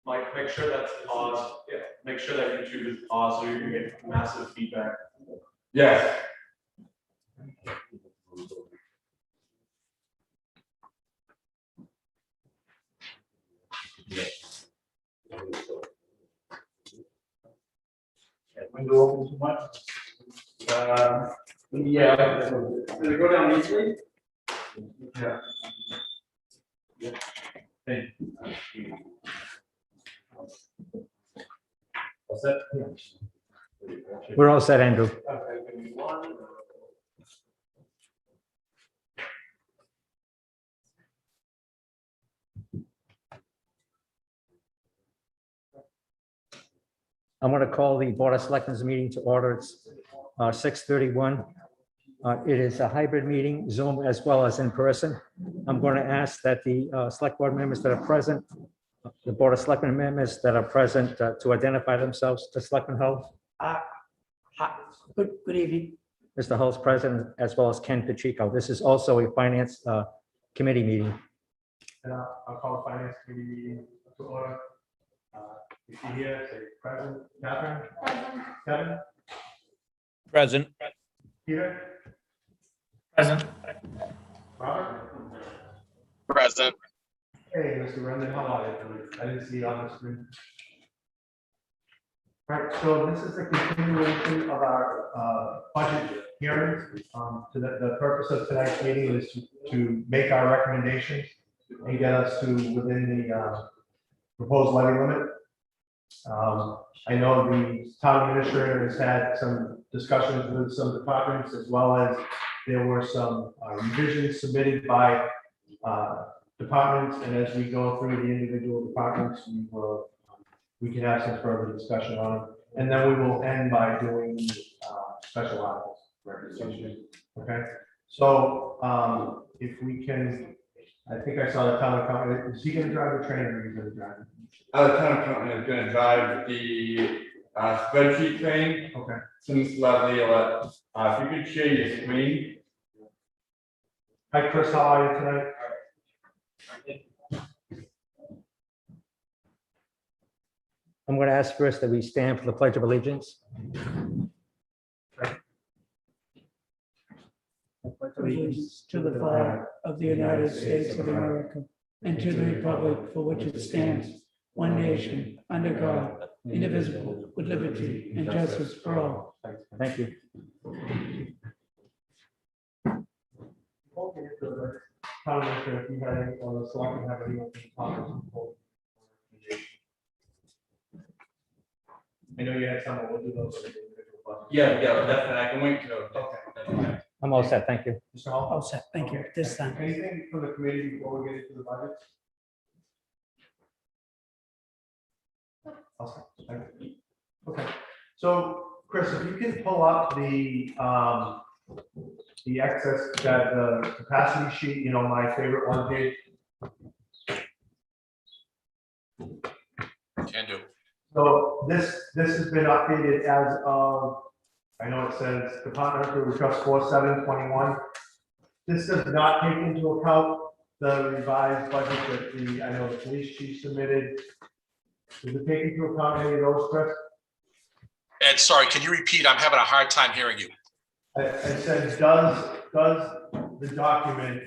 Mike, make sure that's paused. Yeah, make sure that YouTube is paused so you're gonna get massive feedback. Yes. Window open too much? Yeah. Did it go down easily? Yeah. Thank you. What's that? We're all set, Andrew. Okay, give me one. I'm going to call the Board of Selectmen's meeting to order. It's 6:31. It is a hybrid meeting, Zoom as well as in person. I'm going to ask that the select board members that are present, the Board of Selectmen members that are present to identify themselves to Selectman Hull. Good evening. Mr. Hull's present, as well as Ken Pacheco. This is also a finance committee meeting. And I'll call the finance committee meeting to order. If you here, say present. Catherine? Kevin? Present. Peter? Present. Robert? Present. Hey, Mr. Rendon, how are you? I didn't see you on the screen. All right, so this is a continuation of our budget hearings. The purpose of tonight's meeting is to make our recommendations and get us to within the proposed levy limit. I know the town administrator has had some discussions with some departments, as well as there were some revisions submitted by departments, and as we go through the individual departments, we can have some further discussion on it, and then we will end by doing special articles. Okay, so if we can, I think I saw the town accountant. Is he going to drive the train, or are you going to drive it? The town accountant is going to drive the spreadsheet train. Okay. Since Leslie, if you could share your screen. Hi, Chris. How are you tonight? I'm going to ask first that we stand for the Pledge of Allegiance. Allegiance to the flag of the United States of America and to the republic for which it stands, one nation, under God, indivisible, with liberty and justice for all. Thank you. Town administrator, if you had any, or the selectmen have any open comments? I know you had some, but we'll do those. in the individual budget. Yeah, definitely. I can wait till. Okay. I'm all set. Thank you. Mr. Hall? All set, thank you. This time. Anything from the committee before we get into the budget? Okay. Okay, so Chris, if you can pull up the excess, that the capacity sheet, you know, my favorite one page. Can do. So this has been updated as of, I know it says Department of Request 4721. This does not take into account the revised budget that I know the police chief submitted. Does it take into account any of those, Chris? Ed, sorry, can you repeat? I'm having a hard time hearing you. I said, does the document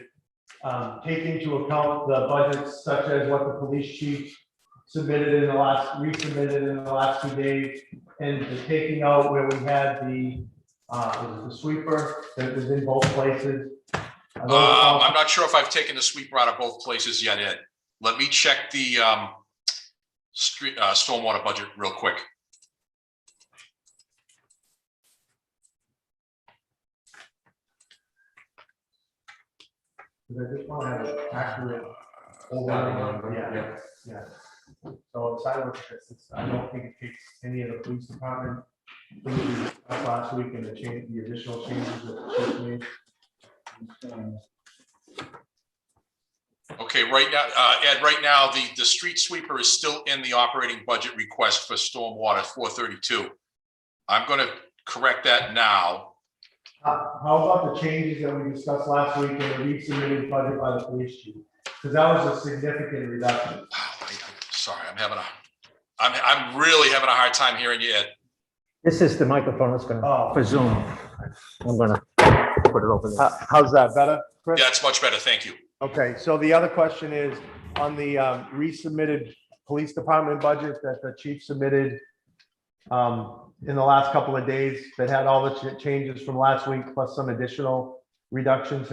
take into account the budgets such as what the police chief resubmitted in the last 2 days, and the taking out where we had the sweeper that was in both places? I'm not sure if I've taken the sweeper out of both places yet, Ed. Let me check the stormwater budget real quick. Because I just want to have an accurate overall. Yeah. So aside with this, I don't think it takes any of the police department things last week and the additional changes that the chief made. Okay, right now, Ed, right now, the street sweeper is still in the operating budget request for stormwater 432. I'm gonna correct that now. How about the changes that we discussed last week in the resubmitted budget by the police chief? Because that was a significant reduction. Sorry, I'm really having a hard time hearing you, Ed. This is the microphone that's gonna, Oh. for Zoom. I'm gonna put it over there. How's that, better, Chris? Yeah, it's much better, thank you. Okay, so the other question is on the resubmitted police department budget that the chief submitted in the last couple of days that had all the changes from last week plus some additional reductions.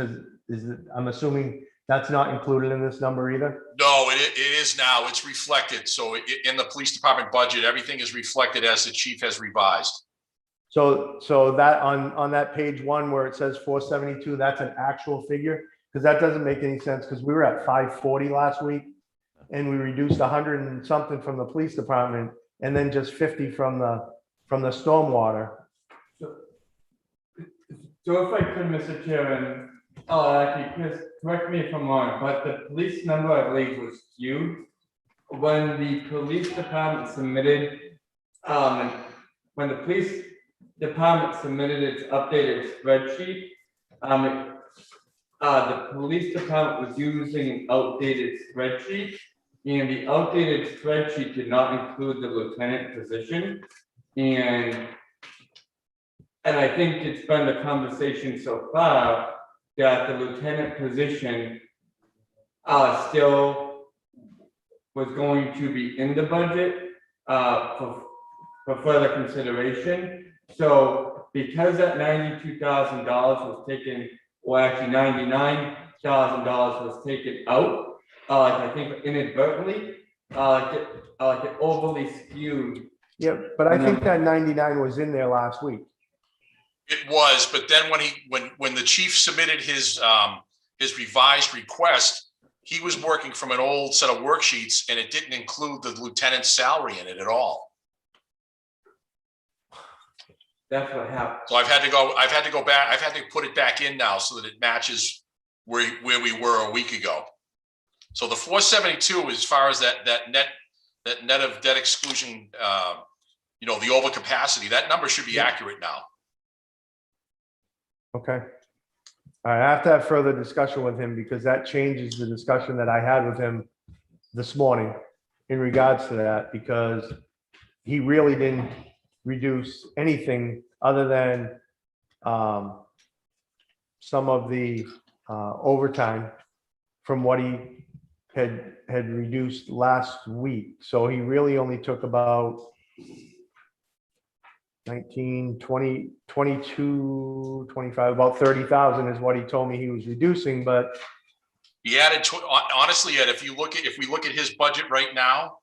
I'm assuming that's not included in this number either? No, it is now. It's reflected. So in the police department budget, everything is reflected as the chief has revised. So that on that page 1 where it says 472, that's an actual figure? Because that doesn't make any sense because we were at 540 last week and we reduced 100 and something from the police department and then just 50 from the stormwater. So if I could, Mr. Chairman, actually, Chris, correct me if I'm wrong, but the police number, I believe, was skewed. When the police department submitted, when the police department submitted its updated spreadsheet, the police department was using an outdated spreadsheet, and the outdated spreadsheet did not include the lieutenant position. And I think it's been the conversation so far that the lieutenant position still was going to be in the budget for further consideration. So because that $92,000 was taken, or actually $99,000 was taken out, I think inadvertently, it overly skewed. Yeah, but I think that 99 was in there last week. It was, but then when the chief submitted his revised request, he was working from an old set of worksheets and it didn't include the lieutenant's salary in it at all. That's what happened. So I've had to go back, I've had to put it back in now so that it matches where we were a week ago. So the 472, as far as that net of debt exclusion, the overcapacity, that number should be accurate now. Okay. All right, I have to have further discussion with him because that changes the discussion that I had with him this morning in regards to that, because he really didn't reduce anything other than some of the overtime from what he had reduced last week. So he really only took about 19, 20, 22, 25, about 30,000 is what he told me he was reducing, but He added, honestly, Ed, if we look at his budget right now,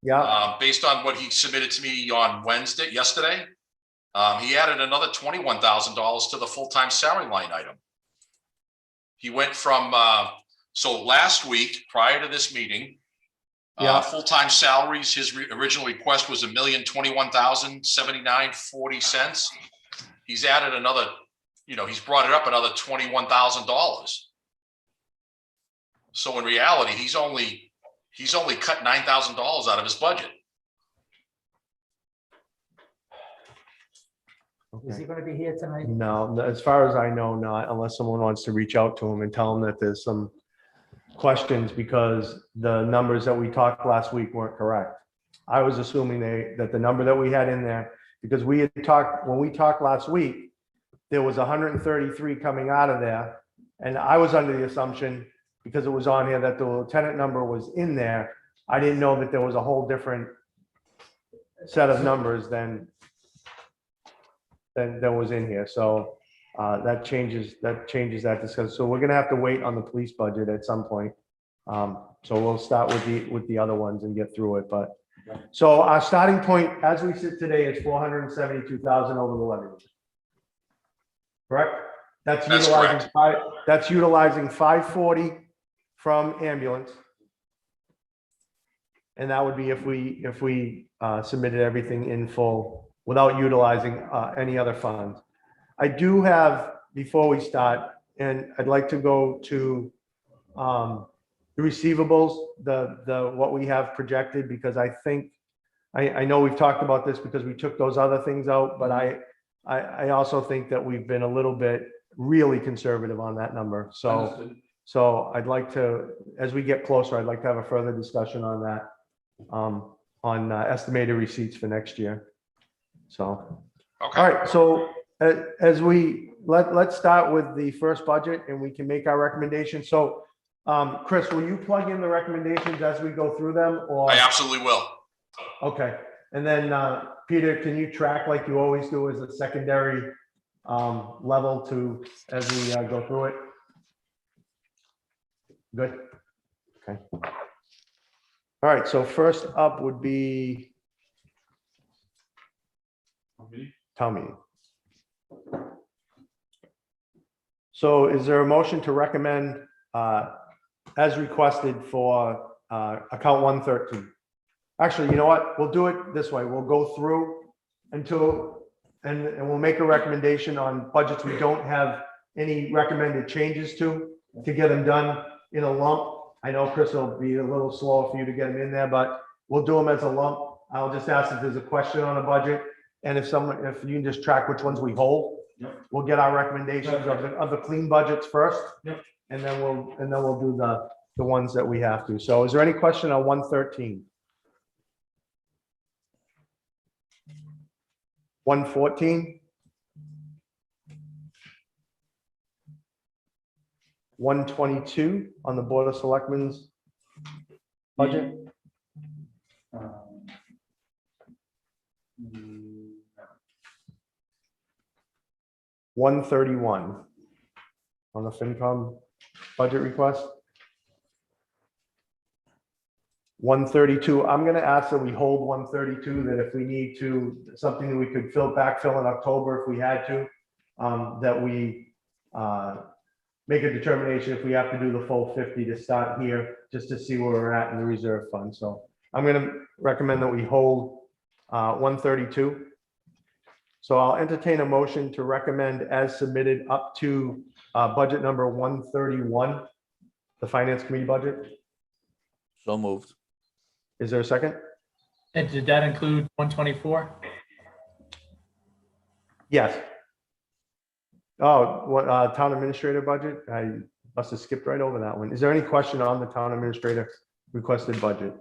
yeah, based on what he submitted to me on yesterday, he added another $21,000 to the full-time salary line item. He went from, so last week, prior to this meeting, full-time salaries, his original request was $1,021,079.40. He's added another, he's brought it up another $21,000. So in reality, he's only cut $9,000 out of his budget. Is he gonna be here tonight? no, as far as I know, not unless someone wants to reach out to him and tell him that there's some questions because the numbers that we talked last week weren't correct. I was assuming that the number that we had in there, because we had talked, when we talked last week, there was 133 coming out of there. And I was under the assumption, because it was on here, that the lieutenant number was in there. I didn't know that there was a whole different set of numbers than was in here. So that changes that discussion. So we're gonna have to wait on the police budget at some point. So we'll start with the other ones and get through it. But so our starting point as we sit today is 472,000 over the levy limit. Correct? That's utilizing that's utilizing 540 from ambulance. And that would be if we submitted everything in full without utilizing any other funds. I do have, before we start, and I'd like to go to the receivables, what we have projected, because I think, I know we've talked about this because we took those other things out, but I also think that we've been a little bit really conservative on that number. Understood. So I'd like to, as we get closer, I'd like to have a further discussion on that, on estimated receipts for next year. So, Okay. all right, so as let's start with the first budget and we can make our recommendations. So, Chris, will you plug in the recommendations as we go through them, or? I absolutely will. Okay, and then, Peter, can you track like you always do as a secondary level to, as we go through it? Good, okay. All right, so first up would be town meeting. So is there a motion to recommend as requested for account 113? Actually, you know what? We'll do it this way. We'll go through until, and we'll make a recommendation on budgets we don't have any recommended changes to get them done in a lump. I know Chris will be a little slow for you to get them in there, but we'll do them as a lump. I'll just ask if there's a question on a budget, and if you can just track which ones we hold. Yep. We'll get our recommendations of the clean budgets first. Yep. And then we'll do the ones that we have to. So is there any question on 113? 114? 122 on the Board of Selectmen's budget? 131 on the FinCom budget request. 132, I'm gonna ask that we hold 132, that if we need to, something that we could backfill in October if we had to, that we make a determination if we have to do the full 50 to start here, just to see where we're at in the reserve fund. So I'm gonna recommend that we hold 132. So I'll entertain a motion to recommend as submitted up to budget number 131, the Finance Committee budget. So moved. Is there a second? And did that include 124? Yes. Oh, what, town administrator budget? I must have skipped right over that one. Is there any question on the town administrator requested budget?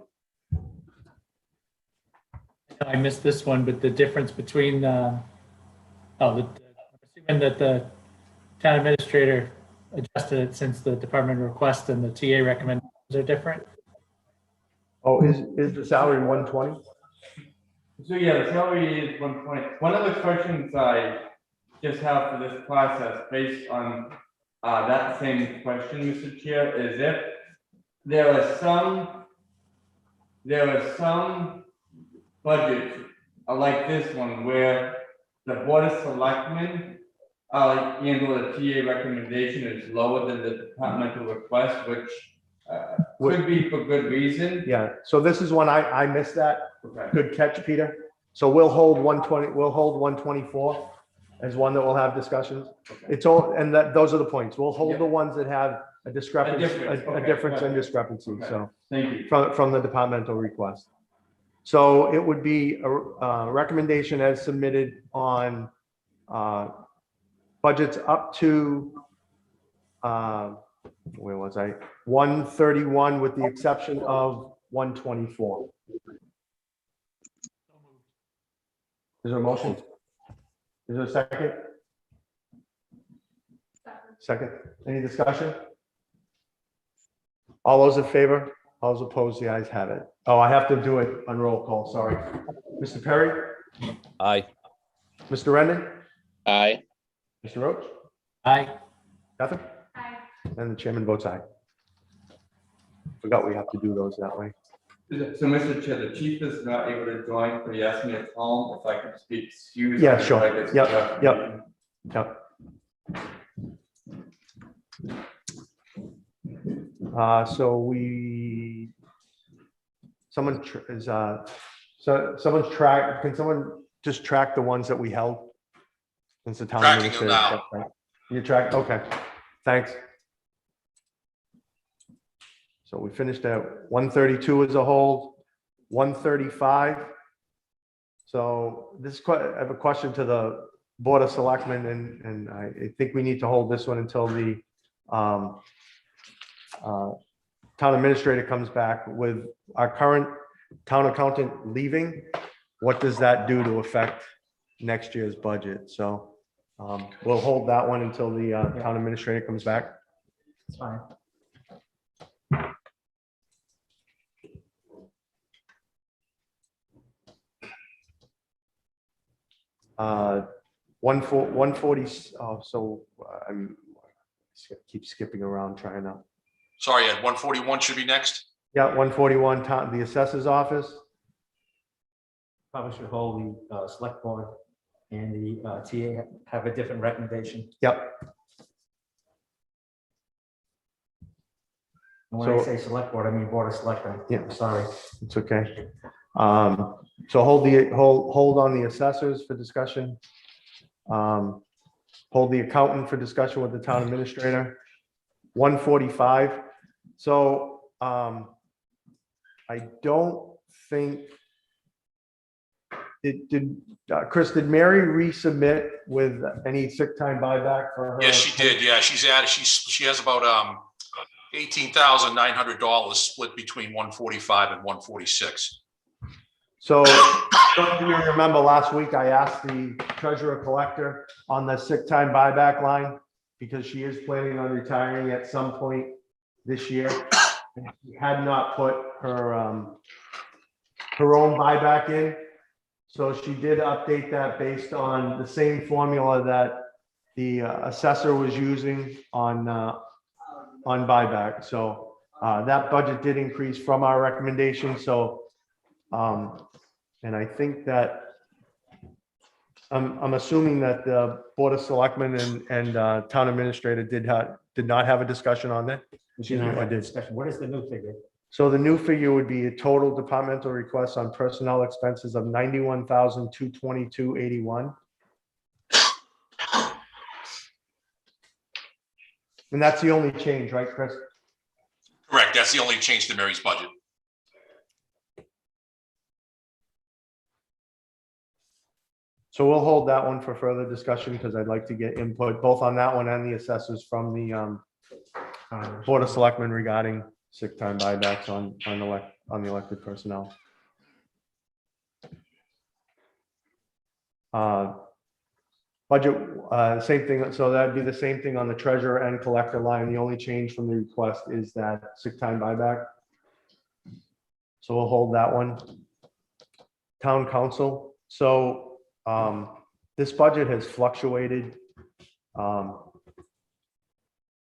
I missed this one, but the difference between, I'm assuming that the town administrator adjusted it since the department request and the TA recommendations are different. Oh, is the salary 120? So yeah, the salary is 120. One of the questions I just have for this process, based on that same question, Mr. Chair, is if there are some budgets like this one where the Board of Selectmen handle the TA recommendation is lower than the departmental request, which could be for good reason. Yeah, so this is one I missed that. Okay. Good catch, Peter. So we'll hold 120, we'll hold 124 as one that we'll have discussions. Okay. It's all, and those are the points. We'll hold Yep. the ones that have a discrepancy, difference. a Okay, difference and okay. discrepancy, Okay. so, Thank you. from the departmental request. So it would be a recommendation as submitted on budgets up to, where was I? 131 with the exception of 124. Is there a motion? Is there a second? Second. Any discussion? All those in favor? All those opposed? The ayes have it. Oh, I have to do it on roll call, sorry. Mr. Perry? Aye. Mr. Rendon? Aye. Mr. Roach? Aye. Catherine? Aye. And the chairman votes aye. Forgot we have to do those that way. So, Mr. Chair, the chief is not able to join, but he asked me to call him if I could speak excused. Yeah, sure. I guess, Yep, yep. Yep. So someone can someone just track the ones that we held? Since the town Tracking them administrator. now. You track, okay, thanks. So we finished at 132 as a whole, 135. So this is quite, I have a question to the Board of Selectmen, and I think we need to hold this one until the town administrator comes back with our current town accountant leaving. What does that do to affect next year's budget? So we'll hold that one until the town administrator comes back. It's fine. Uh, 140, so I'm keep skipping around trying to, Sorry, Ed, 141 should be next. yeah, 141, the assessor's office. Probably should hold the select board and the TA have a different recommendation. Yep, And when I So- say select board, I mean board of selectmen. Yeah. Sorry. it's okay. So hold on the assessors for discussion. Hold the accountant for discussion with the town administrator. 145. So I don't think Chris, did Mary resubmit with any sick time buyback for her? Yes, she did. Yeah, she has about $18,900 split between 145 and 146. So, if you remember last week, I asked the treasurer collector on the sick time buyback line, because she is planning on retiring at some point this year. She had not put her own buyback in. So she did update that based on the same formula that the assessor was using on buyback. So that budget did increase from our recommendation. So and I think that I'm assuming that the Board of Selectmen and Town Administrator did not have a discussion on that. We should not I have a did. discussion. What is the new figure? So the new figure would be a total departmental request on personnel expenses of $91,222.81. And that's the only change, right, Chris? Correct. That's the only change to Mary's budget. So we'll hold that one for further discussion, because I'd like to get input both on that one and the assessors from the Board of Selectmen regarding sick time buybacks on the elected personnel. Budget, same thing. So that'd be the same thing on the treasurer and collector line. The only change from the request is that sick time buyback. So we'll hold that one. Town council. So this budget has fluctuated.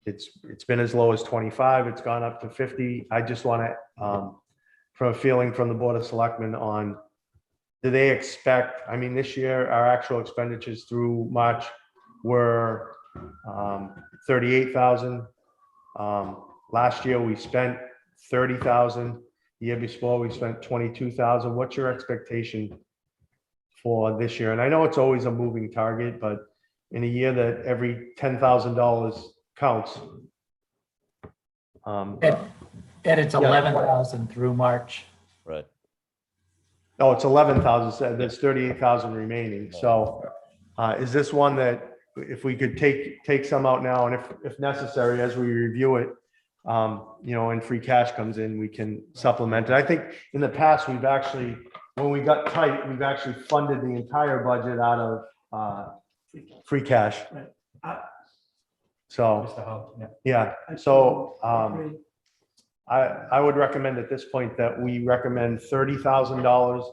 It's been as low as 25. It's gone up to 50. I just want to, from a feeling from the Board of Selectmen on, do they expect, I mean, this year, our actual expenditures through March were 38,000. Last year, we spent 30,000. The year before, we spent 22,000. What's your expectation for this year? And I know it's always a moving target, but in a year that every $10,000 counts. Ed, it's 11,000 through March. Right. Oh, it's 11,000, so there's 38,000 remaining. So is this one that if we could take some out now, and if necessary, as we review it, and free cash comes in, we can supplement it. I think in the past, we've actually, when we got tight, we've actually funded the entire budget out of free cash. So, Mr. Howe, yeah. yeah, so I would recommend at this point that we recommend $30,000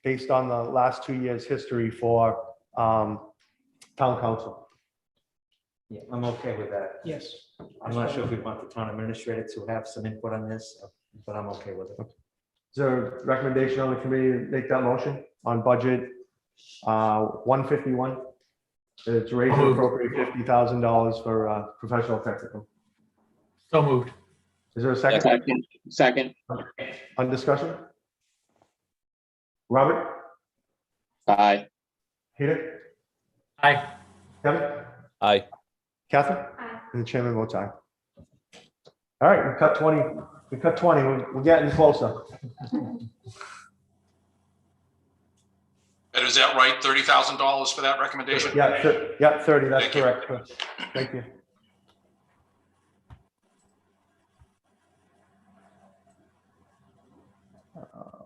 based on the last 2 years' history for town council. Yeah, I'm okay with that. Yes. I'm not sure if we want the town administrator to have some input on this, but I'm okay with it. Is there a recommendation on the committee to make that motion on budget 151? It's raise and appropriate $50,000 for professional technical. So moved. Is there a second Second. on discussion? Robert, Aye. Peter, Aye. Kevin, Aye. Catherine? And the chairman votes aye. All right, we cut 20, We cut 20, we're getting closer. And is that right? $30,000 for that recommendation? Yeah, yeah, 30, that's Thank you. correct. Thank you. Uh,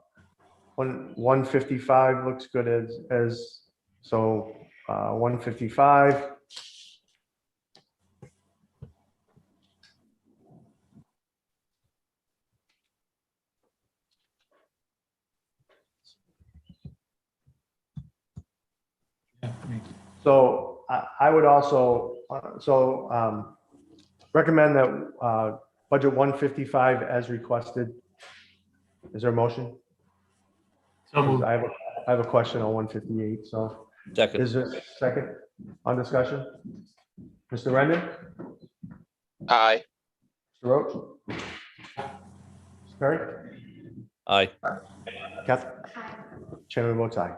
155 looks good so 155. Yeah, So I would also, recommend that budget 155 as requested. Is there a motion? So moved. I have a question on 158, so Second. is there a second on discussion? Mr. Rendon? Aye. Mr. Roach? Mr. Perry? Aye. Kath? Chairman votes aye.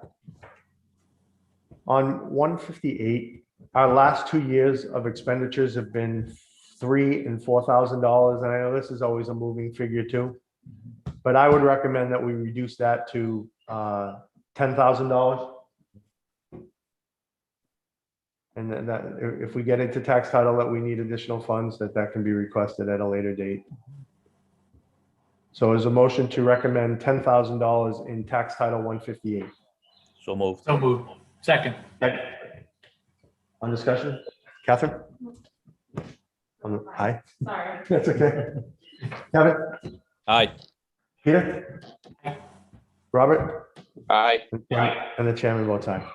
On 158, our last 2 years of expenditures have been $3,000 and $4,000. And I know this is always a moving figure too. But I would recommend that we reduce that to $10,000. And then that if we get into tax title that we need additional funds, that can be requested at a later date. So is a motion to recommend $10,000 in tax title 158. So moved. So moved. Second. On discussion? Catherine? Aye. Sorry. That's okay. Kevin? Aye. Peter? Robert? Aye. And the chairman votes aye.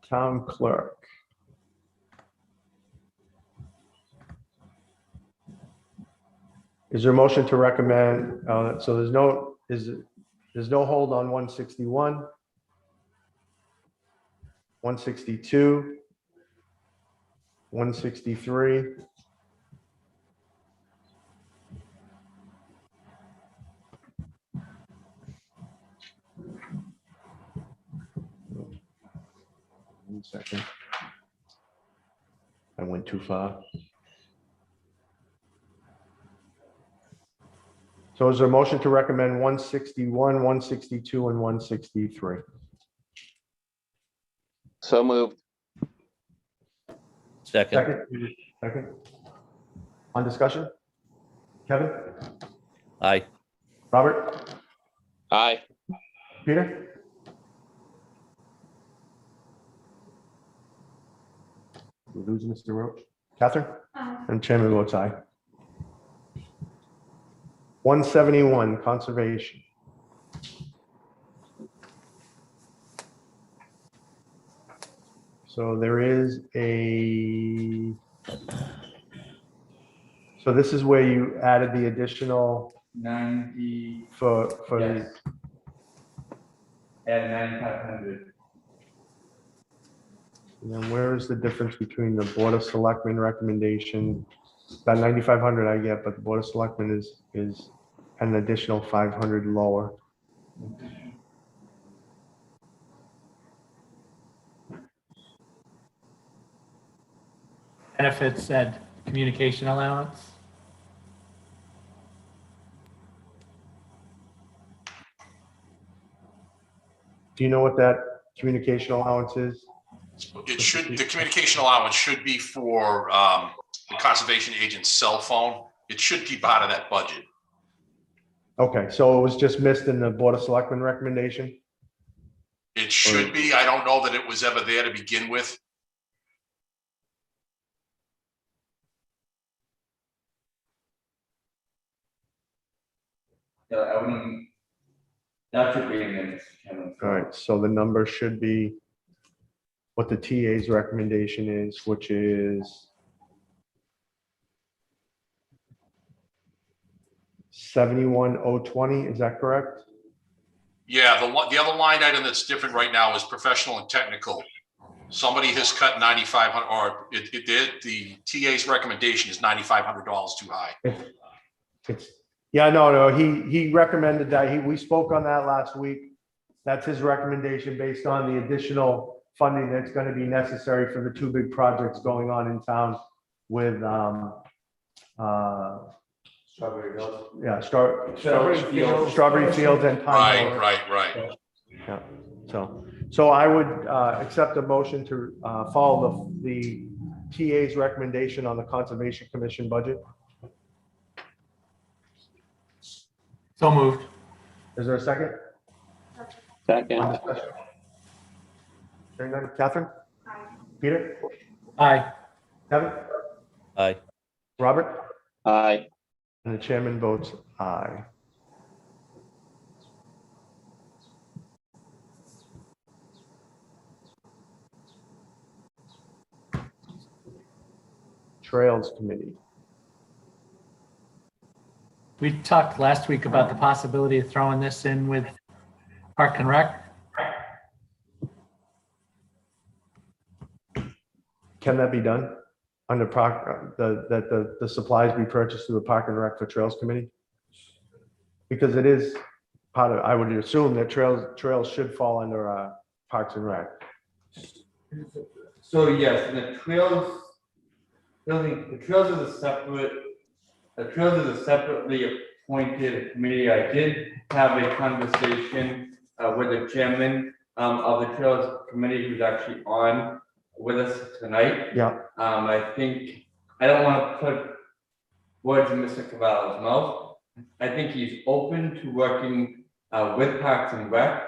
Town clerk. Is there a motion to recommend, so there's no hold on 161, 162, 163. One second. I went too far. So is there a motion to recommend 161, 162, and 163? So moved. Second. Second. On discussion? Kevin? Aye. Robert? Aye. Peter? We lose Mr. Roach? Catherine? And chairman votes aye. 171, conservation. So there is so this is where you added the additional 90, for yes. At 9,500. And then where is the difference between the Board of Selectmen recommendation? That 9,500 I get, but the Board of Selectmen is an additional 500 lower. Benefits and communication allowance. Do you know what that communication allowance is? The communication allowance should be for the conservation agent's cell phone. It should keep out of that budget. Okay, so it was just missed in the Board of Selectmen recommendation? It should be. I don't know that it was ever there to begin with. Yeah, I wouldn't. That should be in there, Mr. Chairman. All right, so the number should be what the TA's recommendation is, which is 71,020, is that correct? Yeah, the other line item that's different right now is professional and technical. Somebody has cut 9,500, or it did. The TA's recommendation is $9,500 too high. It's, yeah, no, he recommended that. We spoke on that last week. That's his recommendation based on the additional funding that's going to be necessary for the two big projects going on in town with, Strawberry Hills. yeah, Strawberry Fields. Strawberry Fields and Pine Hill. Right. Yeah, so I would accept a motion to follow the TA's recommendation on the Conservation Commission budget. So moved. Is there a second? second, Hearing none. Catherine? Peter? Aye. Kevin? Aye. Robert? aye, And the chairman votes aye. Trails Committee. We talked last week about the possibility of throwing this in with Park and Rec. Can that be done under park, the supplies be purchased through the Park and Rec for Trails Committee? Because it is part of, I would assume that trails should fall under Parks and Rec. So yes, the trails, the trails is a separately appointed committee. I did have a conversation with the chairman of the trails committee, who's actually on with us tonight. Yeah. I think, I don't want to put words in Mr. Cavallo's mouth. I think he's open to working with Parks and Rec,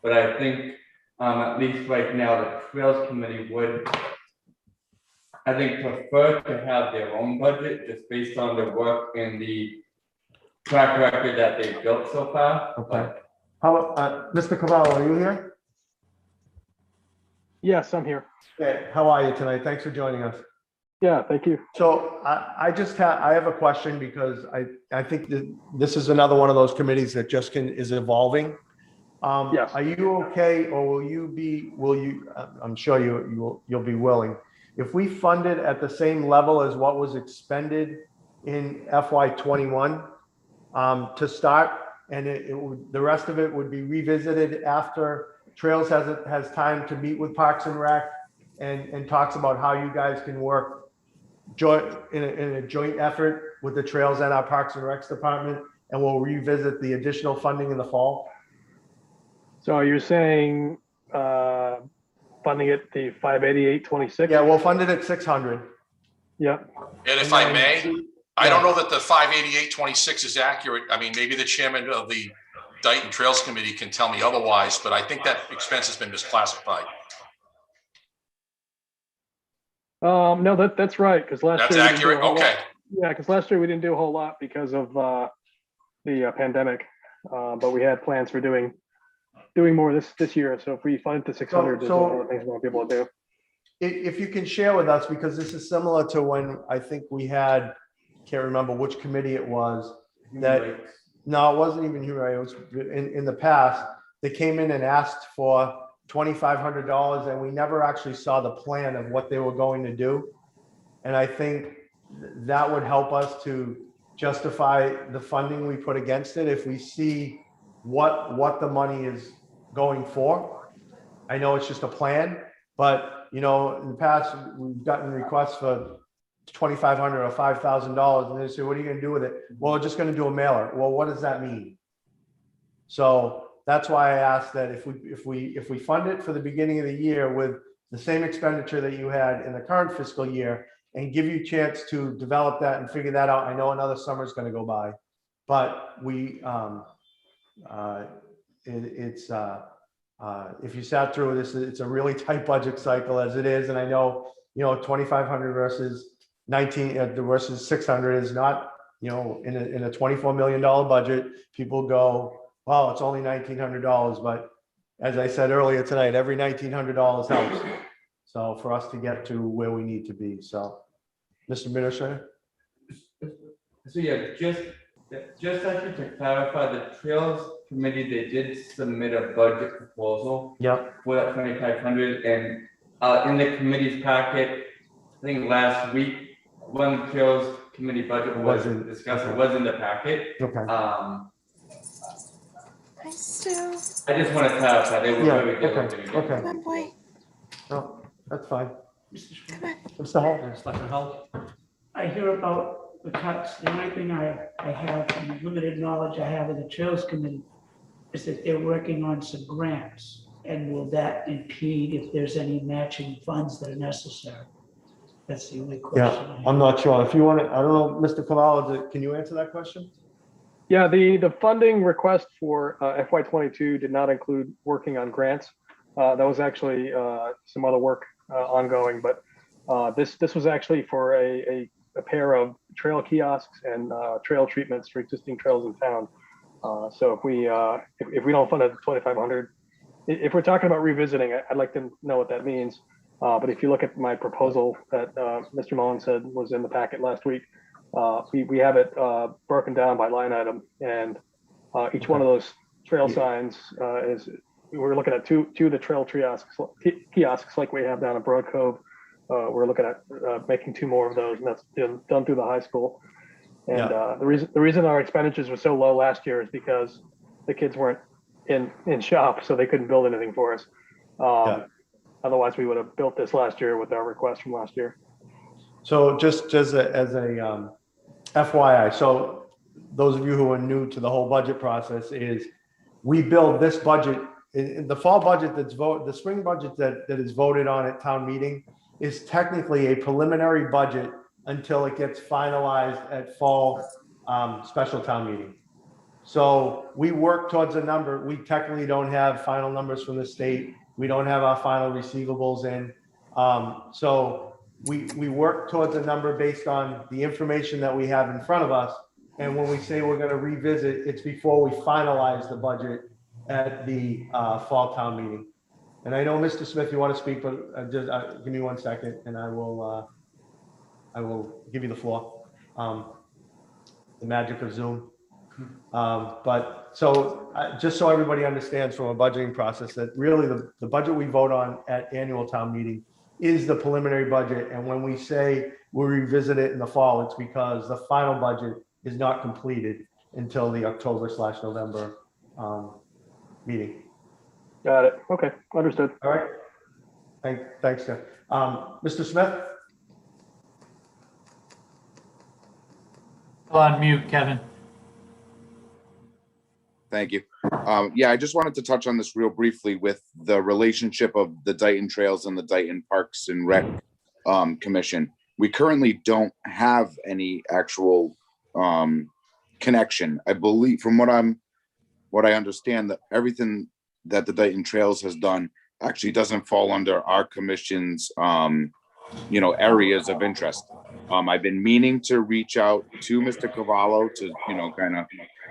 but I think at least right now, the Trails Committee would, I think, prefer to have their own budget just based on the work and the track record that they've built so far. Okay. How, Mr. Cavallo, are you here? Yes, I'm here. Okay, how are you tonight? Thanks for joining us. Yeah, thank you. So I have a question because I think that this is another one of those committees that just is evolving. Yes. Are you okay, or I'm sure you'll be willing, if we fund it at the same level as what was expended in FY21 to start, and the rest of it would be revisited after Trails has time to meet with Parks and Rec and talks about how you guys can work in a joint effort with the Trails and our Parks and Recs department, and we'll revisit the additional funding in the fall? So you're saying funding it the 588.26? Yeah, we'll fund it at 600. Yep. And if I may, I don't know that the 588.26 is accurate. I mean, maybe the chairman of the Dayton Trails Committee can tell me otherwise, but I think that expense has been misclassified. No, that's right, because last That's year. we didn't do a accurate? whole lot. Okay. Yeah, because last year we didn't do a whole lot because of the pandemic, but we had plans for doing more this year. So if we fund it to 600, there's a lot of things we want to be able to do. If you can share with us, because this is similar to when I think we had, can't remember which committee it was, that, no, it wasn't even human rights. It was in the past, they came in and asked for $2,500, and we never actually saw the plan of what they were going to do. And I think that would help us to justify the funding we put against it if we see what the money is going for. I know it's just a plan, but in the past, we've gotten requests for $2,500 or $5,000, and they say, what are you gonna do with it? Well, we're just gonna do a mailer. Well, what does that mean? So that's why I asked that if we fund it for the beginning of the year with the same expenditure that you had in the current fiscal year, and give you a chance to develop that and figure that out. I know another summer is gonna go by, but if you sat through this, it's a really tight budget cycle as it is. And I know, 2,500 versus 19 versus 600 is not, in a $24 million budget, people go, well, it's only $1,900. But as I said earlier tonight, every $1,900 helps. So for us to get to where we need to be. So, Mr. Administrator? So yeah, just actually to clarify, the Trails Committee, they did submit a budget proposal. Yep. For that 2,500, and in the committee's packet, I think last week, when the Trails Committee budget was discussed, it was in the packet. Okay. Hi, Stu. I just want to clarify, they were Yeah, very diligent. okay. Come on, boy. No, that's fine. Mr. Chairman, Mr. Hall? Selectman Hull? I hear about the cuts. The only thing I have, from the limited knowledge I have of the Trails Committee, is that they're working on some grants. And will that impede if there's any matching funds that are necessary? That's the only question. Yeah, I'm not sure. If you want to, I don't know, Mr. Cavallo, can you answer that question? Yeah, the funding request for FY '22 did not include working on grants. That was actually some other work ongoing, but this was actually for a pair of trail kiosks and trail treatments for existing trails in town. So if we don't fund it at 2,500, if we're talking about revisiting, I'd like to know what that means. But if you look at my proposal that Mr. Mullen said was in the packet last week, we have it broken down by line item, and each one of those trail signs is, we're looking at two of the trail kiosks like we have down in Broad Cove. We're looking at making 2 more of those, and that's done through the high school. And the reason our expenditures were so low last year is because the kids weren't in shop, so they couldn't build anything for us. Otherwise, we would have built this last year with our request from last year. So just as a FYI, so those of you who are new to the whole budget process, is we build this budget in the fall budget the spring budget that is voted on at town meeting is technically a preliminary budget until it gets finalized at fall special town meeting. So we work towards a number. We technically don't have final numbers from the state. We don't have our final receivables in. So we work towards a number based on the information that we have in front of us. And when we say we're going to revisit, it's before we finalize the budget at the fall town meeting. And I know, Mr. Smith, you want to speak, but just give me 1 second and I will give you the floor. The magic of Zoom. But so just so everybody understands from a budgeting process that really the budget we vote on at annual town meeting is the preliminary budget. And when we say we'll revisit it in the fall, it's because the final budget is not completed until the October/November meeting. Got it. Okay, understood. All right. Thanks, Tim. Mr. Smith? On mute, Kevin. Thank you. Yeah, I just wanted to touch on this real briefly with the relationship of the Dayton Trails and the Dayton Parks and Rec Commission. We currently don't have any actual connection. I believe, from what I understand, that everything that the Dayton Trails has done actually doesn't fall under our commission's areas of interest. I've been meaning to reach out to Mr. Cavallo to kind of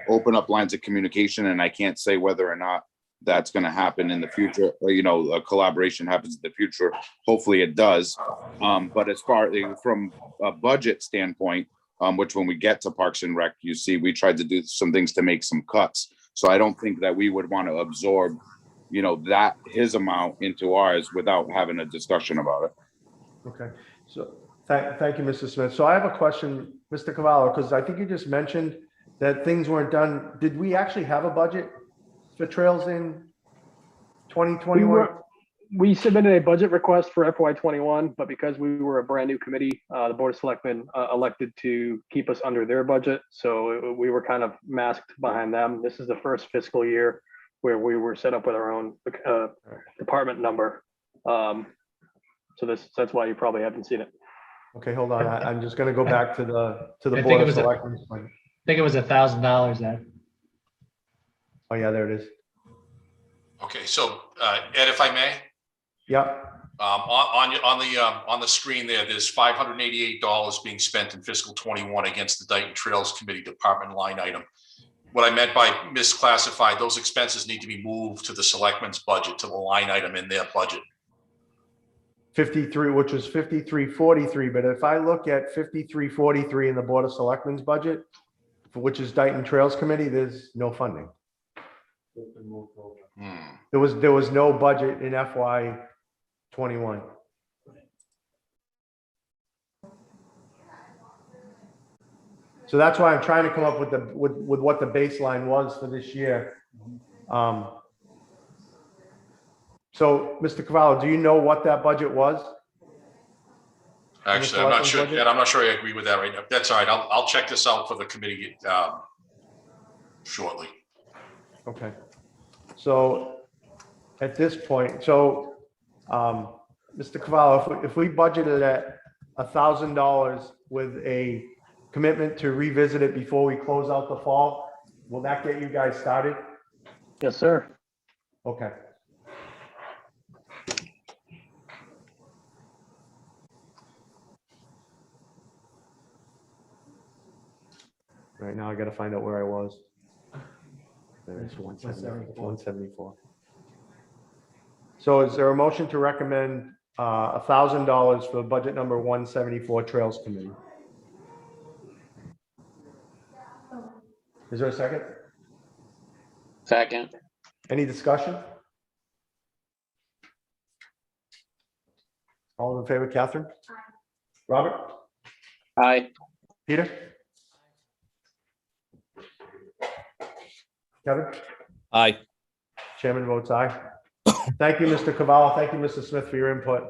open up lines of communication, and I can't say whether or not that's going to happen in the future. A collaboration happens in the future. Hopefully it does. But as far from a budget standpoint, which when we get to Parks and Rec, you see, we tried to do some things to make some cuts. So I don't think that we would want to absorb, that his amount into ours without having a discussion about it. Okay. So thank you, Mr. Smith. So I have a question, Mr. Cavallo, because I think you just mentioned that things weren't done. Did we actually have a budget for trails in 2021? We submitted a budget request for FY '21, but because we were a brand new committee, the Board of Selectmen elected to keep us under their budget. So we were kind of masked behind them. This is the first fiscal year where we were set up with our own department number. So that's why you probably haven't seen it. Okay, hold on. I'm just going to go back to the I think Board it of was Selectmen. I think it was $1,000 then. Oh yeah, there it is. Okay, so Ed, if I may, Yeah. on the screen there's $588 being spent in fiscal '21 against the Dayton Trails Committee department line item. What I meant by misclassified, those expenses need to be moved to the selectmen's budget, to the line item in their budget. 53, which was 5343. But if I look at 5343 in the Board of Selectmen's budget, which is Dayton Trails Committee, there's no funding. There was no budget in FY '21. So that's why I'm trying to come up with what the baseline was for this year. So So, Mr. Cavallo, do you know what that budget was? Actually, I'm not sure, budget? Ed, I'm not sure I agree with that right now. That's all right. I'll check this out for the committee, shortly. Okay. So at this point, so, Mr. Cavallo, if we budgeted at $1,000 with a commitment to revisit it before we close out the fall, will that get you guys started? Yes, sir. Okay. Right now, I gotta find out where I was. There's 174. So is there a motion to recommend $1,000 for budget number 174 Trails Committee? Is there a second? second, Any discussion? All in favor, Catherine? Robert? aye, Peter? Kevin? Aye. Chairman votes aye. Thank you, Mr. Cavallo. Thank you, Mr. Smith, for your input.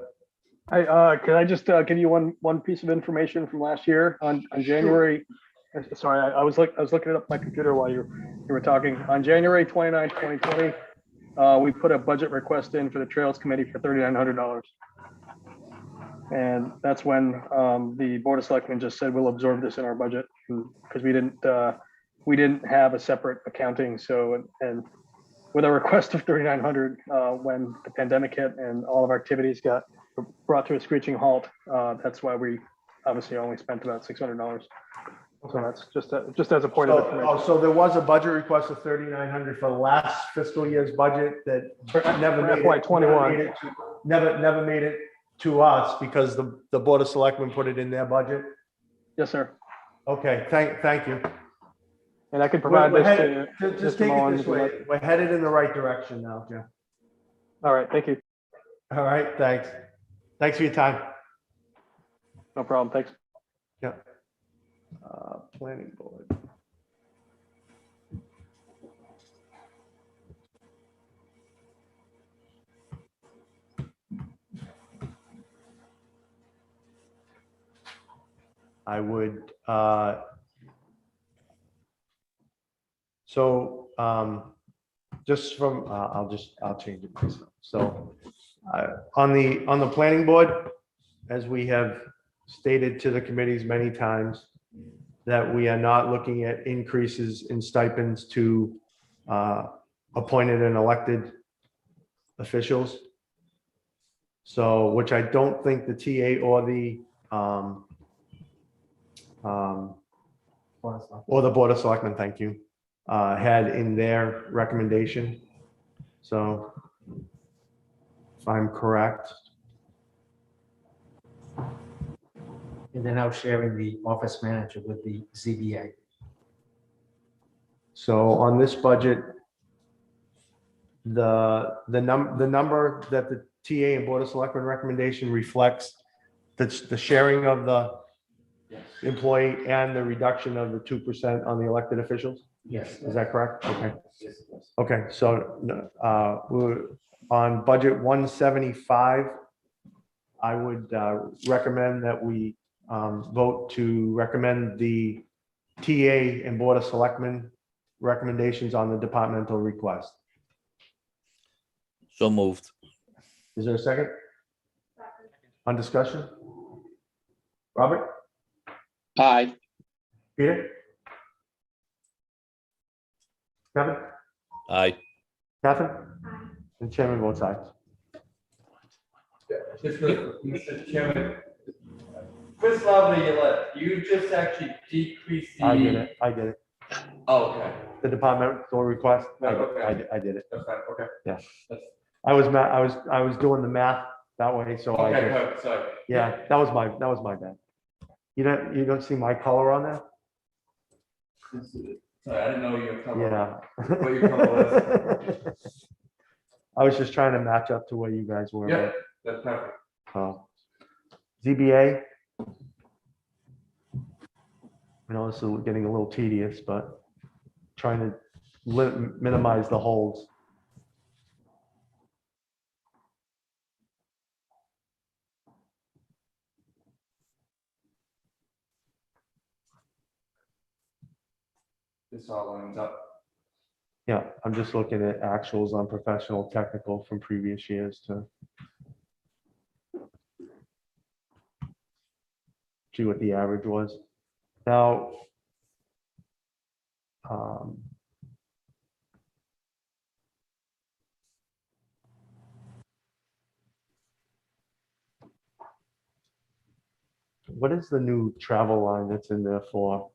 Can I just give you one piece of information from last year on January? Sorry, I was looking it up on my computer while you were talking. On January 29th, 2020, we put a budget request in for the Trails Committee for $3,900. And that's when the Board of Selectmen just said, we'll absorb this in our budget, because we didn't have a separate accounting. So, and with a request of $3,900, when the pandemic hit and all of our activities got brought to a screeching halt, that's why we obviously only spent about $600. So that's just as a point of information. So there was a budget request of $3,900 for last fiscal year's budget that never made it. FY21. Never made it to us because the Board of Selectmen put it in their budget. Yes, sir. Okay, thank you. And I can provide this to Just Mr. take it Mullins. this way. We're headed in the right direction now, Jim. All right, thank you. All right, thanks. Thanks for your time. No problem. Thanks. Yeah. Planning board. I would, just from, I'll change it myself. So, on the planning board, as we have stated to the committees many times, that we are not looking at increases in stipends to appointed and elected officials. So, which I don't think the TA or the Board of Selectmen, thank you, had in their recommendation. So if I'm correct. And they're now sharing the office manager with the ZBA. So on this budget, the number that the TA and Board of Selectmen recommendation reflects the sharing of the employee and the reduction of the 2% on the elected officials? Yes. Is that correct? Okay. Okay, so we're on budget 175. I would recommend that we vote to recommend the TA and Board of Selectmen recommendations on the departmental request. So moved. Is there a second? On discussion? Robert? aye, Peter? Kevin? Aye. Catherine? And Chairman votes aye. Just Mr. Chairman. Chris Lovely, you just actually decreased the. I did it. Oh, okay. The departmental request, Okay. I did it. That's fine, okay. Yeah. That's- I was doing the math that way, so I Okay, just, perfect, sorry. yeah, that was my bad. You don't see my color on there? Sorry, I didn't know you were coming. Yeah. What your color was. I was just trying to match up to where you guys were. Yeah, that's perfect. ZBA. I know this is getting a little tedious, but trying to minimize the holds. this all lines up. Yeah, I'm just looking at actuals on professional technical from previous years to see what the average was. Now, what is the new travel line that's in there for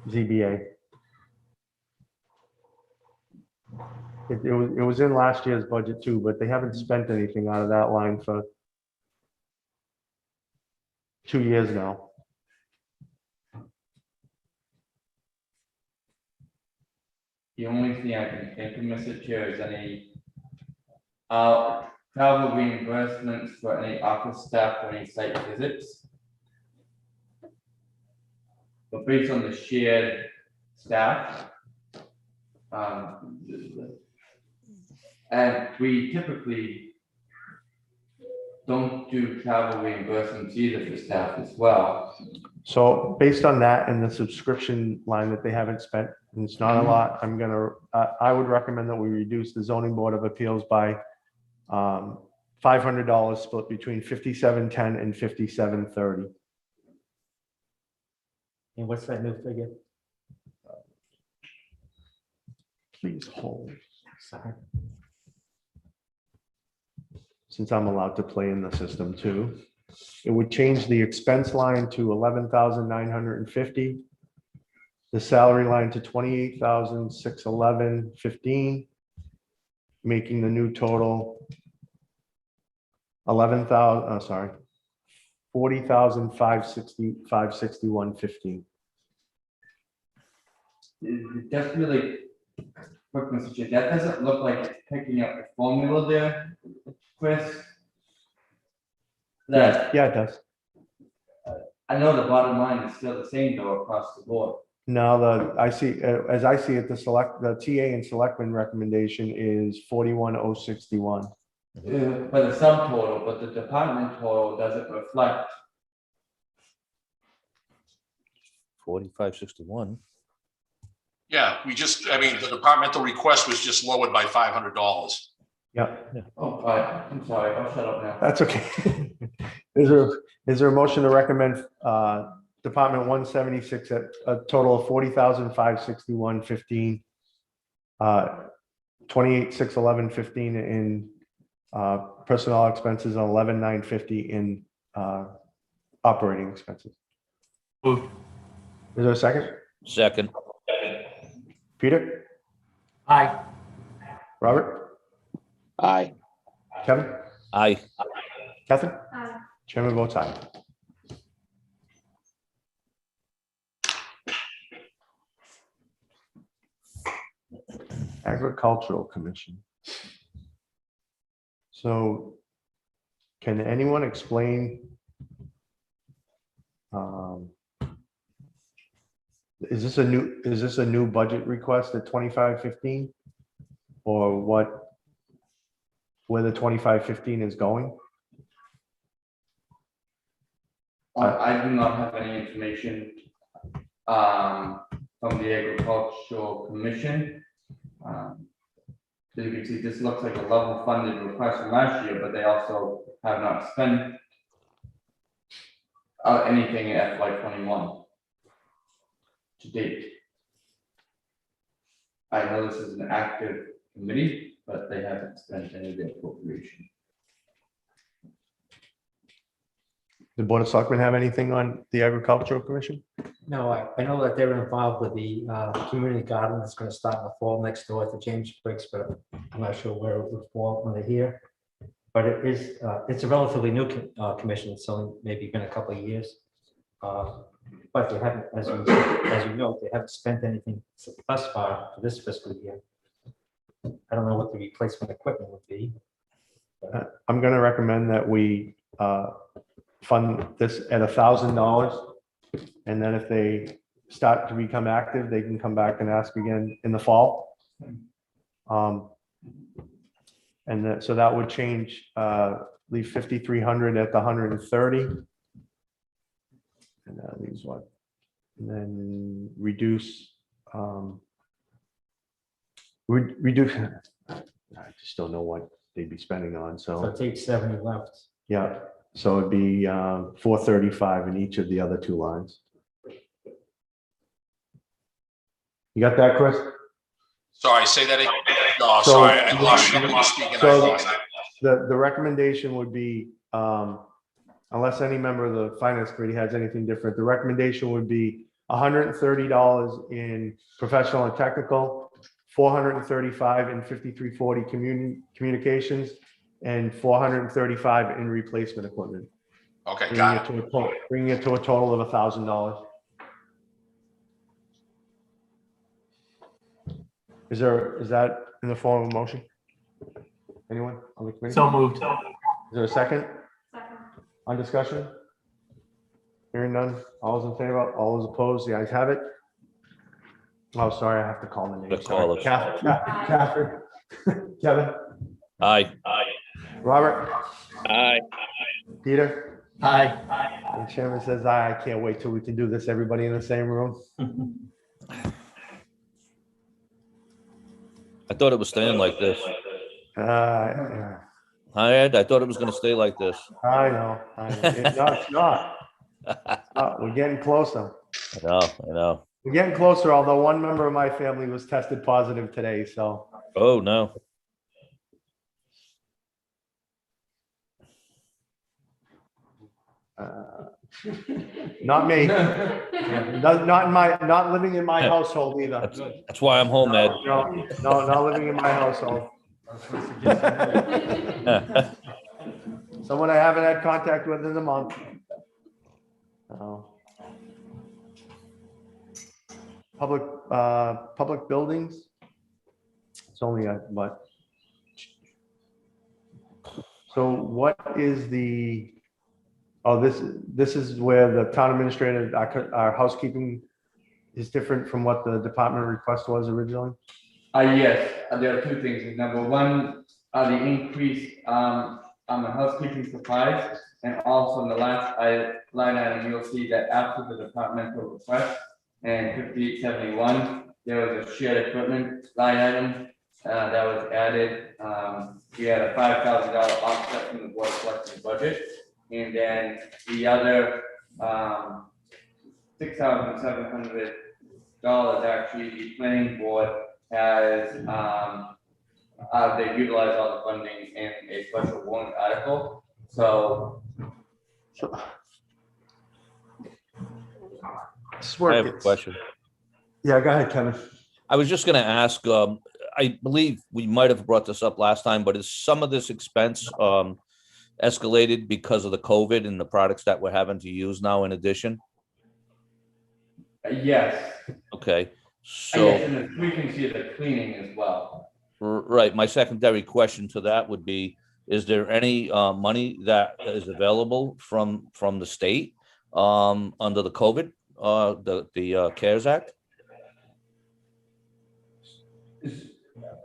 ZBA? It was in last year's budget too, but they haven't spent anything out of that line for 2 years now. The only thing I can think of, Mr. Chair, is any travel reimbursements for any office staff or any site visits. But based on the shared staff, and we typically don't do travel reimbursements either for staff as well. So based on that and the subscription line that they haven't spent, and it's not a lot, I would recommend that we reduce the zoning board of appeals by $500 split between 5710 and 5730. And what's that new figure? Please hold, Sorry. since I'm allowed to play in the system too. It would change the expense line to 11,950. The salary line to 28,611.15, making the new total 40,561.15. Just really quick, Mr. Chair, that doesn't look like it's picking up the formula there, Chris. That, Yeah, it does. I know the bottom line is still the same though across the board. Now, as I see it, the TA and selectmen recommendation is 41,061. For the subtotal, but the department total doesn't reflect. 4561. Yeah, the departmental request was just lowered by $500. Yep, Oh, I'm sorry, I'll shut up now. that's okay. Is there a motion to recommend Department 176 at a total of 40,561.15, 28,611.15 in personnel expenses, and 11,950 in operating expenses? Moved. Is there a second? Second. Peter, Aye. Robert, Aye. Kevin, Aye. Catherine? Chairman votes aye. Agricultural Commission. So can anyone explain? Is this a new budget request at 2515? Or where the 2515 is going? I do not have any information from the Agricultural Commission. So you can see this looks like a level funded request from last year, but they also have not spent anything in FY21 to date. I know this is an active committee, but they haven't spent any of the appropriation. The Board of Selectmen have anything on the Agricultural Commission? No, I know that they're involved with the community garden that's gonna start in the fall next door to James Briggs, but I'm not sure where it would fall when they're here. But it's a relatively new commission, it's only maybe been a couple of years. But they haven't, as you know, they haven't spent anything thus far for this fiscal year. I don't know what the replacement equipment would be. I'm going to recommend that we fund this at $1,000. And then if they start to become active, they can come back and ask again in the fall. So that would change, leave 5,300 at the 130. And that leaves what? and then reduce, reduce, I just don't know what they'd be spending on, So so, it's 870 left. yeah. So it'd be 435 in each of the other two lines. You got that, Chris? Sorry, say that again. No, So- sorry, I lost you when you were speaking. I So lost it. the recommendation would be, unless any member of the finance committee has anything different, the recommendation would be $130 in professional and technical, 435 in 5340 communications, and 435 in replacement equipment. Okay, got it. Bringing it to a total of $1,000. Is that in the form of a motion? Anyone on the committee? So moved. Is there a second? On discussion? Hearing none. All those in favor, all those opposed, the ayes have it. Oh, sorry, I have to call the name. Let's call it. Catherine. Kevin, Aye. Robert, Aye. Peter, Aye. and Chairman says aye. I can't wait till we can do this, everybody in the same room. I thought it was staying like this. Yeah, I thought it was gonna stay like this. I know. No, it's not. We're getting closer. I know. We're getting closer, although one member of my family was tested positive today, so. Oh, no. Not me. Not living in my household either. That's why I'm home, Ed. No, not living in my household. Someone I haven't had contact with in a month. Oh. Public buildings. It's only what? So what is the, oh, this is where the town administrator, our housekeeping is different from what the department request was originally? Yes, there are two things. Number one, the increase on the housekeeping supplies, and also in the last line item, you'll see that after the departmental request and 5871, there was a shared equipment line item that was added. We had a $5,000 offset from the Board of Selectmen budget, and then the other $6,700 actually the planning board has they utilize all the funding in a special warrant article. So I have a question. Yeah, go ahead, Kevin. I was just gonna ask, I believe we might have brought this up last time, but is some of this expense escalated because of the COVID and the products that we're having to use now in addition? yes, Okay, yes, so, and the frequency of the cleaning as well. right, my secondary question to that would be, is there any money that is available from the state under the COVID, the CARES Act?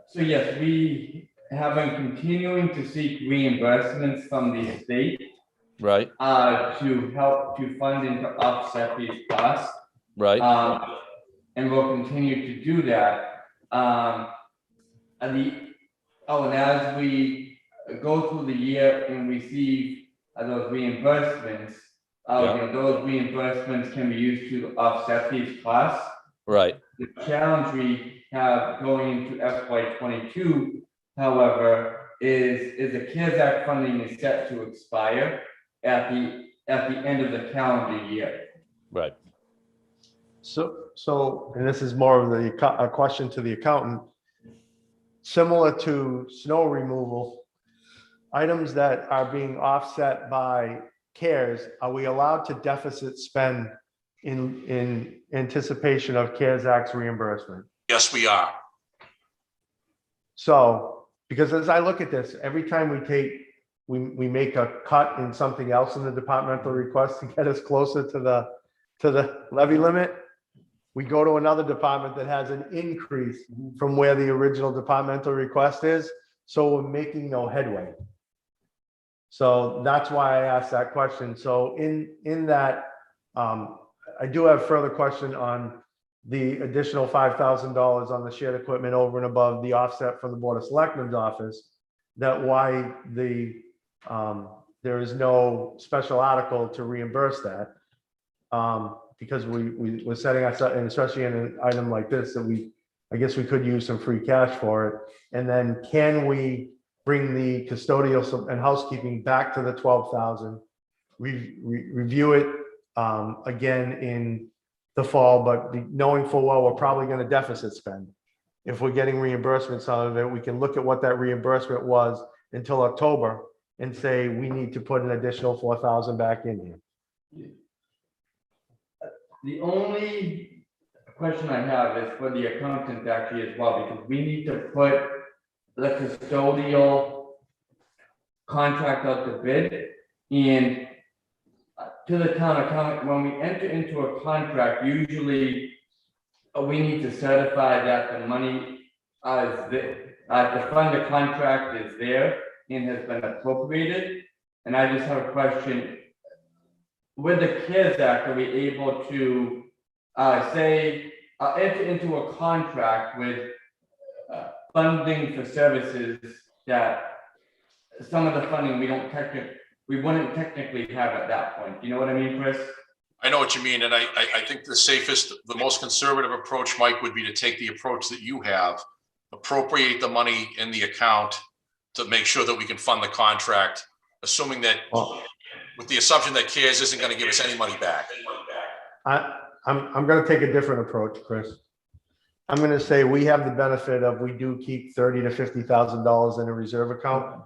So yes, we have been continuing to seek reimbursements from the state Right, to help to fund and to offset these costs. right, And we'll continue to do that. And as we go through the year and receive those reimbursements, those reimbursements can be used to offset these costs. right, The challenge we have going into FY22, however, is the CARES Act funding is set to expire at the end of the calendar year. right. So, and this is more of a question to the accountant. Similar to snow removal, items that are being offset by CARES, are we allowed to deficit spend in anticipation of CARES Act's reimbursement? Yes, we are. So, because as I look at this, every time we make a cut in something else in the departmental request to get us closer to the levy limit, we go to another department that has an increase from where the original departmental request is. So we're making no headway. So that's why I asked that question. So in that, I do have further question on the additional $5,000 on the shared equipment over and above the offset from the Board of Selectmen's office. That why there is no special article to reimburse that. Because we're setting us up, and especially in an item like this, that I guess we could use some free cash for it. And then can we bring the custodial and housekeeping back to the 12,000? Review it again in the fall, but knowing full well, we're probably going to deficit spend. If we're getting reimbursements out of it, we can look at what that reimbursement was until October and say, we need to put an additional 4,000 back in here. The only question I have is for the accountant actually as well, because we need to put the custodial contract out to bid. And to the town accountant, when we enter into a contract, usually we need to certify that the money to fund the contract is there and has been appropriated. And I just have a question. With the CARES Act, are we able to enter into a contract with funding for services that some of the funding we wouldn't technically have at that point? You know what I mean, Chris? I know what you mean, and I think the safest, the most conservative approach, Mike, would be to take the approach that you have, appropriate the money in the account to make sure that we can fund the contract, assuming that, with the assumption that CARES isn't going to give us any money back. I'm going to take a different approach, Chris. I'm going to say we have the benefit of, we do keep $30,000 to $50,000 in a reserve account.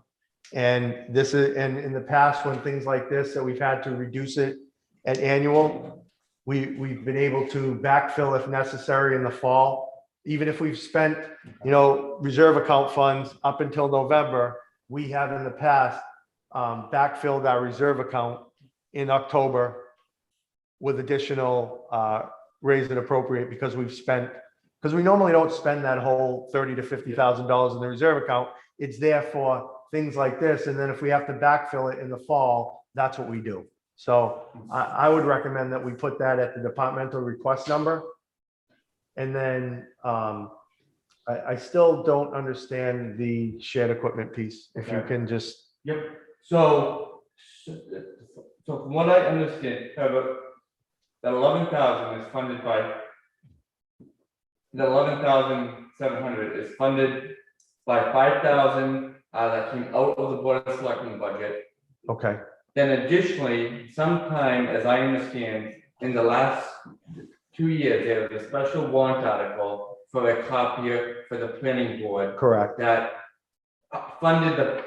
And in the past, when things like this, that we've had to reduce it at annual, we've been able to backfill if necessary in the fall. Even if we've spent, reserve account funds up until November, we have in the past backfilled our reserve account in October with additional raise and appropriate, because we normally don't spend that whole $30,000 to $50,000 in the reserve account. It's there for things like this. And then if we have to backfill it in the fall, that's what we do. So I would recommend that we put that at the departmental request number. And then I still don't understand the shared equipment piece. If you can just. Yep. So from what I understand, that 11,000 is funded by, the 11,700 is funded by 5,000 that came out of the Board of Selectmen budget. Okay. Then additionally, sometime, as I understand, in the last 2 years, there was a special warrant article for a copier for the planning board. Correct. That funded the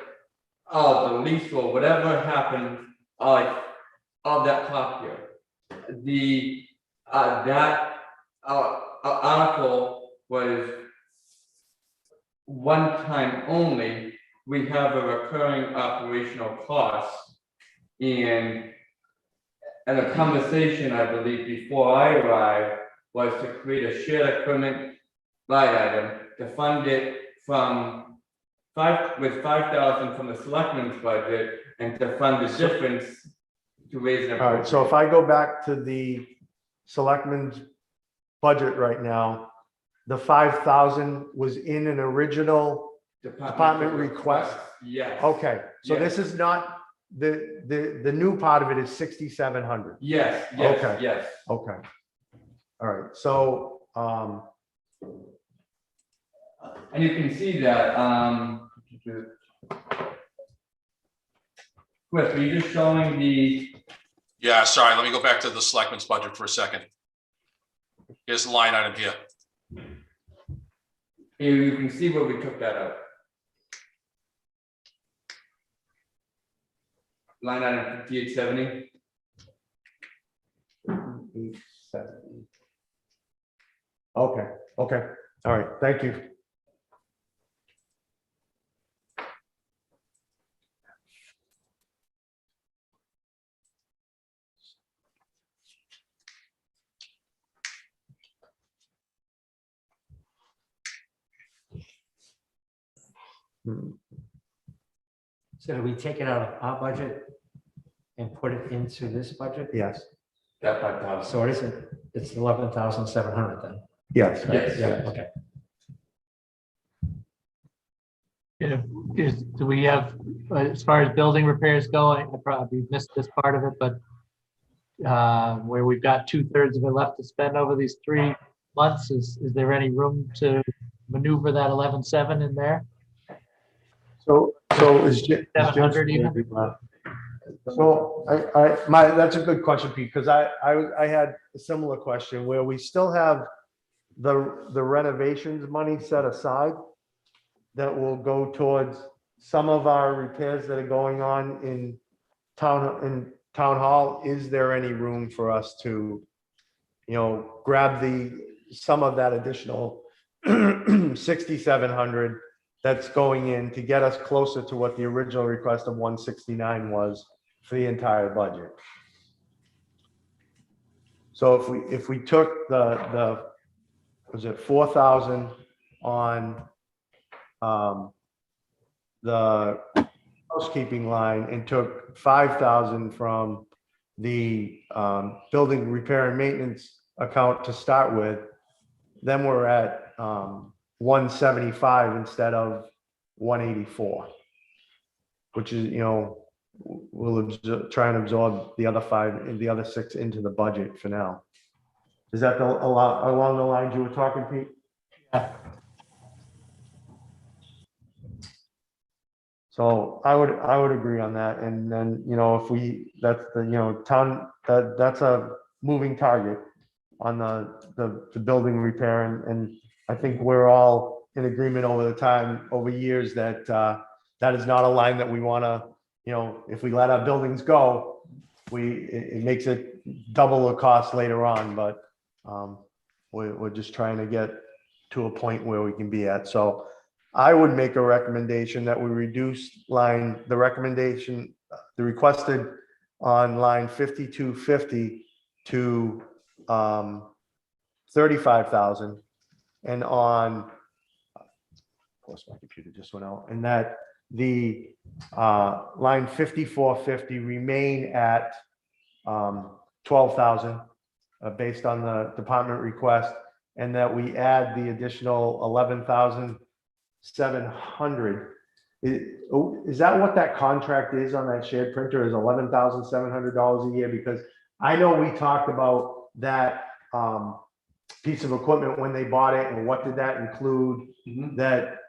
lease or whatever happened of that copier. That article was one time only. We have a recurring operational cost, and a conversation, I believe, before I arrived was to create a shared equipment line item to fund it from 5,000 from the selectmen's budget, and to fund the difference to raise an. All right, so if I go back to the selectmen's budget right now, the 5,000 was in an original department request? Yes. Okay, so Yes. this is not, the new part of it is 6,700. Yes, Okay. yes. Okay. All right, so, And you can see that, Chris, were you just showing the, Yeah, sorry, let me go back to the selectmen's budget for a second. Here's the line item here. you can see where we took that out. Line item 5870. 870. Okay, okay, all right, thank you. So do we take it out of our budget and put it into this budget? Yes. That 5,000. So it isn't, it's 11,700 then. Yes. Yes. Yeah, okay. Do we have, as far as building repairs go, I probably missed this part of it, but where we've got 2/3 of it left to spend over these 3 months, is there any room to maneuver that 11,700 in there? So is Jim? 700 even? So that's a good question, Pete, because I had a similar question where we still have the renovations money set aside that will go towards some of our repairs that are going on in town hall. Is there any room for us to, grab some of that additional 6,700 that's going in to get us closer to what the original request of 169 was for the entire budget? So if we took the was it 4,000 on the housekeeping line and took 5,000 from the building repair and maintenance account to start with, then we're at 175 instead of 184, which is, we'll try and absorb the other 5 and the other 6 into the budget for now. Is that along the lines you were talking, Pete? Yeah. So I would agree on that. And then, if that's the, town, that's a moving target on the building repair. And I think we're all in agreement over years that that is not a line that we want to, if we let our buildings go, it makes it double the cost later on, but we're just trying to get to a point where we can be at. So I would make a recommendation that we reduce the requested on line 5250 to 35,000, and on, of course my computer just went out, and that the line 5450 remain at 12,000 based on the department request, and that we add the additional 11,700. Is that what that contract is on that shared printer, is $11,700 a year? Because I know we talked about that piece of equipment when they bought it, and what did that include? That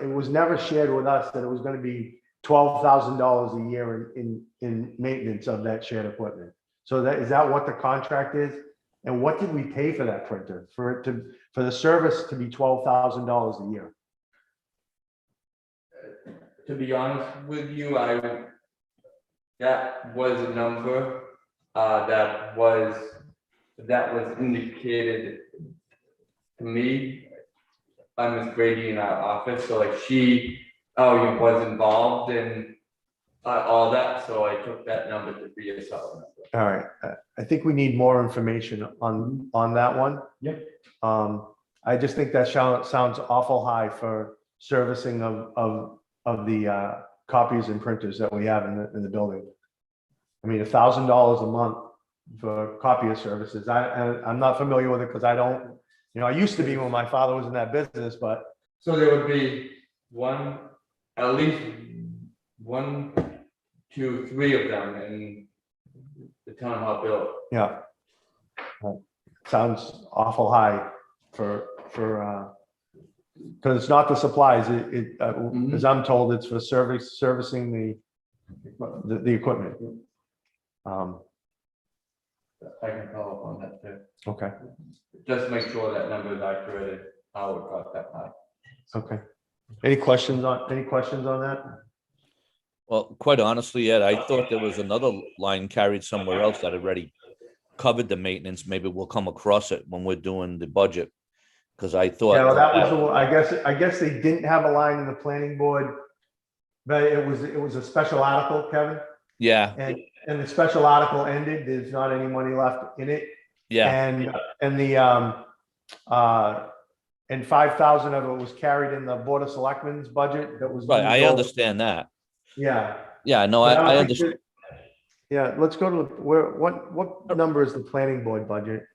it was never shared with us that it was going to be $12,000 a year in maintenance of that shared equipment. So is that what the contract is? And what did we pay for that printer for the service to be $12,000 a year? To be honest with you, that was a number that was indicated to me by Miss Brady in our office. So like she was involved in all that, so I took that number to be a solid number. All right, I think we need more information on that one. Yep. I just think that sounds awful high for servicing of the copies and printers that we have in the building. I mean, $1,000 a month for copier services. I'm not familiar with it because I don't, I used to be when my father was in that business, but. So there would be at least 1, 2, 3 of them in the town hall building. Yeah. Sounds awful high for because it's not the supplies, as I'm told, it's for servicing the equipment. I can follow up on that too. Okay. Just make sure that number is accurate and how it got that high. Okay. Any questions on that? Well, quite honestly, Ed, I thought there was another line carried somewhere else that already covered the maintenance. Maybe we'll come across it when we're doing the budget. Because I thought. Yeah, well, that was I guess they didn't have a line in the planning board, but it was a special article, Kevin. Yeah. And the special article ended. There's not any money left in it. Yeah. And 5,000 of it was carried in the Board of Selectmen's budget that was. Right, I understand that. Yeah. Yeah, no, I understand. Yeah, let's go to, what number is the planning board budget?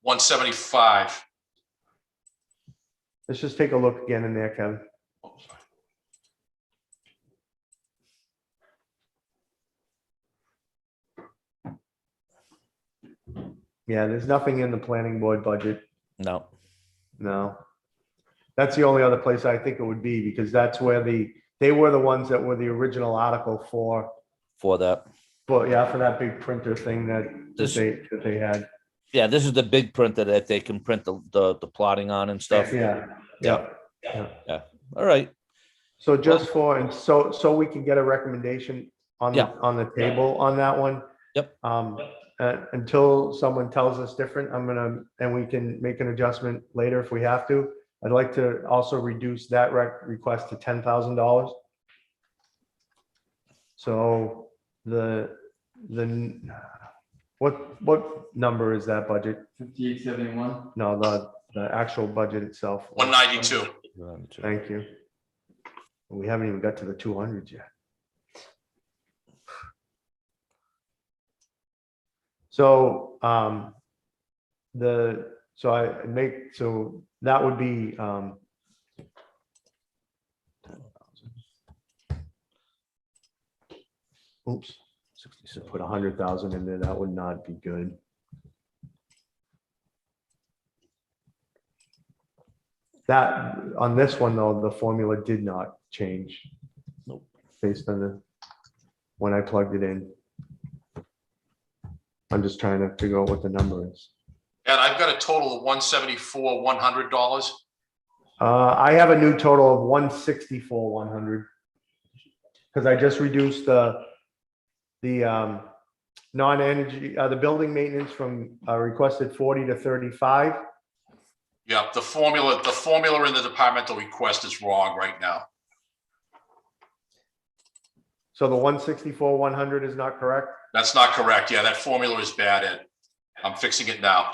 175. Let's just take a look again in there, Kevin. Yeah, there's nothing in the planning board budget. No, No. That's the only other place I think it would be, because that's where they were the ones that were the original article for that. that big printer thing that This- they had. Yeah, this is the big printer that they can print the plotting on and stuff. Yeah, Yeah. yeah. All right. So just for, and so we can get a recommendation on Yeah. on the table on that one. Yep. Until someone tells us different, and we can make an adjustment later if we have to. I'd like to also reduce that request to $10,000. So what number is that budget? 5871. No, the actual budget itself. 192. Thank you. We haven't even got to the 200s yet. So that would be oops, 66, put 100,000 in there, that would not be good. That, on this one though, the formula did not change. Nope. Based on when I plugged it in. I'm just trying to figure out what the number is. And I've got a total of $174,100. I have a new total of 164,100. Because I just reduced the non-energy, the building maintenance from requested 40 to 35. Yeah, the formula in the departmental request is wrong right now. So the 164,100 is not correct? That's not correct. Yeah, that formula is bad, Ed. I'm fixing it now.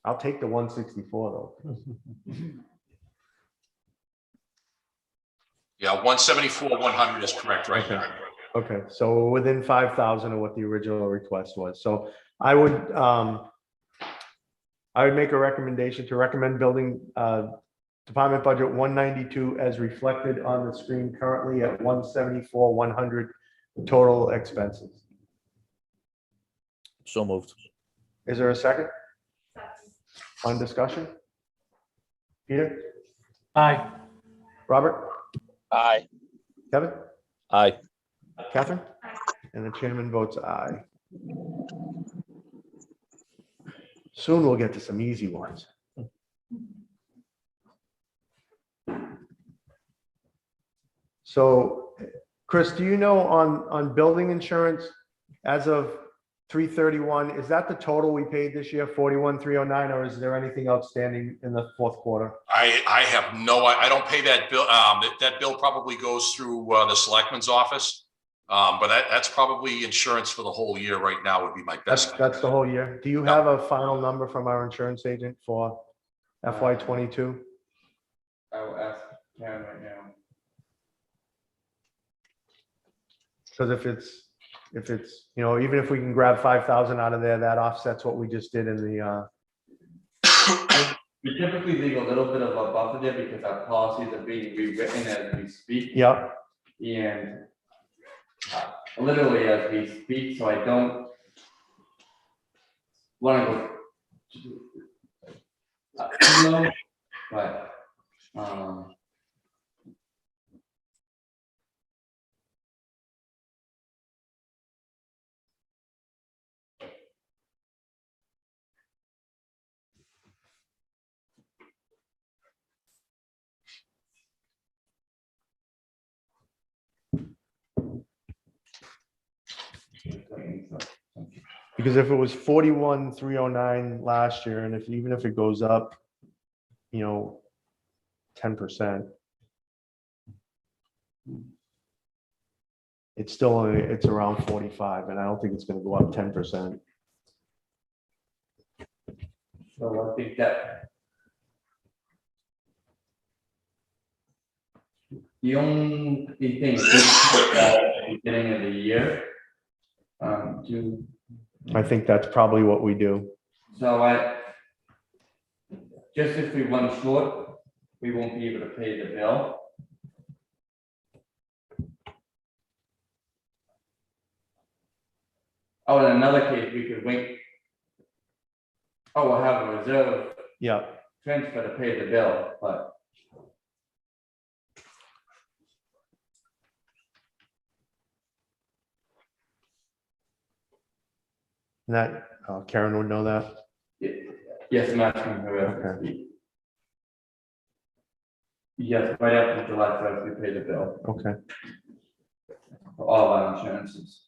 I'll take the 164 though. Yeah, 174,100 is correct right now. Okay, so we're within 5,000 of what the original request was. So I would make a recommendation to recommend building department budget 192 as reflected on the screen currently at 174,100 total expenses. So moved. Is there a second? On discussion? Peter? Aye. Robert? Aye. Kevin? Aye. Catherine? And the chairman votes aye. Soon we'll get to some easy ones. So, Chris, do you know on building insurance, as of 3/31, is that the total we paid this year, 41,309, or is there anything outstanding in the fourth quarter? I have I don't pay that bill. That bill probably goes through the selectman's office. But that's probably insurance for the whole year right now would be my best. That's the whole year. Do you have a final number from our insurance agent for FY22? I will ask Karen right now. Because if it's, even if we can grab 5,000 out of there, that offsets what we just did in the, We typically leave a little bit of a buffer there because our policies are being rewritten as we speak. yeah. And literally as we speak, so I don't want to go too low, but Because if it was 41,309 last year, and even if it goes up, 10%, it's around 45, and I don't think it's going to go up 10%. so I think that The only thing is at the beginning of the year. I think that's probably what we do. So just if we run short, we won't be able to pay the bill. Oh, in another case, we could wait. Oh, we'll have a reserve Yeah, transfer to pay the bill, but that, Karen would know that. yes, I'm asking her as we speak. Yes, right after July 1st, we pay the bill Okay, for all our insurances.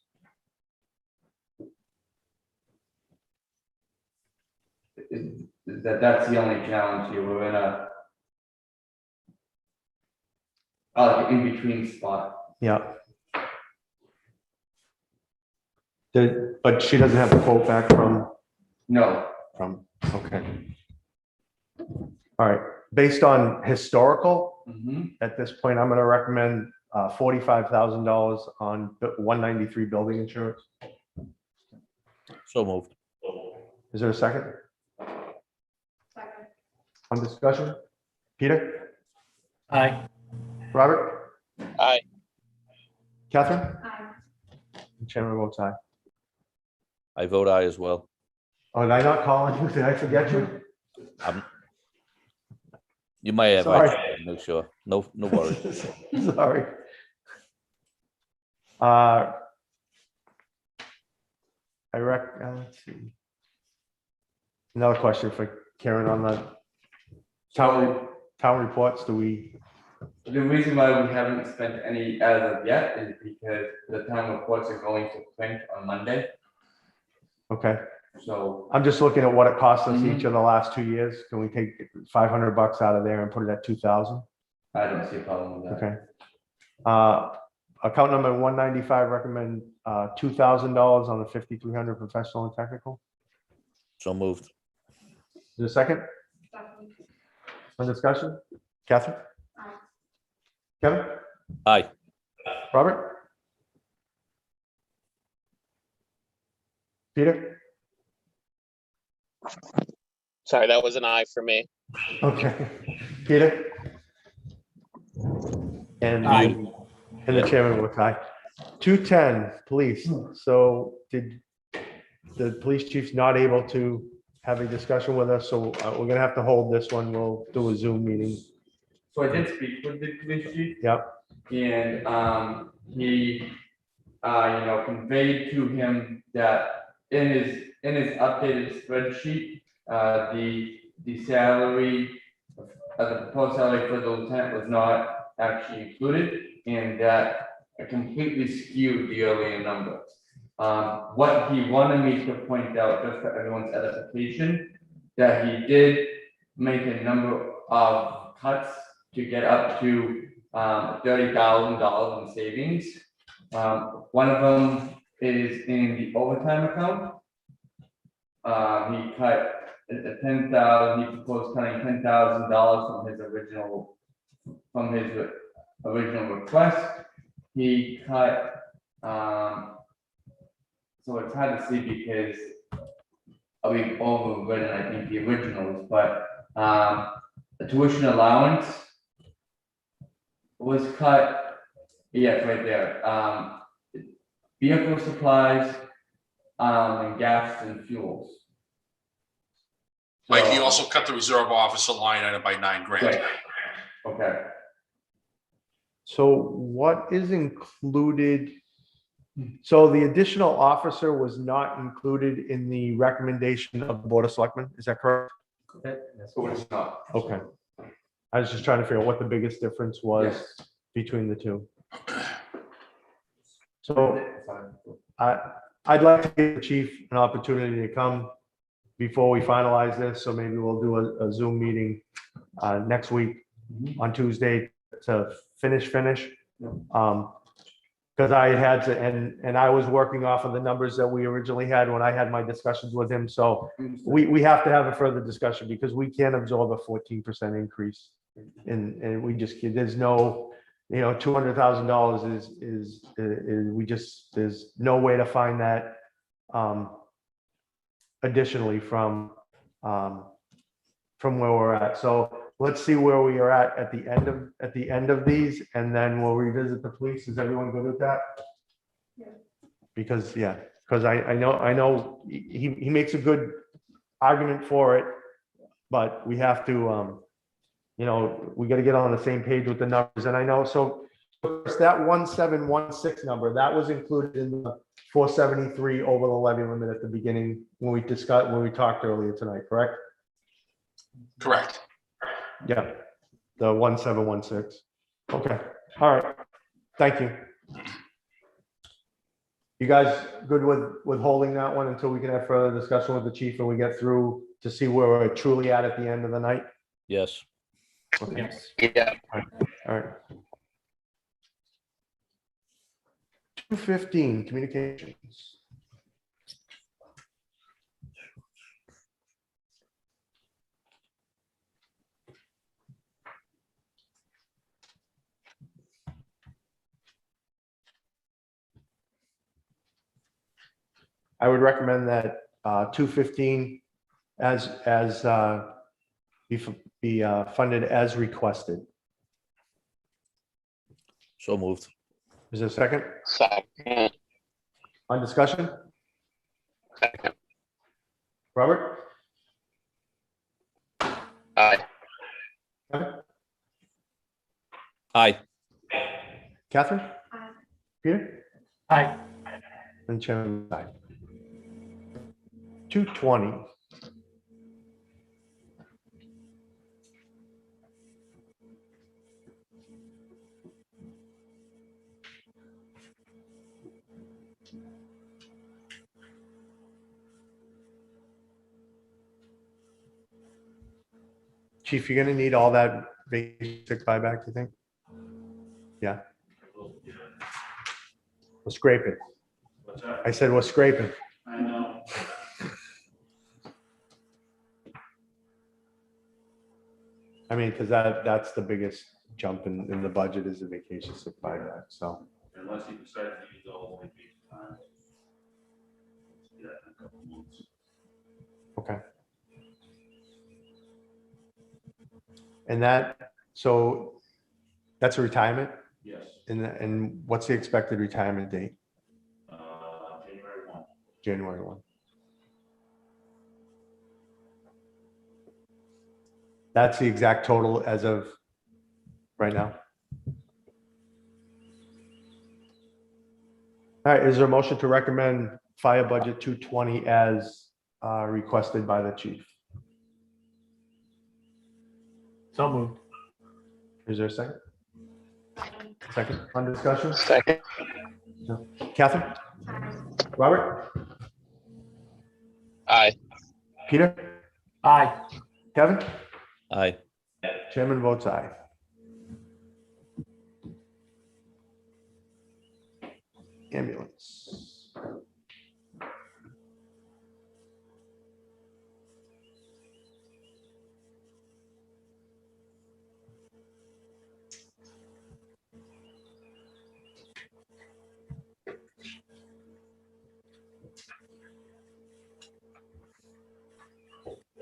That's the only challenge here. We're in a like in between spot. yeah. But she doesn't have a quote back No, okay. All right, based on historical, mhm. at this point, I'm gonna recommend $45,000 on 193 building insurance. So moved. Is there a second? On discussion? Peter? Aye. Robert? Aye. Catherine? Chairman votes aye. I vote aye as well. Oh, did I not call on you? Did I forget you? You might have, Sorry. make sure. No worries. Sorry. Let's see. Another question for Karen on the town reports. Do we, The reason why we haven't spent any as of yet is because the town reports are going to print on Monday. okay. So I'm just looking at what it cost us each of the last 2 years. Can we take $500 out of there and put it at 2,000? I don't see a problem with that. Okay. Account number 195, recommend $2,000 on the 5,300 professional and technical. So moved. Is there a second? On discussion? Catherine? Kevin? Aye. Robert? Peter? Sorry, that was an aye for me. Okay. Peter? And Aye. and the chairman votes aye. 210, police. So did the police chief's not able to have a discussion with us, so we're gonna have to hold this one. We'll do a Zoom meeting. So I did speak with the police chief. Yep. And he conveyed to him that in his updated spreadsheet, the salary the proposed salary for the lieutenant was not actually included, and that it completely skewed the earlier numbers. What he wanted me to point out, just for everyone's edification, that he did make a number of cuts to get up to $30,000 in savings. One of them is in the overtime account. He cut $10,000. He proposed cutting $10,000 from his original request. He cut. So it's hard to see because we've overridden, I think, the originals, but the tuition allowance was cut. Yes, right there. Vehicle supplies, and gas and fuels. Mike, he So- also cut the reserve officer line item by $9,000. Right. Okay. So what is included? So the additional officer was not included in the recommendation of the Board of Selectmen, is that correct? So it's not. Okay. I was just trying to figure out what the biggest difference was Yes. between the two. So I'd like to give the chief an opportunity to come before we finalize this, so maybe we'll do a Zoom meeting next week on Tuesday to finish. Because I had to, and I was working off of the numbers that we originally had when I had my discussions with him, so we have to have a further discussion because we can't absorb a 14% increase. And we just, there's no, $200,000 is, there's no way to find that additionally from where we're at. So let's see where we are at the end of these, and then we'll revisit the police. Is everyone good with that? Because I know he makes a good argument for it, but we have to, we got to get on the same page with the numbers. And I know, so that 1716 number, that was included in the 473 over the levy limit at the beginning when we talked earlier tonight, correct? Correct. Yeah, the 1716. Okay, all right, thank you. You guys good with holding that one until we can have further discussion with the chief and we get through to see where we're truly at the end of the night? Yes. Okay. Yeah. All right. 215, communications. I would recommend that 215 be funded as requested. So moved. Is there a second? Second. On discussion? Second. Robert? Aye. Kevin? Aye. Catherine? Peter? Aye. And Chairman, aye. 220. Chief, you're gonna need all that basic buyback, you think? Yeah. We're scraping. What's that? I said we're scraping. I know. I mean, because that's the biggest jump in the budget is the vacation sick buyback, so. Unless you decide to use all the vacation time. Yeah, in a couple months. Okay. And so that's a retirement? Yes, And what's the expected retirement date? January 1. January 1. That's the exact total as of right now. All right, is there a motion to recommend fire budget 220 as requested by the chief? So moved. Is there a second? Second on discussion? Second. Catherine? Robert? Aye. Peter? Aye. Kevin? Aye. Chairman votes aye. Ambulance.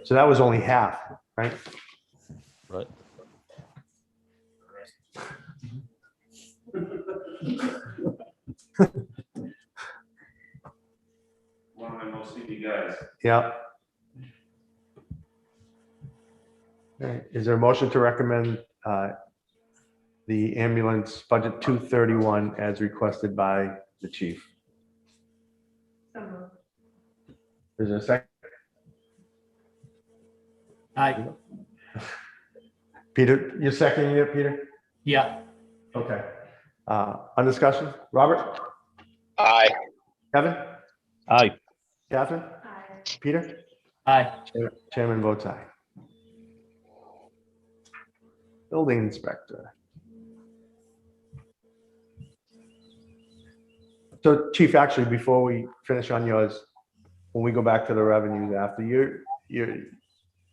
So that was only half, right? Right. One of my most senior guys. Yeah. All right, is there a motion to recommend the ambulance budget 231 as requested by the chief? Is there a second? Aye. Peter, you're seconding it, Peter? Yeah. Okay. On discussion, Robert, Aye. Kevin, Aye. Catherine? Peter? Aye. Chairman votes aye. Building inspector. So Chief, actually, before we finish on yours, when we go back to the revenues after,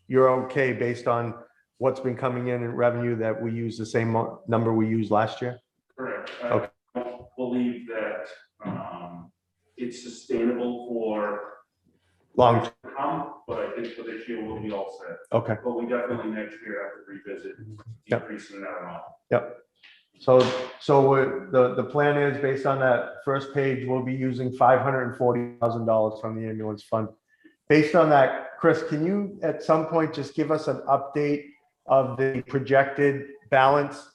you're okay based on what's been coming in revenue that we use the same number we used last year? that, it's sustainable for Long, to come, but I think for this year we'll be all set. okay. But we definitely next year have to revisit Yep. decreasing that amount. So the plan is, based on that first page, we'll be using $540,000 from the ambulance fund. Based on that, Chris, can you at some point just give us an update of the projected balance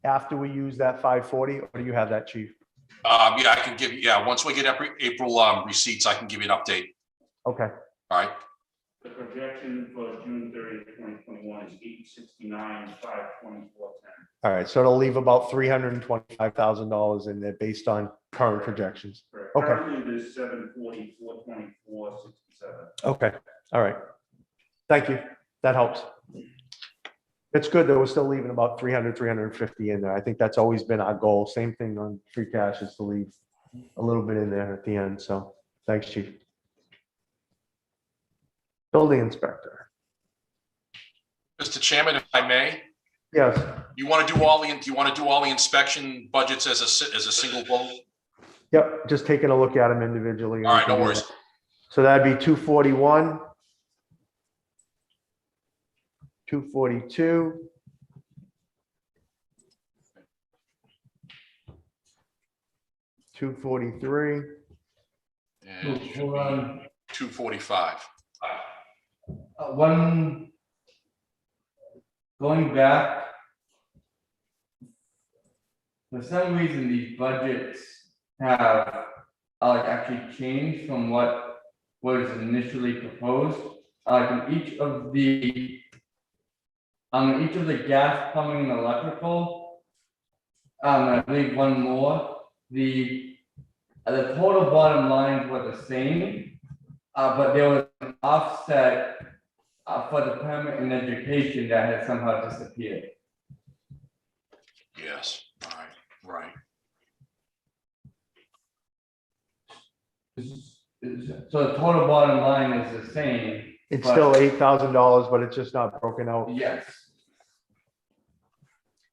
after we use that 540, or do you have that, chief? Yeah, I can give you, once we get April receipts, I can give you an update. Okay, All right. The projection for June 30th, 2021 is 869,524.10. all right, so it'll leave about $325,000 in there based on current projections. Correct. Okay. Currently, there's 740,424.67. Okay, all right. Thank you. That helps. It's good that we're still leaving about 300, 350 in there. I think that's always been our goal. Same thing on free cash, is to leave a little bit in there at the end. So thanks, chief. Building inspector. Mr. Chairman, if I may, Yes, you want to do all the inspection budgets as a single vote? yep, just taking a look at them individually. All right, no worries. So that'd be 241, 242, 243, And it should be 245. One, going back, for some reason, these budgets have like actually changed from what was initially proposed. In each of the gas, plumbing, and electrical, I believe one more, the total bottom lines were the same, but there was an offset for the permit and education that had somehow disappeared. Yes, all right, right. So the total bottom line is the same. it's but- still $8,000, but it's just not broken out. Yes.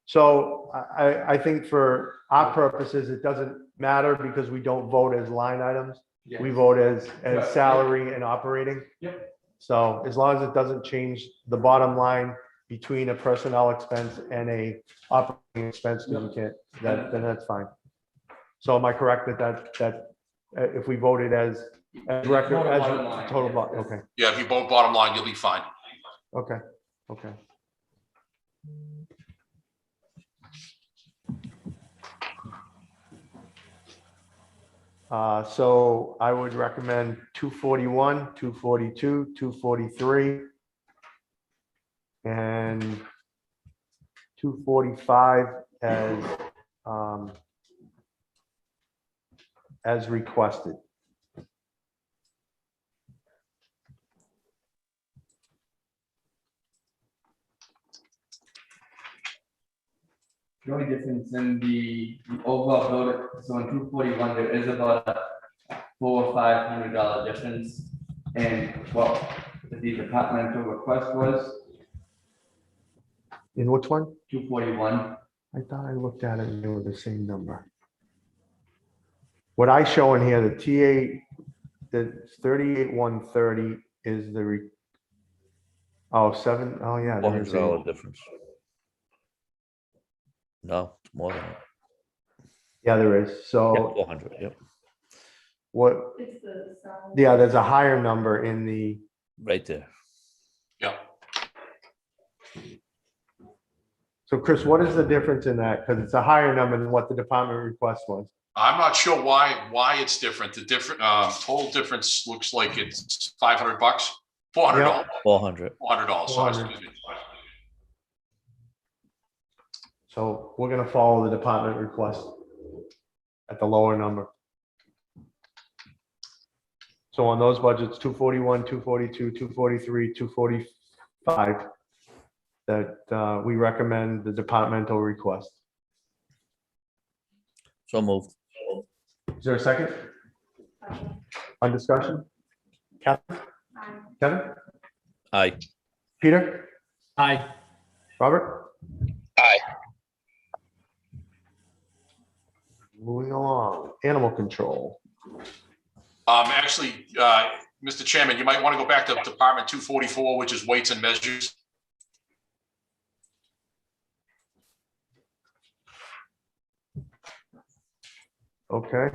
So I think for our purposes, it doesn't matter because we don't vote as line items. Yes. We vote as Right. salary and operating. Yep. So as long as it doesn't change the bottom line between a personnel expense and a operating expense, because you can't, then that's fine. So am I correct that if we voted as record, Total as bottom line, total, yes. okay, Yeah, if you vote bottom line, you'll be fine. okay, okay. So I would recommend 241, 242, 243, and 245 as requested. The only difference in the overall build, so in 241, there is about a $400 or $500 difference in what the departmental request was, In which one? 241. I thought I looked at it and they were the same number. What I show in here, the TA, the 38,130 is the oh yeah. there is a- $400 difference. No, it's more than that. Yeah, there is. Yeah, So 400, yep, what, yeah, there's a higher number in the, right there. Yeah. so Chris, what is the difference in that? Because it's a higher number than what the department request was. I'm not sure why it's different. The different total difference looks like it's $500, $400, 400. $400. Sorry, excuse me. So we're gonna follow the department request at the lower number. So on those budgets, 241, 242, 243, 245, that we recommend the departmental request. So moved. Is there a second? On discussion? Catherine? Kevin? Aye. Peter? Aye. Robert? Aye. Moving along. animal control. Actually, Mr. Chairman, you might want to go back to Department 244, which is weights and measures. Okay,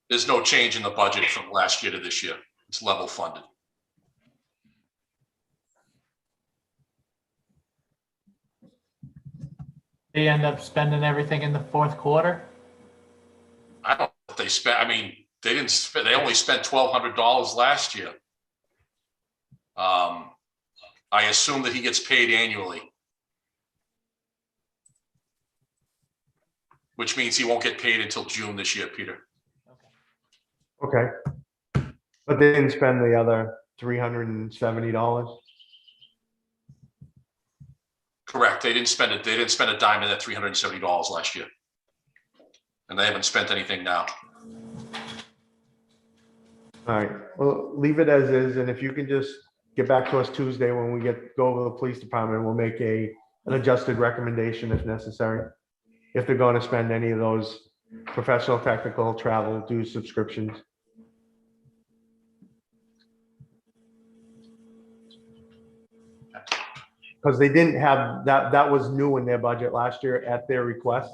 There's no change in the budget from last year to this year. It's level funded. They end up spending everything in the fourth quarter? I don't know if they spent, I mean, they didn't spend, they only spent $1,200 last year. I assume that he gets paid annually. Which means he won't get paid until June this year, Peter. okay. But they didn't spend the other $370? Correct. They didn't spend it. They didn't spend a dime of that $370 last year. And they haven't spent anything now. All right, well, leave it as is, and if you can just get back to us Tuesday when we go over the police department, we'll make an adjusted recommendation if necessary. If they're going to spend any of those professional, technical, travel, dues, subscriptions. Because they didn't have, that was new in their budget last year at their request.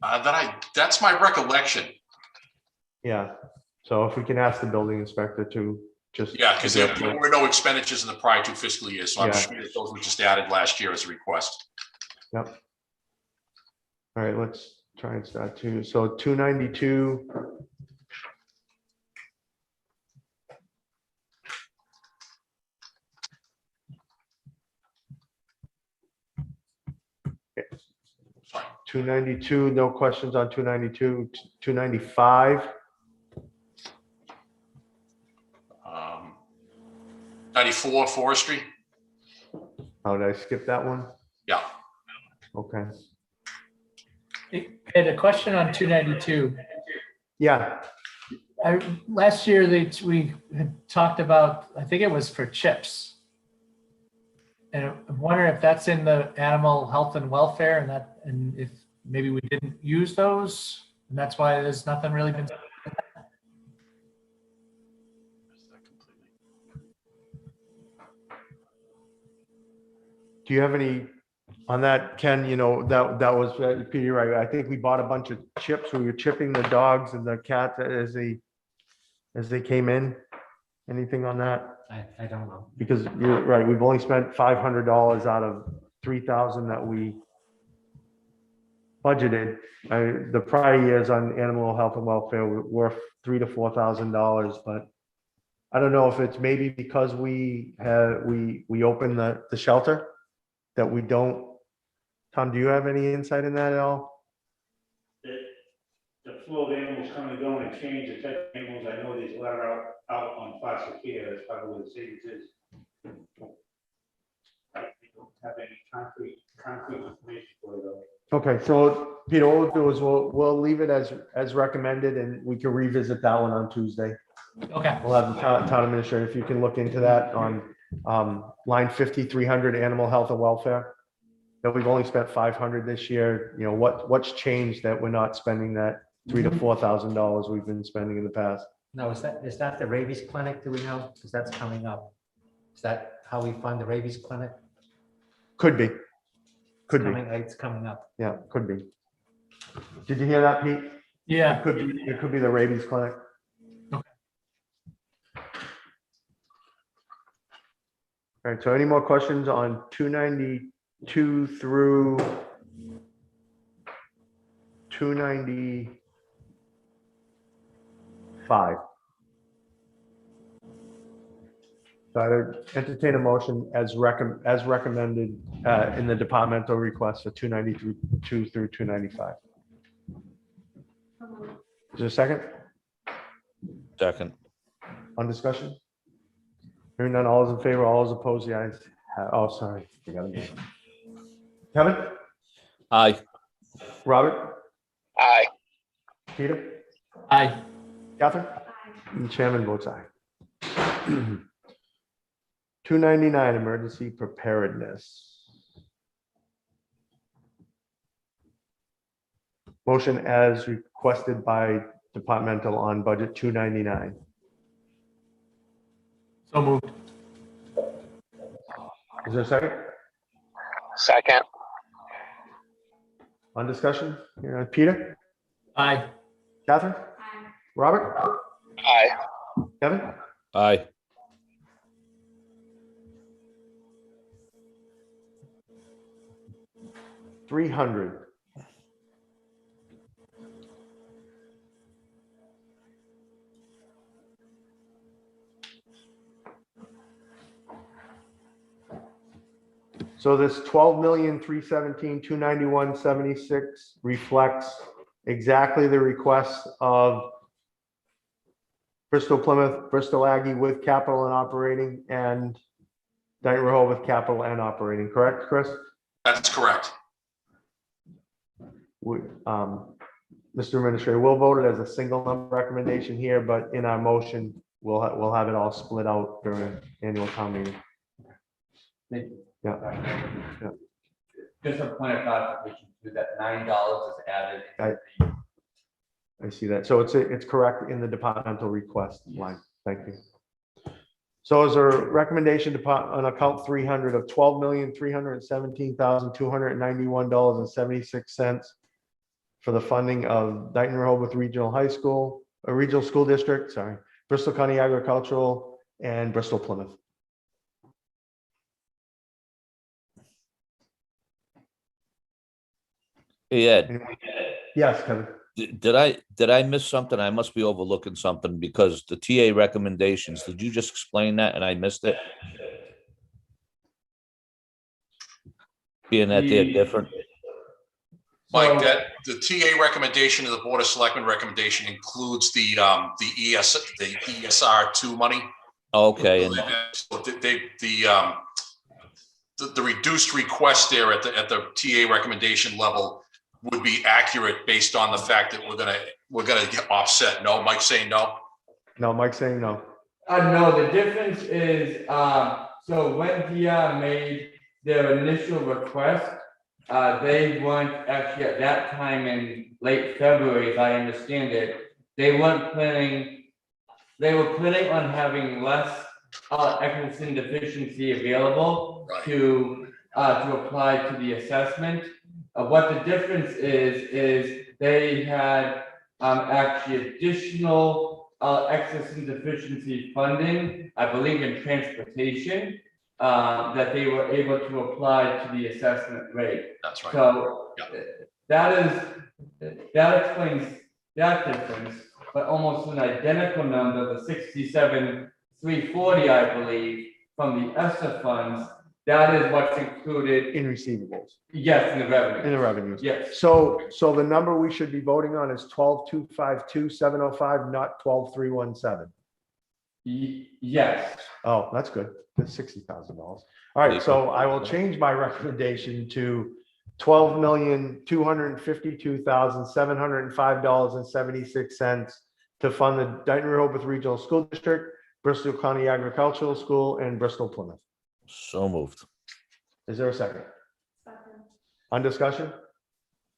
That's my recollection. Yeah, so if we can ask the building inspector to just. Yeah, because there were no expenditures in the prior 2 fiscal years, so I'm Yeah. sure that those were just added last year as a request. Yep. All right, let's try and start to, so 292. Okay. Sorry. 292, no questions on 292, 295. 94 forestry. Oh, did I skip that one? Yeah. Okay. Ed, a question on 292. Yeah, Last year, we had talked about, I think it was for chips. And I'm wondering if that's in the animal health and welfare and if maybe we didn't use those, and that's why there's nothing really been. do you have any on that, Ken? You know, that was, Peter, you're right. I think we bought a bunch of chips. We were chipping the dogs and the cats as they came in. Anything on that? I don't know. Because you're right, we've only spent $500 out of 3,000 that we budgeted. The prior years on animal health and welfare were $3,000 to $4,000, but I don't know if it's maybe because we opened the shelter that we don't. Tom, do you have any insight in that at all? The flow of animals coming and going and change the type of animals. I know there's a lot out on foster care. That's probably where the savings is. I don't have any concrete information for you though. Okay, so Peter, what we'll do is we'll leave it as recommended, and we can revisit that one on Tuesday. Okay. We'll have the town administrator, if you can look into that on line 5300, animal health and welfare. That we've only spent 500 this year. You know, what's changed that we're not spending that $3,000 to $4,000 we've been spending in the past? No, is that the rabies clinic? Do we know? Because that's coming up. Is that how we fund the rabies clinic? Could be. Could be. It's coming up. Yeah, could be. Did you hear that, Pete? Yeah. It could be the rabies clinic. Okay. All right, so any more questions on 292 through 295? So I entertain a motion as recommended in the departmental request for 292 through 295. Is there a second Second. on discussion? Hearing none, all those in favor, all those opposed, the ayes. Oh, sorry. Kevin? Aye. Robert? Aye. Peter? Aye. Catherine? And Chairman votes aye. 299, emergency preparedness. Motion as requested by departmental on budget 299. So moved. Is there a second? Second. On discussion? Peter? Aye. Catherine? Robert? Aye. Kevin? Aye. $300. So this 12,317,291.76 reflects exactly the request of Bristol Plymouth, Bristol Aggie with capital and operating, and Dayton Rehoboth with capital and operating, correct, Chris? That's correct. We, Mr. Administrator, we'll vote it as a single number recommendation here, but in our motion, we'll have it all split out during annual town meeting. Yeah. Just a point of clarification, too, that $9 is added. I see that. So it's correct in the departmental request line. Thank you. So is there a recommendation on account 300 of $12,317,291.76 for the funding of Dayton Rehoboth Regional High School, a regional school district, sorry, Bristol County Agricultural and Bristol Plymouth. Hey, Ed, Yes, Kevin. did I miss something? I must be overlooking something because the TA recommendations, did you just explain that and I missed it? Being that they're different. Mike, that the TA recommendation of the Board of Selectmen recommendation includes the ESR2 money. Okay, and So the reduced request there at the TA recommendation level would be accurate based on the fact that we're gonna get offset. No, Mike saying no? No, Mike's saying no. No, the difference is, so when DR made their initial request, they weren't actually at that time in late February, as I understand it, they were planning on having less Eccleston deficiency available Right. to apply to the assessment. What the difference is they had actually additional Eccleston deficiency funding, I believe in transportation, that they were able to apply to the assessment rate. That's right. So Yeah. that explains that difference, but almost an identical number, the 67,340, I believe, from the ESSA funds, that is what's included, In receivables, yes, in the revenue. in the revenues. Yes, So the number we should be voting on is 12,252,705, not 12,317. yes. Oh, that's good. That's $60,000. All right, so I will change my recommendation to $12,252,705.76 to fund the Dayton Rehoboth Regional School District, Bristol County Agricultural School, and Bristol Plymouth. so moved. Is there a second? On discussion?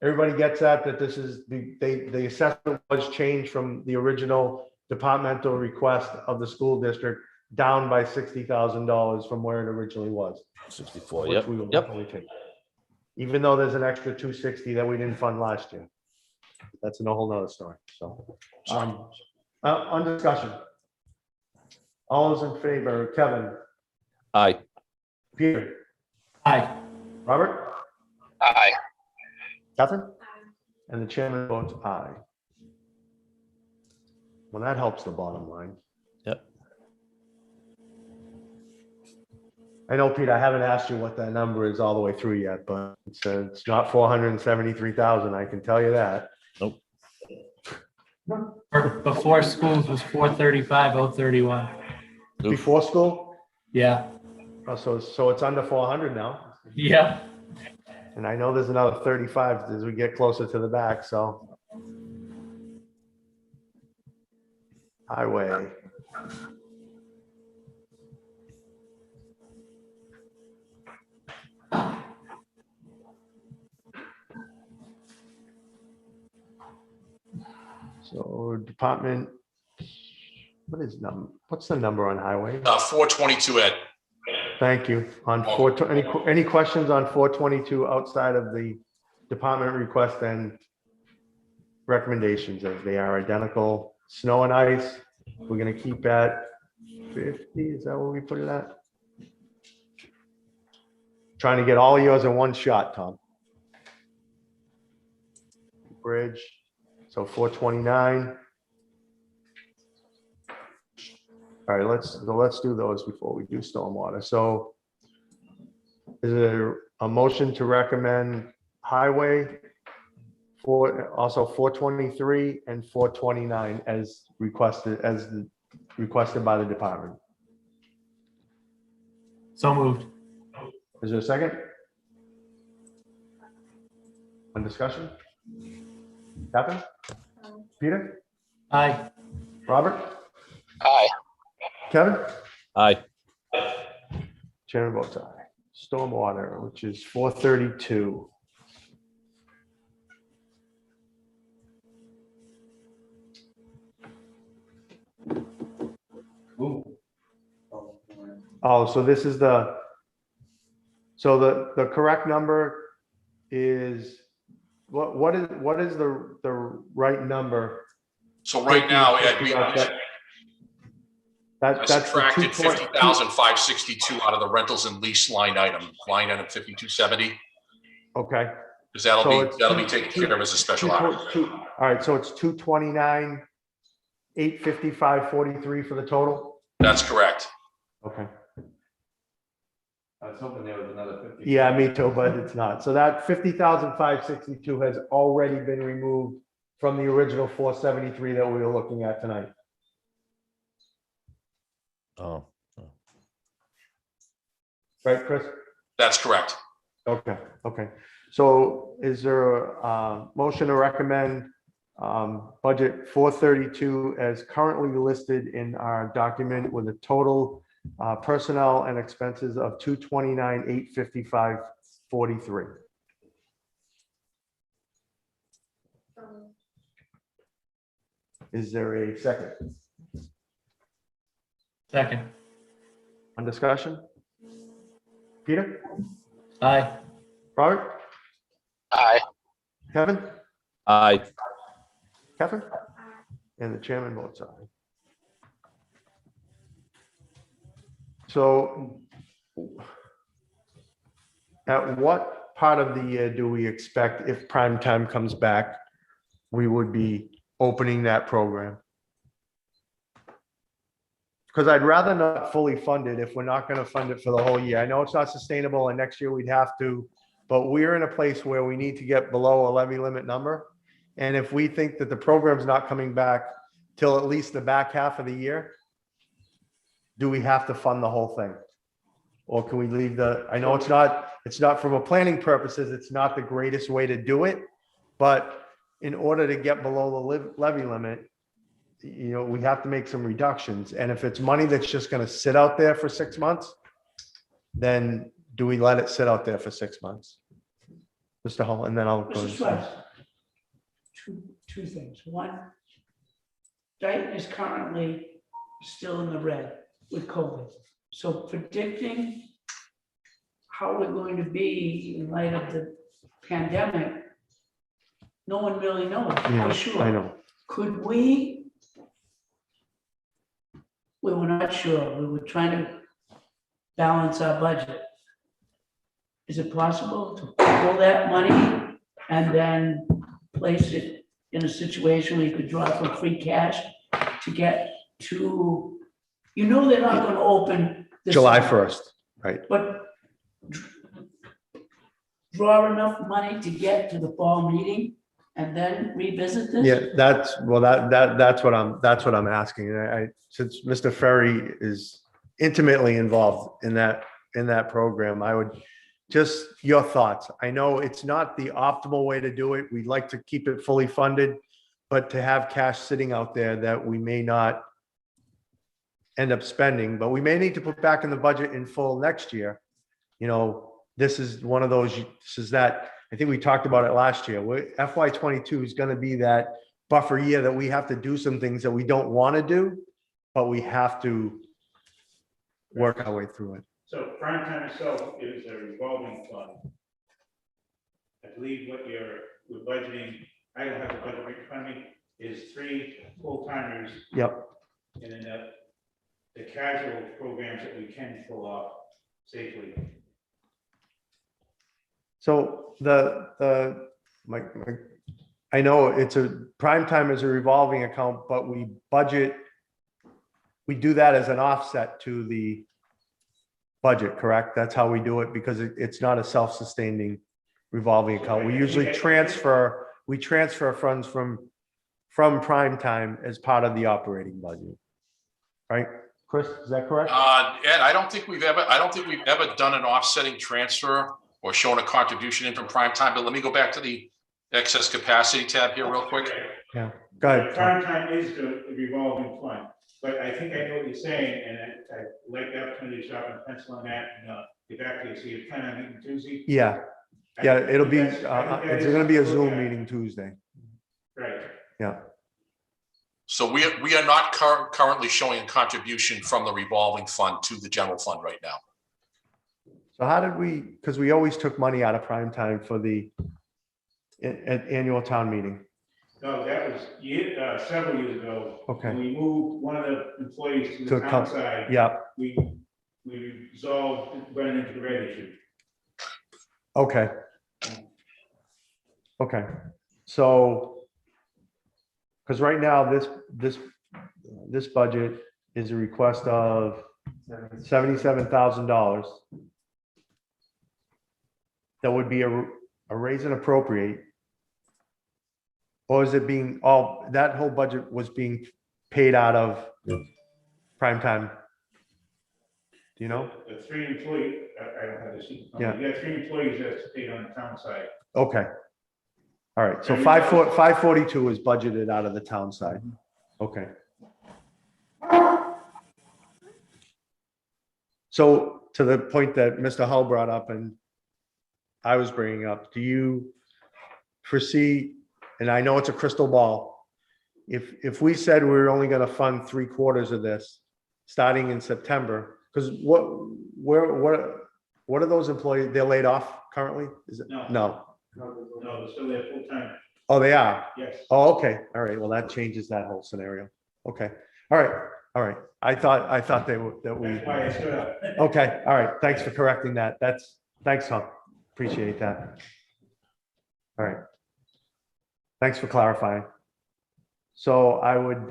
Everybody gets that this is the assessment was changed from the original departmental request of the school district down by $60,000 from where it originally was. 64, which yep, we will yep. definitely take. Even though there's an extra 260 that we didn't fund last year. That's a whole nother story, so. On discussion. All those in favor, Kevin, Aye. Peter, Aye. Robert, Aye. Catherine? And the chairman votes aye. Well, that helps the bottom line. Yep. I know, Pete, I haven't asked you what that number is all the way through yet, but it's not 473,000, I can tell you that. Nope. Before schools was 435,031. Before school? Yeah. Oh, so it's under 400 now. Yeah. And I know there's another 35 as we get closer to the back, so. Highway. So department, what's the number on highway? 422, Ed. Thank you. On any questions on 422 outside of the department request and recommendations as they are identical? Snow and ice, we're gonna keep at 50, is that where we put it at? Trying to get all yours in one shot, Tom. Bridge, so 429. All right, let's do those before we do stormwater. So is there a motion to recommend highway for also 423 and 429 as requested by the department? So moved. Is there a second? On discussion? Captain? Peter? Aye. Robert? Aye. Kevin? Aye. Chairman votes aye. Stormwater, which is 432. Oh, so this is the correct number is, what is the right number? So right now, Ed, I That's the subtracted 2.2 50,562 out of the rentals and lease line item 5270. Okay. Because So that'll it's be taken care of as a special item. All right, so it's 229, 855.43 for the total? That's correct. Okay. I was hoping there was another 50. Yeah, me too, but it's not. So that 50,562 has already been removed from the original 473 that we were looking at tonight. Oh, Right, Chris? That's correct. Okay, okay. So is there a motion to recommend budget 432 as currently listed in our document with a total personnel and expenses of 229,855.43? Is there a second? Second. On discussion? Peter? Aye. Robert? Aye. Kevin? aye. Kevin? And the chairman votes aye. So at what part of the year do we expect, if prime time comes back, we would be opening that program? Because I'd rather not fully fund it if we're not going to fund it for the whole year. I know it's not sustainable and next year we'd have to, but we're in a place where we need to get below a levy limit number. And if we think that the program's not coming back till at least the back half of the year, do we have to fund the whole thing? Or can we leave I know it's not from a planning purposes, it's not the greatest way to do it, but in order to get below the levy limit, we have to make some reductions. And if it's money that's just going to sit out there for 6 months, then do we let it sit out there for 6 months? Mr. Hall, and then I'll go. Mr. Swett, two things. One, Dayton is currently still in the red with COVID. So predicting how we're going to be in light of the pandemic, no one really knows for sure. I know. Could we were not sure. We were trying to balance our budget. Is it possible to pull that money and then place it in a situation where you could draw from free cash to get to, they're not going to open this July 1st, right? but draw enough money to get to the fall meeting and then revisit this? Yeah, that's what I'm asking. Since Mr. Ferry is intimately involved in that program, I would just your thoughts. I know it's not the optimal way to do it. We'd like to keep it fully funded, but to have cash sitting out there that we may not end up spending, but we may need to put back in the budget in full next year. This is one of those, I think we talked about it last year. FY22 is going to be that buffer year that we have to do some things that we don't want to do, but we have to work our way through it. So prime time itself is a revolving fund. I believe what we're budgeting, I don't have the budget right in front of me, is 3 full-timers. Yep. And then the casual programs that we can pull off safely. So I know it's prime time is a revolving account, but we do that as an offset to the budget, correct? That's how we do it, because it's not a self-sustaining revolving account. We usually transfer funds from prime time as part of the operating budget. Right, Chris, is that correct? Ed, I don't think we've ever done an offsetting transfer or shown a contribution in from prime time, but let me go back to the excess capacity tab here real quick. Yeah, go ahead. Prime time is the revolving fund, but I think I know what you're saying, and I like the opportunity to sharpen the pencil on that and get back to you. So you plan on meeting Tuesday? Yeah, it'll be, it's gonna be a Zoom meeting Tuesday. Right. Yeah. So we are not currently showing a contribution from the revolving fund to the general fund right now. So how did we, because we always took money out of prime time for the annual town meeting. No, that was several years ago. Okay. When we moved one of the employees to the town side. Yeah, We resolved running into the red issue. okay. Okay, so, because right now, this budget is a request of $77,000. That would be a raise and appropriate. Or is it being, that whole budget was being paid out of prime time? Do you know? The 3 employees, I don't have the sheet. Yeah. You got 3 employees that's paid on the town side. Okay. All right, so 542 is budgeted out of the town side. Okay. So to the point that Mr. Hull brought up and I was bringing up, do you foresee, and I know it's a crystal ball, if we said we were only going to fund 3/4 of this starting in September, because what are those employees? They're laid off currently? Is it? No. No, so they're full time. Oh, they are? Yes. Oh, okay. All right. Well, that changes that whole scenario. Okay. All right. All right. I thought that That's why I stood up. okay. All right. Thanks for correcting that. Thanks, Tom. Appreciate that. All right. Thanks for clarifying. So I would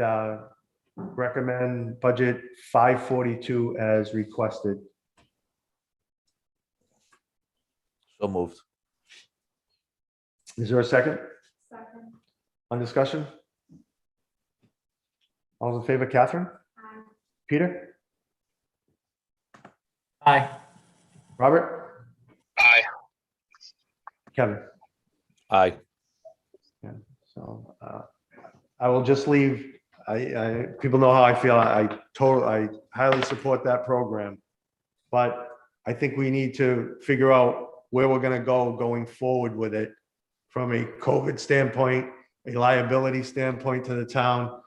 recommend budget 542 as requested. So moved. Is there a second? Second. On discussion? All in favor, Catherine? Aye. Peter? Aye. Robert? Aye. Kevin? Aye. Yeah, so I will just leave, people know how I feel. I highly support that program. But I think we need to figure out where we're gonna go going forward with it from a COVID standpoint, a liability standpoint to the town,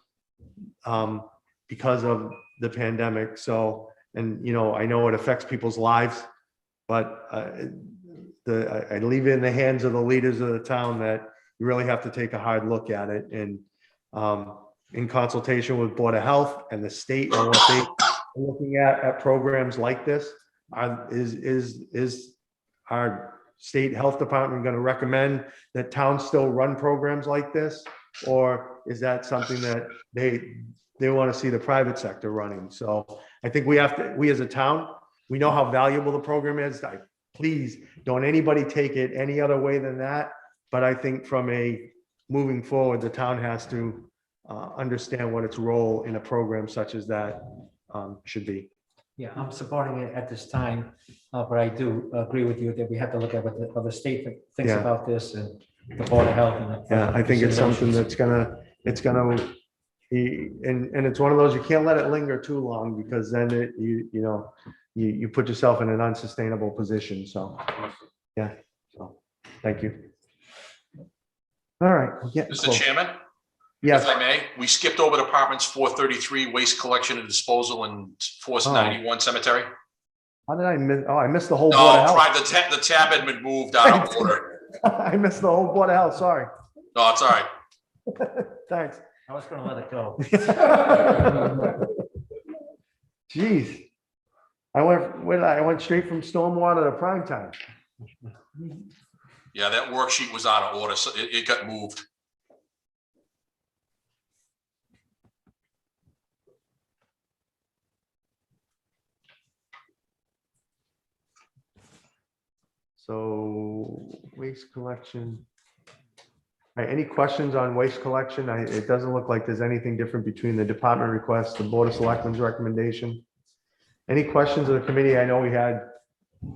because of the pandemic. So, and I know it affects people's lives, but I leave it in the hands of the leaders of the town that you really have to take a hard look at it, and in consultation with Board of Health and the state and what they are looking at programs like this. Is our state health department going to recommend that towns still run programs like this? Or is that something that they want to see the private sector running? So I think we as a town, we know how valuable the program is. Please don't anybody take it any other way than that. But I think from moving forward, the town has to understand what its role in a program such as that should be. Yeah, I'm supporting it at this time, but I do agree with you that we have to look at what the other state thinks Yeah. about this and the Board of Health. Yeah, I think it's something that's gonna be, and it's one of those, you can't let it linger too long, because then you put yourself in an unsustainable position. So, yeah, so, thank you. All right. We're getting Mr. close. Chairman, Yes. If I may, we skipped over departments 433, waste collection and disposal, and 491 cemetery. How did I miss? Oh, I missed the whole No, Board of Health. the tab had been moved out of order. I missed the whole Board of Health, sorry. No, it's all right. Thanks. I was gonna let it go. Jeez. I went straight from stormwater to prime time. Yeah, that worksheet was out of order, so it got moved. So waste collection. All right, any questions on waste collection? It doesn't look like there's anything different between the department request, the Board of Selectmen's recommendation. Any questions of the committee? I know we had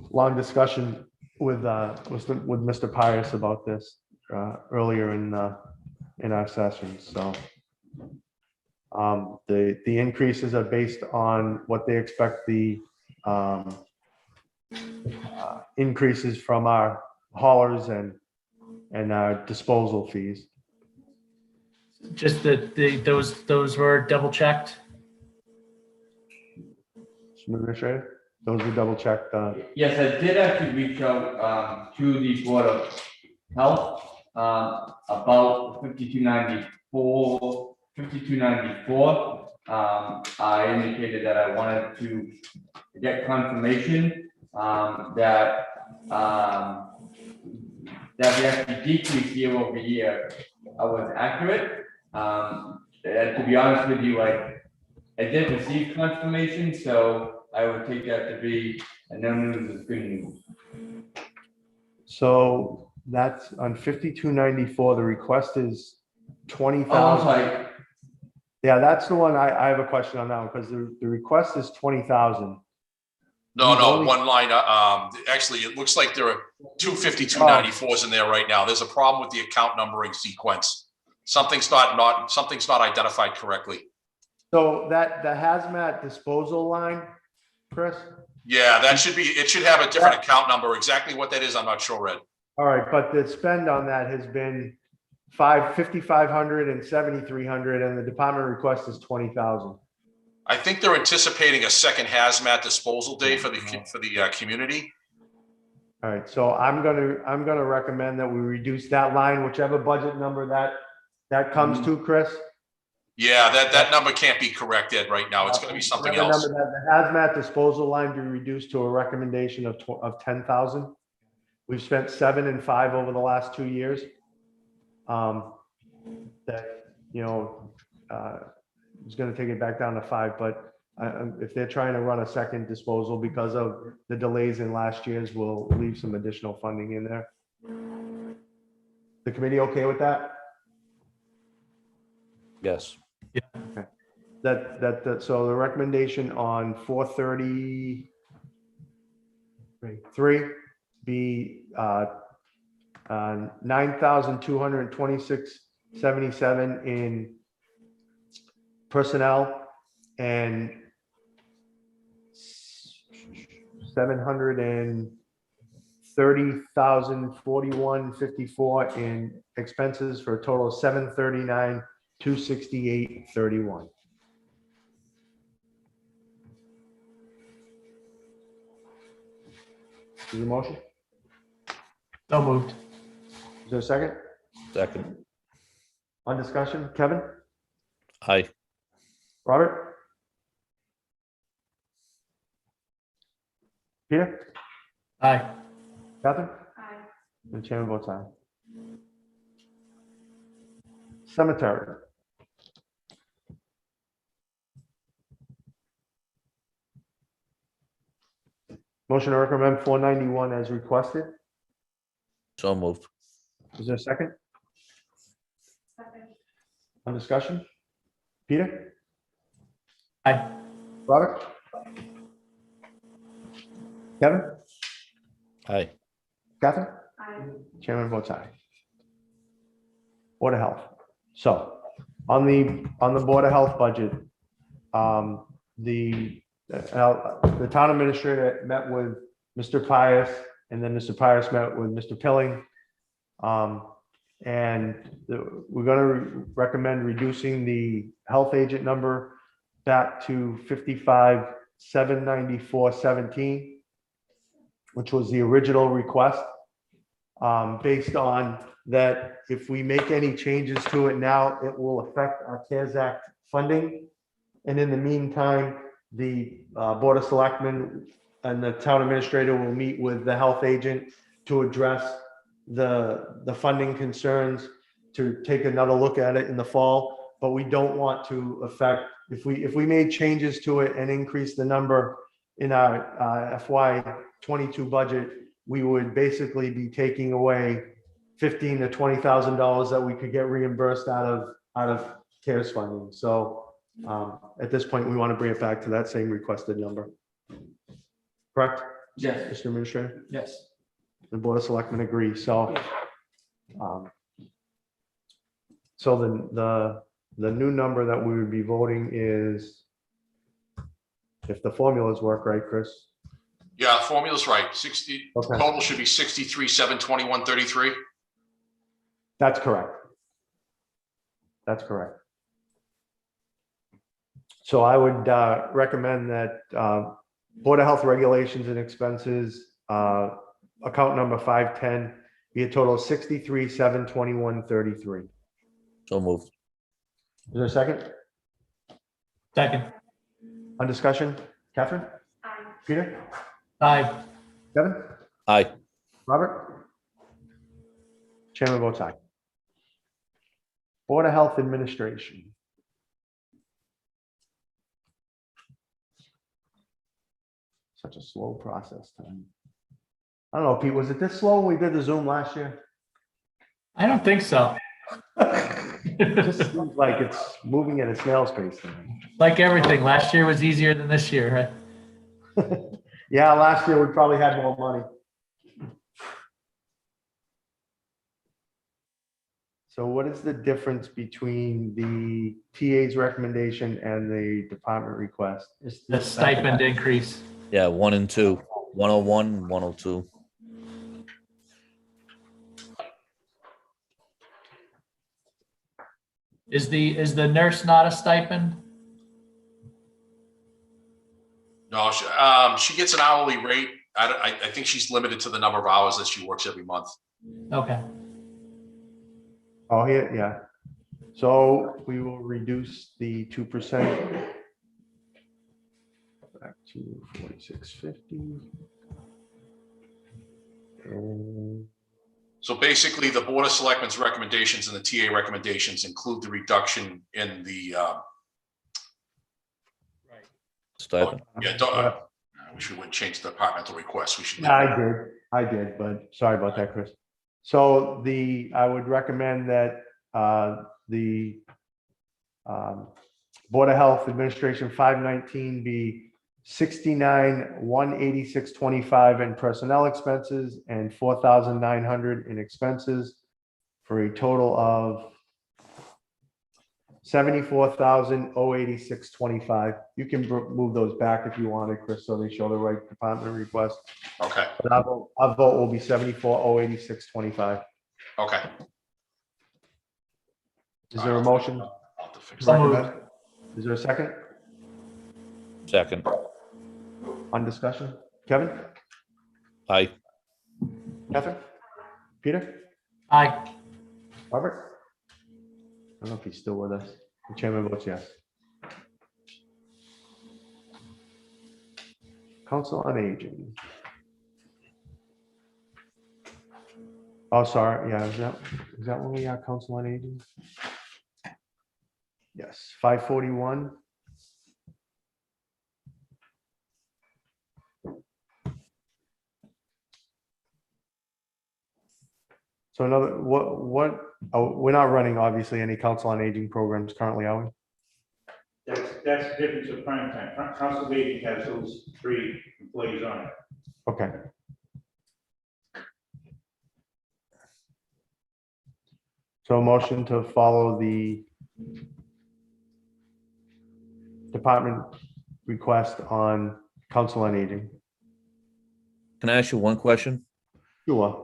long discussion with Mr. Pius about this earlier in our session, so. The increases are based on what they expect the increases from our haulers and our disposal fees. Just that those were double checked. Administrator, those are double checked. Yes, I did actually reach out to the Board of Health about 5294. I indicated that I wanted to get confirmation that we actually decreased year over year was accurate. To be honest with you, I did receive confirmation, so I would take that to be a no news is good news. So that's on 5294. The request is Oh, 20,000. sorry. Yeah, that's the one. I have a question on that one because the request is 20,000. No, one line. Actually, it looks like there are two 5294s in there right now. There's a problem with the account numbering sequence. Something's not identified correctly. So that the hazmat disposal line, Chris? Yeah, it should have a different account number. Exactly what that is, I'm not sure, Red. All right, but the spend on that has been 5,500 and 7,300, and the department request is 20,000. I think they're anticipating a second hazmat disposal day for the community. All right, so I'm gonna recommend that we reduce that line, whichever budget number that comes to, Chris. Yeah, that number can't be corrected right now. It's going to be something Whatever else. number the hazmat disposal line be reduced to a recommendation of 10,000. We've spent 7 and 5 over the last 2 years. That, is going to take it back down to 5, but if they're trying to run a second disposal because of the delays in last year's, we'll leave some additional funding in there. The committee okay with that? Yes. So the recommendation on 433 be 9,226.77 in personnel and 730,041.54 in expenses for a total of 739,268.31. Is there a motion? So moved. Is there a second? Second. On discussion, Kevin? Aye. Robert? Peter? Aye. Catherine? Aye. And chairman votes aye. Cemetery. Motion to recommend 491 as requested. So moved. Is there a second? On discussion? Peter? Aye. Robert? Kevin? Aye. Catherine? Aye. Chairman votes aye. Board of Health. So on the Board of Health budget, the town administrator met with Mr. Pius, and then Mr. Pius met with Mr. Pilling. And we're gonna recommend reducing the health agent number back to 55,794.17, which was the original request. Based on that, if we make any changes to it now, it will affect our CARES Act funding. And in the meantime, the Board of Selectmen and the town administrator will meet with the health agent to address the funding concerns, to take another look at it in the fall. But we don't want to affect, if we made changes to it and increase the number in our FY '22 budget, we would basically be taking away $15,000 to $20,000 that we could get reimbursed out of CARES funding. So at this point, we want to bring it back to that same requested number. Correct? Yes. Mr. Administrator? Yes. The Board of Selectmen agree, so. So the new number that we would be voting is, if the formulas work right, Chris? Yeah, formula's right. 60, Okay. total should be 63,721.33. That's correct. That's correct. So I would recommend that Board of Health regulations and expenses, account number 510, be a total of 63,721.33. So moved. Is there a second? Second. On discussion? Catherine? Peter? Aye. Kevin? Aye. Robert? Chairman votes aye. Board of Health Administration. Such a slow process time. I don't know, Pete, was it this slow when we did the Zoom last year? I don't think so. It just seems like it's moving at a snail's pace to me. Like everything, last year was easier than this year, right? Yeah, last year we probably had more money. So what is the difference between the TA's recommendation and the department request? The stipend increase. Yeah, 1 and 2, 101, 102. Is the nurse not a stipend? No, she gets an hourly rate. I think she's limited to the number of hours that she works every month. Okay. Oh, here, yeah. So we will reduce the 2%. Back to 4650. So basically, the Board of Selectmen's recommendations and the TA recommendations include the reduction in the, Stipend. I wish we wouldn't change the departmental request. We should. Yeah, I did, but sorry about that, Chris. So I would recommend that the Board of Health Administration 519 be 69,186.25 in personnel expenses and 4,900 in expenses, for a total of 74,086.25. You can move those back if you wanted, Chris, so they show the right department request. Okay, But our vote will be 74,086.25. okay. Is there a motion? I'll have to fix to that. recommend? Is there a second Second. on discussion? Kevin? Aye. Catherine? Peter? Aye. Robert? I don't know if he's still with us. The chairman votes yes. Council on Aging. Oh, sorry, yeah, is that when we got Council on Aging? Yes, 541. So we're not running, obviously, any Council on Aging programs currently, are we? That's the difference of prime time. Council of Aging has those 3 employees on it. Okay. So a motion to follow the department request on Council on Aging. Can I ask you one question? Sure.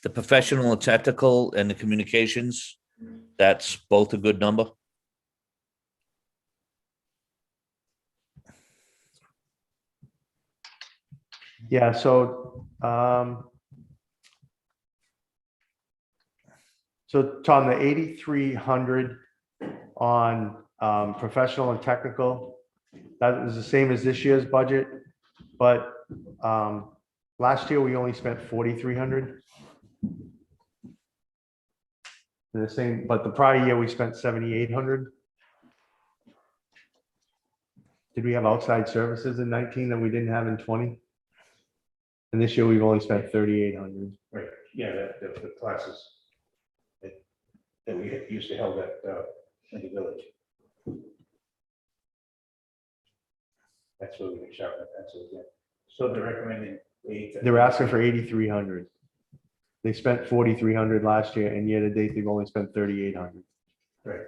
The professional and technical and the communications, that's both a good number. Yeah, so, so Tom, the 8,300 on, professional and technical, that is the same as this year's budget, but, last year we only spent 4,300. The same, but the prior year we spent 7,800. Did we have outside services in 19 that we didn't have in 20? And this year we've only spent 3,800. Right, yeah, the classes that we used to held at, in the village. That's where we can sharpen the pencils, yeah. So they're recommending 8. They were asking for 8,300. They spent 4,300 last year, and year to date, they've only spent 3,800. Right,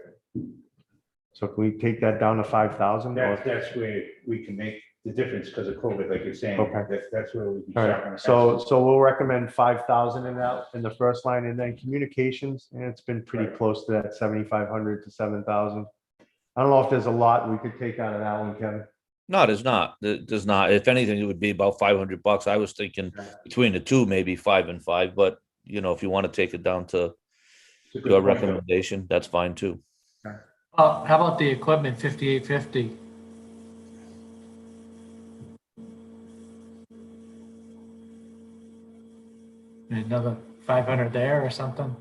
So can we take that down to 5,000? that's where we can make the difference because of COVID, like you're saying. Okay. That's where we can All sharpen the right, so, pencils. so we'll recommend 5,000 in that, in the first line, and then communications, and it's been pretty Right. close to that 7,500 to 7,000. I don't know if there's a lot we could take out of that one, Kevin. No, there's not. There's not. If anything, it would be about $500. I was thinking between the two, maybe 5 and 5, but you know, if you want to take it down to It's a good your point, though. recommendation, that's fine too. How about the equipment, 5850? Another 500 there or something?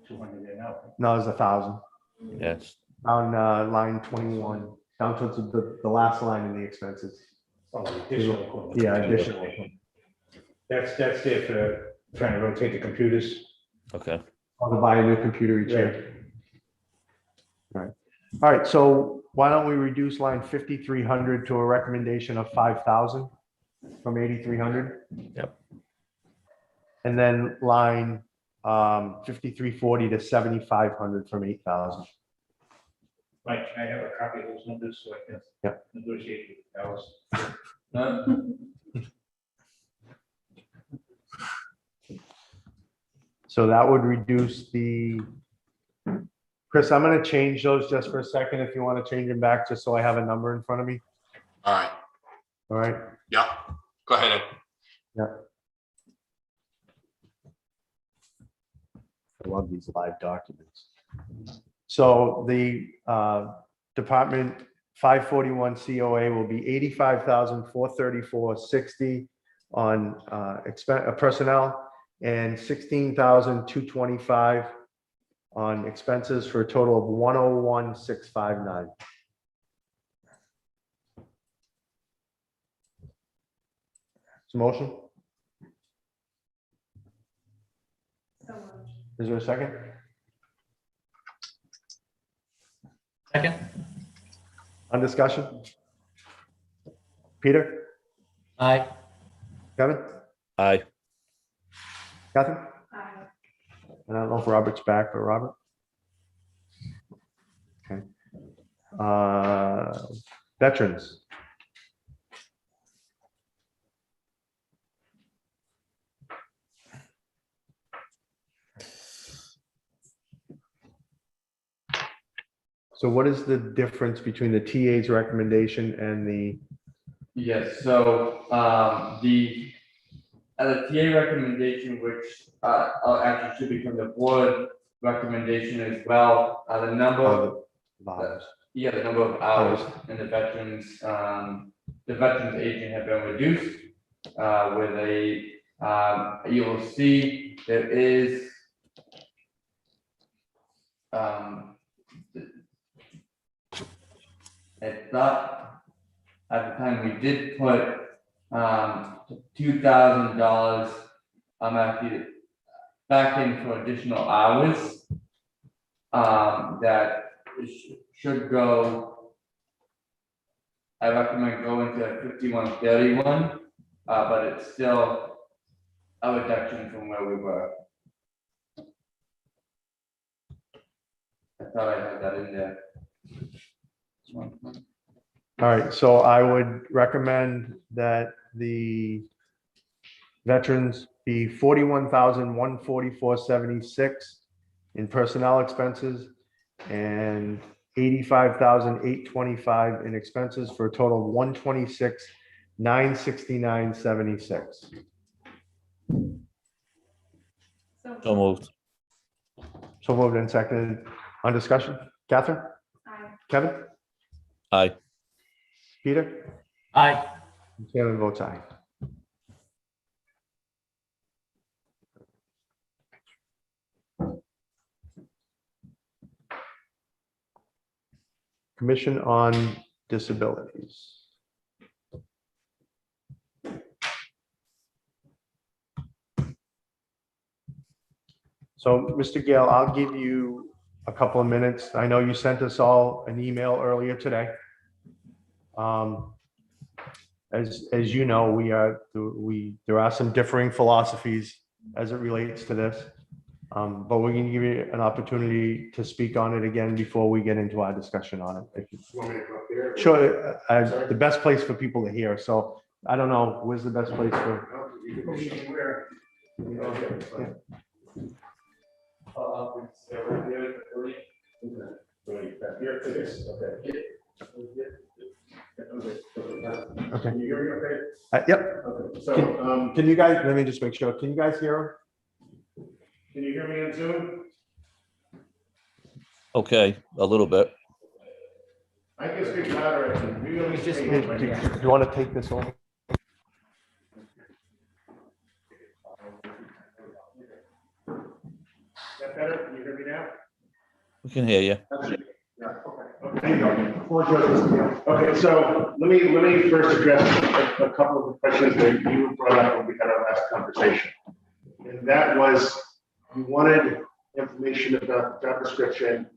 200 there now. No, it's 1,000. Yes. On line 21, down towards the last line in the expenses. Oh, additional equipment. Yeah, additional. That's there for trying to rotate the computers. Okay. I'll buy a new computer each year. All right, so why don't we reduce line 5,300 to a recommendation of 5,000 from 8,300? Yep. And then line 5,340 to 7,500 from 8,000. Mike, can I have a copy of those numbers so I can Yep. negotiate with Alice? So that would reduce the, Chris, I'm gonna change those just for a second if you want to change them back, just so I have a number in front of me. All right, All right, yeah, go ahead, Ed. yeah. I love these live documents. So the Department 541 COA will be 85,434.60 on personnel and 16,225 on expenses for a total of 101,659. Motion? Is there a second? Second? On discussion? Peter? Aye. Kevin? Aye. Catherine? And I don't know if Robert's back, but Robert? Okay. Veterans. So what is the difference between the TA's recommendation and the, Yes, so, the TA recommendation, which, actually should become the board recommendation as well, the number of, hours? yeah, the number of hours in the veterans agent have been reduced, with a, you will see there is, I thought at the time we did put $2,000 actually back in for additional hours that should go. I recommend going to 5131, but it's still a reduction from where we were. I thought I had that in there. All right, so I would recommend that the veterans be 41,144.76 in personnel expenses and 85,825 in expenses for a total of 126,969.76. So moved. So moved and seconded. On discussion, Catherine? Aye. Kevin? Aye. Peter? Aye. Chairman votes aye. Commission on Disabilities. So, Mr. Gale, I'll give you a couple of minutes. I know you sent us all an email earlier today. As you know, there are some differing philosophies as it relates to this. But we're going to give you an opportunity to speak on it again before we get into our discussion on it. If you want me to come up here? Sure, the best place for people to hear. So I don't know, where's the best place for? Okay. Can you hear me okay? Yep. Okay. So, can you guys, let me just make sure. Can you guys hear her? Can you hear me on Zoom? Okay, a little bit. I can speak louder. Do you want to take this on? Is that better? Can you hear me now? We can hear you. Yeah, okay. Okay, so let me first address a couple of the questions that you brought up when we had our last conversation. And that was, you wanted information about the job description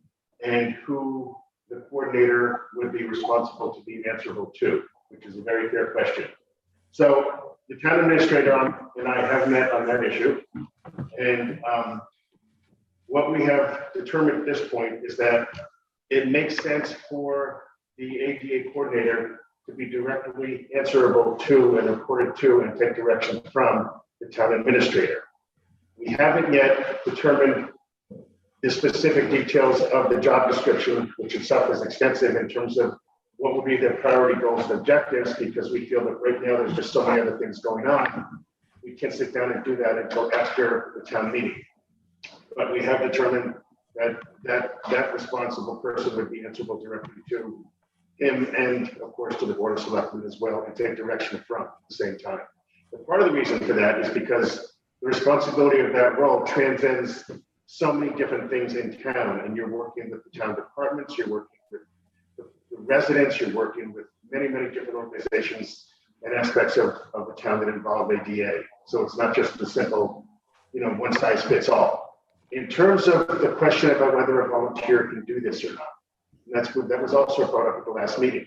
and who the coordinator would be responsible to be answerable to, which is a very fair question. So the town administrator and I have met on that issue. And what we have determined at this point is that it makes sense for the ADA coordinator to be directly answerable to and reported to and take direction from the town administrator. We haven't yet determined the specific details of the job description, which itself is extensive in terms of what will be their priority goals and objectives, because we feel that right now there's just so many other things going on. We can't sit down and do that until after the town meeting. But we have determined that responsible person would be answerable directly to him and of course to the Board of Selectmen as well, and take direction from at the same time. But part of the reason for that is because the responsibility of that role transcends so many different things in town, and you're working with the town departments, you're working with the residents, you're working with many, many different organizations and aspects of the town that involve ADA. So it's not just a simple, one size fits all. In terms of the question about whether a volunteer can do this or not, that was also brought up at the last meeting.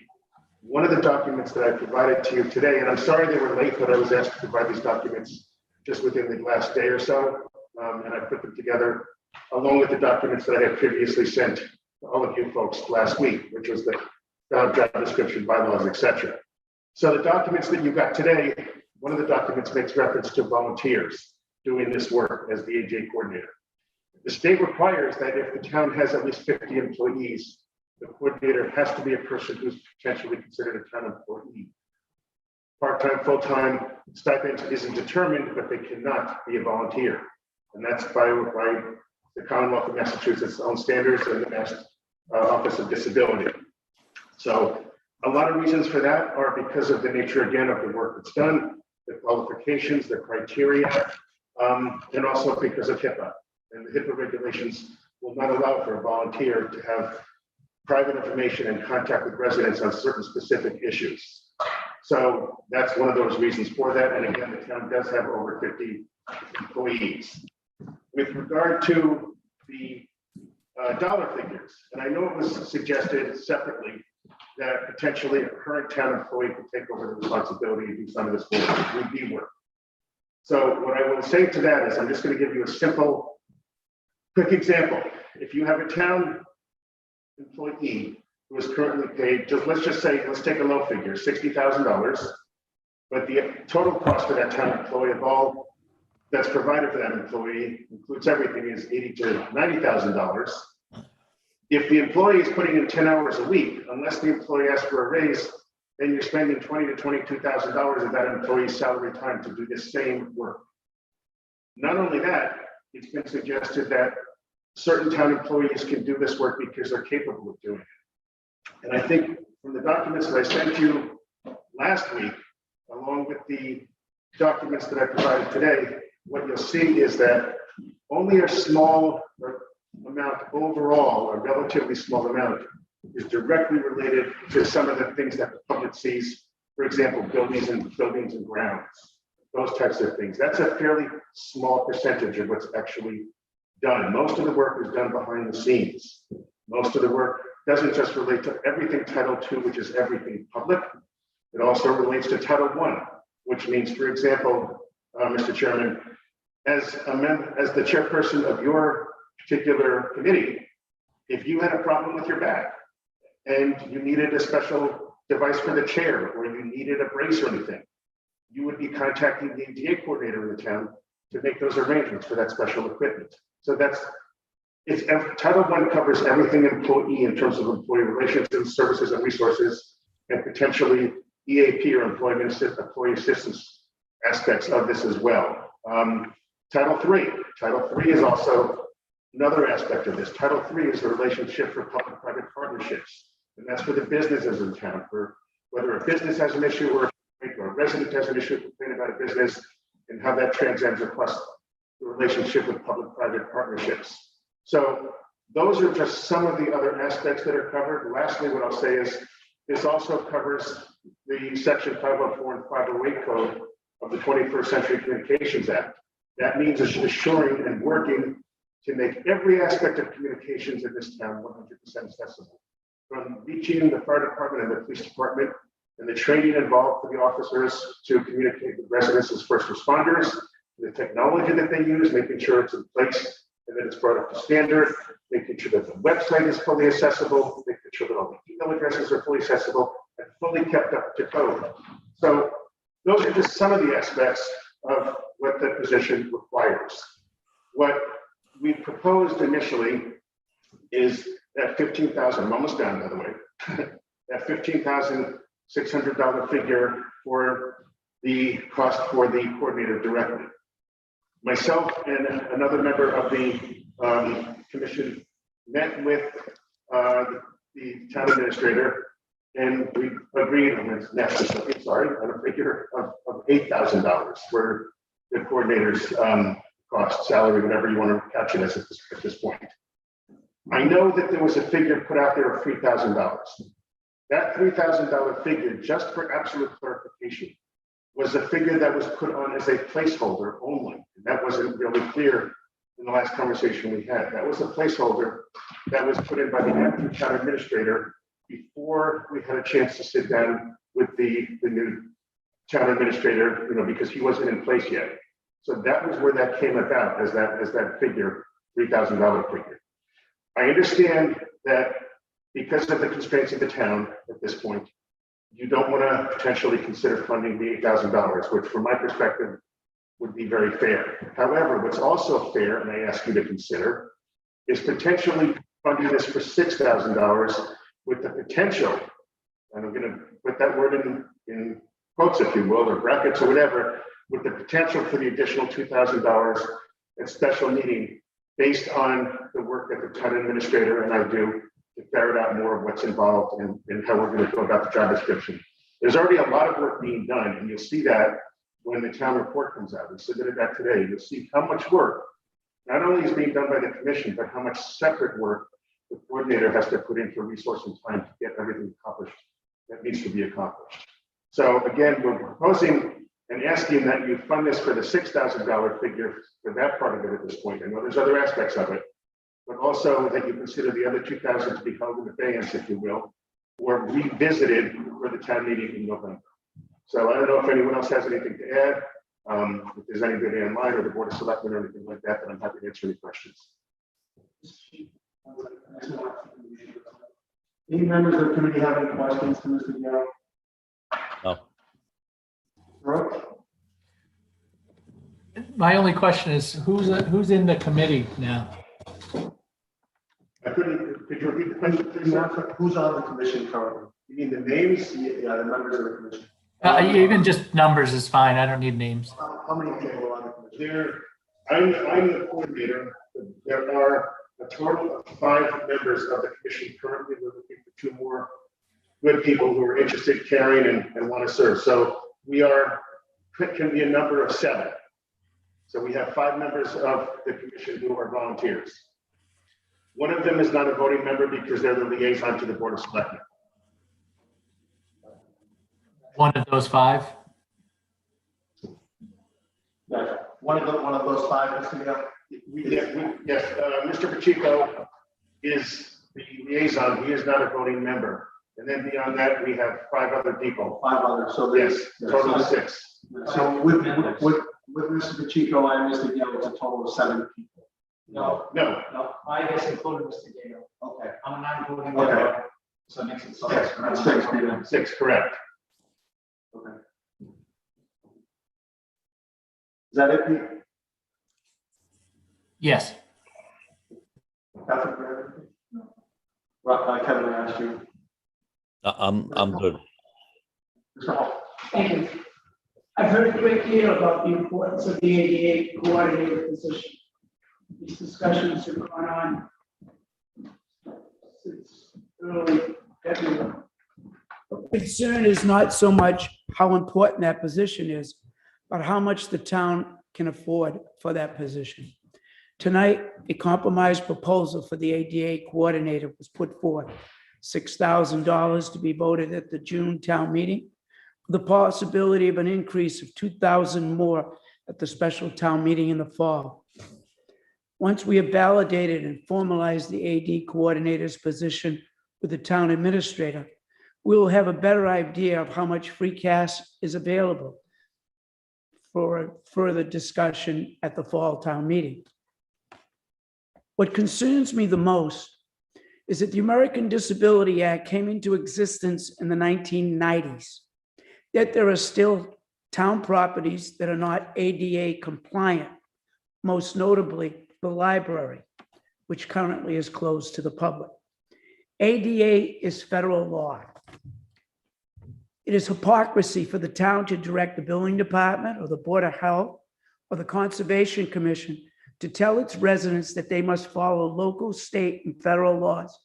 One of the documents that I provided to you today, and I'm sorry they were late, but I was asked to provide these documents just within the last day or so, and I put them together along with the documents that I had previously sent to all of you folks last week, which was the job description, bylaws, etc. So the documents that you got today, one of the documents makes reference to volunteers doing this work as the AJ coordinator. The state requires that if the town has at least 50 employees, the coordinator has to be a person who's potentially considered a town employee. Part-time, full-time, stipend isn't determined, but they cannot be a volunteer. And that's by the Commonwealth of Massachusetts' own standards and the Mass Office of Disability. So a lot of reasons for that are because of the nature, again, of the work that's done, the qualifications, the criteria, and also because of HIPAA. And the HIPAA regulations will not allow for a volunteer to have private information and contact with residents on certain specific issues. So that's one of those reasons for that. And again, the town does have over 50 employees. With regard to the dollar figures, and I know it was suggested separately that potentially a current town employee could take over the responsibility to do some of this work, would be work. So what I will say to that is I'm just going to give you a simple, quick example. If you have a town employee who is currently paid, let's take a low figure, $60,000, but the total cost for that town employee of all that's provided for that employee, includes everything, is $80,000 to $90,000. If the employee is putting in 10 hours a week, unless the employee asks for a raise, then you're spending $20,000 to $22,000 of that employee's salary time to do the same work. Not only that, it's been suggested that certain town employees can do this work because they're capable of doing it. And I think from the documents that I sent you last week, along with the documents that I provided today, what you'll see is that only a small amount overall, a relatively small amount, is directly related to some of the things that the public sees. For example, buildings and grounds, those types of things. That's a fairly small percentage of what's actually done. Most of the work is done behind the scenes. Most of the work doesn't just relate to everything Title II, which is everything public. It also relates to Title I, which means, for example, Mr. Chairman, as the chairperson of your particular committee, if you had a problem with your back and you needed a special device for the chair, or you needed a brace or anything, you would be contacting the ADA coordinator in the town to make those arrangements for that special equipment. So Title I covers everything employee in terms of employee relations and services and resources, and potentially EAP or employee assistance aspects of this as well. Title III is also another aspect of this. Title III is the relationship for public-private partnerships, and that's for the businesses in town, for whether a business has an issue or a resident has an issue, complain about a business, and how that transcends across the relationship with public-private partnerships. So those are just some of the other aspects that are covered. Lastly, what I'll say is this also covers the Section 504 and 508 code of the 21st Century Communications Act. That means assuring and working to make every aspect of communications in this town 100% accessible, from reaching the fire department and the police department and the training involved for the officers to communicate with residents as first responders, the technology that they use, making sure it's in place and that it's brought up to standard, making sure that the website is fully accessible, making sure that all the email addresses are fully accessible and fully kept up to code. So those are just some of the aspects of what the position requires. What we proposed initially is that $15,000, I'm almost done, by the way, that $15,600 figure for the cost for the coordinator directly. Myself and another member of the commission met with the town administrator, and we agreed on this on a figure of $8,000 for the coordinator's cost, salary, whatever you want to catch it as at this point. I know that there was a figure put out there of $3,000. That $3,000 figure, just for absolute clarification, was a figure that was put on as a placeholder only. And that wasn't really clear in the last conversation we had. That was a placeholder that was put in by the acting town administrator before we had a chance to sit down with the new town administrator, because he wasn't in place yet. So that was where that came about, as that figure, $3,000 figure. I understand that because of the constraints of the town at this point, you don't want to potentially consider funding the $8,000, which from my perspective would be very fair. However, what's also fair, and I ask you to consider, is potentially funding this for $6,000 with the potential, and I'm going to put that word in quotes, if you will, or brackets or whatever, with the potential for the additional $2,000 at special meeting based on the work that the town administrator and I do to ferret out more of what's involved and how we're going to go about the job description. There's already a lot of work being done, and you'll see that when the town report comes out. We submitted that today. You'll see how much work not only is being done by the commission, but how much separate work the coordinator has to put in for resource and time to get everything accomplished that needs to be accomplished. So again, we're proposing and asking that you fund this for the $6,000 figure for that part of it at this point. I know there's other aspects of it, but also that you consider the other $2,000 to be held in abeyance, if you will, or revisited for the town meeting in November. So I don't know if anyone else has anything to add. If there's anybody online or the Board of Selectmen or anything like that, then I'm happy to answer any questions. Any members of the committee have any questions for Mr. Gallo? No. Brooke? my only question is, who's in the committee now? I couldn't, could you repeat the question, please, sir? Who's on the commission currently? You mean the names? Yeah, the members of the commission. Even just numbers is fine. I don't need names. How many people are on the commission? I'm the coordinator. There are a total of 5 members of the commission currently. We're looking for 2 more good people who are interested, caring, and want to serve. So we can be a number of 7. So we have 5 members of the commission who are volunteers. One of them is not a voting member because they're the liaison to the Board of Selectmen. One of those 5? Yeah, one of those 5, Mr. Mayor. Yes, Mr. Pacheco is the liaison. He is not a voting member. And then beyond that, we have 5 other people. 5 others, so Yes, total of 6. So with Mr. Pacheco and Mr. Gale, it's a total of 7 people. No, No, I guess including Mr. Gale. Okay. I'm not voting. Okay. So it makes it 6, Peter. 6, correct. Okay. Is that it, Pete? Yes. Catherine, for everything? Well, Kevin, I asked you. I'm good. Mr. Hall? Thank you. I've heard a great deal about the importance of the ADA coordinator position. These discussions have gone on since early February. The concern is not so much how important that position is, but how much the town can afford for that position. Tonight, a compromise proposal for the ADA coordinator was put forth, $6,000 to be voted at the June town meeting, with the possibility of an increase of $2,000 more at the special town meeting in the fall. Once we have validated and formalized the AD coordinator's position with the town administrator, we will have a better idea of how much free cash is available for further discussion at the fall town meeting. What concerns me the most is that the American Disability Act came into existence in the 1990s, yet there are still town properties that are not ADA compliant, most notably the library, which currently is closed to the public. ADA is federal law. It is hypocrisy for the town to direct the building department or the Board of Health or the Conservation Commission to tell its residents that they must follow local, state, and federal laws.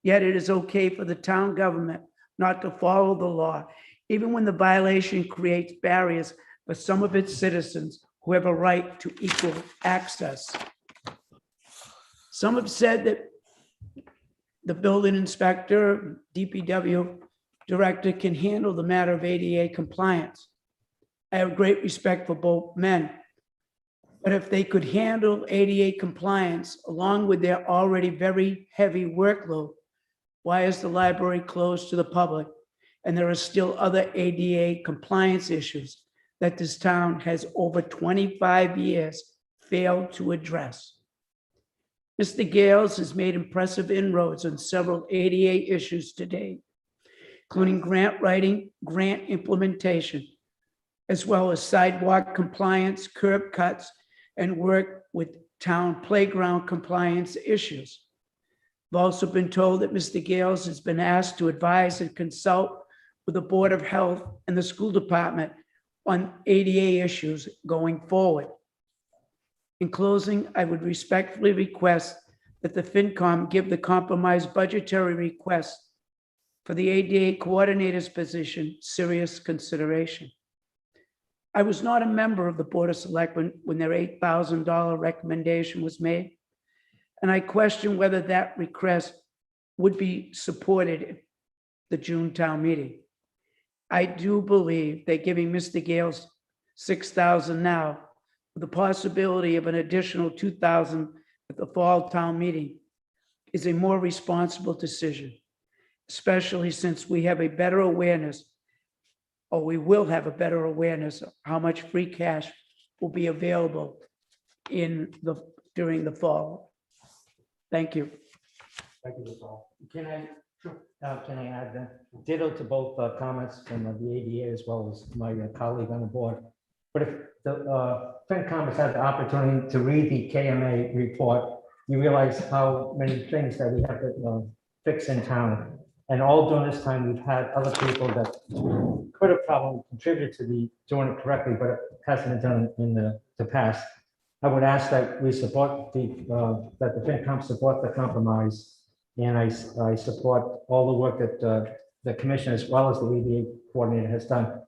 Yet it is okay for the town government not to follow the law, even when the violation creates barriers for some of its citizens who have a right to equal access. Some have said that the building inspector, DPW director can handle the matter of ADA compliance. I have great respect for both men. But if they could handle ADA compliance along with their already very heavy workload, why is the library closed to the public? And there are still other ADA compliance issues that this town has over 25 years failed to address. Mr. Gales has made impressive inroads on several ADA issues today, including grant writing, grant implementation, as well as sidewalk compliance, curb cuts, and work with town playground compliance issues. I've also been told that Mr. Gales has been asked to advise and consult with the Board of Health and the school department on ADA issues going forward. In closing, I would respectfully request that the FinCom give the compromise budgetary request for the ADA coordinator's position serious consideration. I was not a member of the Board of Selectmen when their $8,000 recommendation was made, and I question whether that request would be supported at the June town meeting. I do believe that giving Mr. Gales $6,000 now, with the possibility of an additional $2,000 at the fall town meeting, is a more responsible decision, especially since we have a better awareness, or we will have a better awareness of how much free cash will be available during the fall. Thank you. Thank you, Mr. Hall. Can I add that? Ditto to both comments from the ADA as well as my colleague on the board. But FinCom has had the opportunity to read the KMA report, you realize how many things that we have to fix in town. And all during this time, we've had other people that could have probably contributed to doing it correctly, but it hasn't been done in the past. I would ask that we support that the FinCom support the compromise. And I support all the work that the commission as well as the ADA coordinator has done.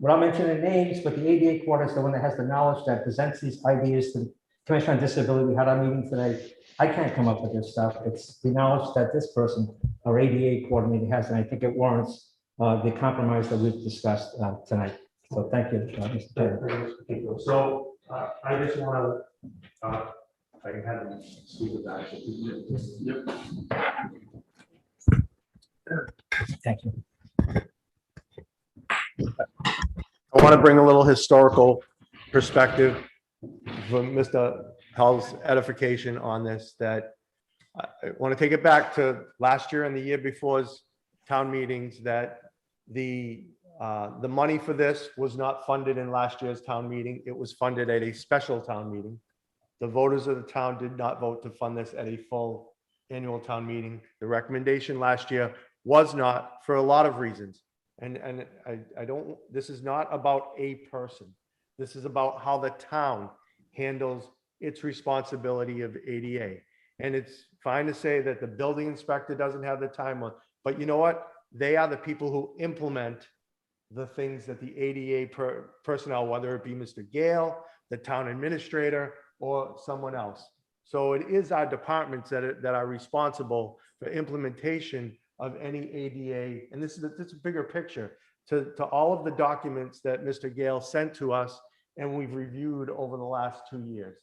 Without mentioning names, but the ADA coordinator is the one that has the knowledge that presents these ideas to the Commission on Disability. We had our meeting today. I can't come up with this stuff. It's the knowledge that this person, our ADA coordinator, has, and I think it warrants the compromise that we've discussed tonight. So thank you, Mr. Chairman. So I just want to, if I can have them speak about it. Thank you. I want to bring a little historical perspective from Mr. Hall's edification on this, that I want to take it back to last year and the year before's town meetings, that the money for this was not funded in last year's town meeting. It was funded at a special town meeting. The voters of the town did not vote to fund this at a full annual town meeting. The recommendation last year was not, for a lot of reasons. And I don't, this is not about a person. This is about how the town handles its responsibility of ADA. And it's fine to say that the building inspector doesn't have the time on, but you know what? They are the people who implement the things that the ADA personnel, whether it be Mr. Gale, the town administrator, or someone else. So it is our departments that are responsible for implementation of any ADA. And this is a bigger picture to all of the documents that Mr. Gale sent to us and we've reviewed over the last 2 years.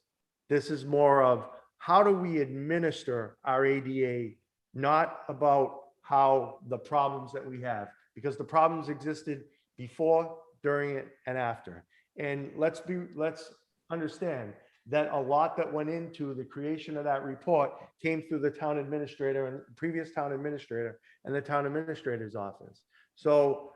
This is more of how do we administer our ADA, not about how the problems that we have, because the problems existed before, during it, and after. And let's understand that a lot that went into the creation of that report came through the town administrator and previous town administrator and the town administrator's office. So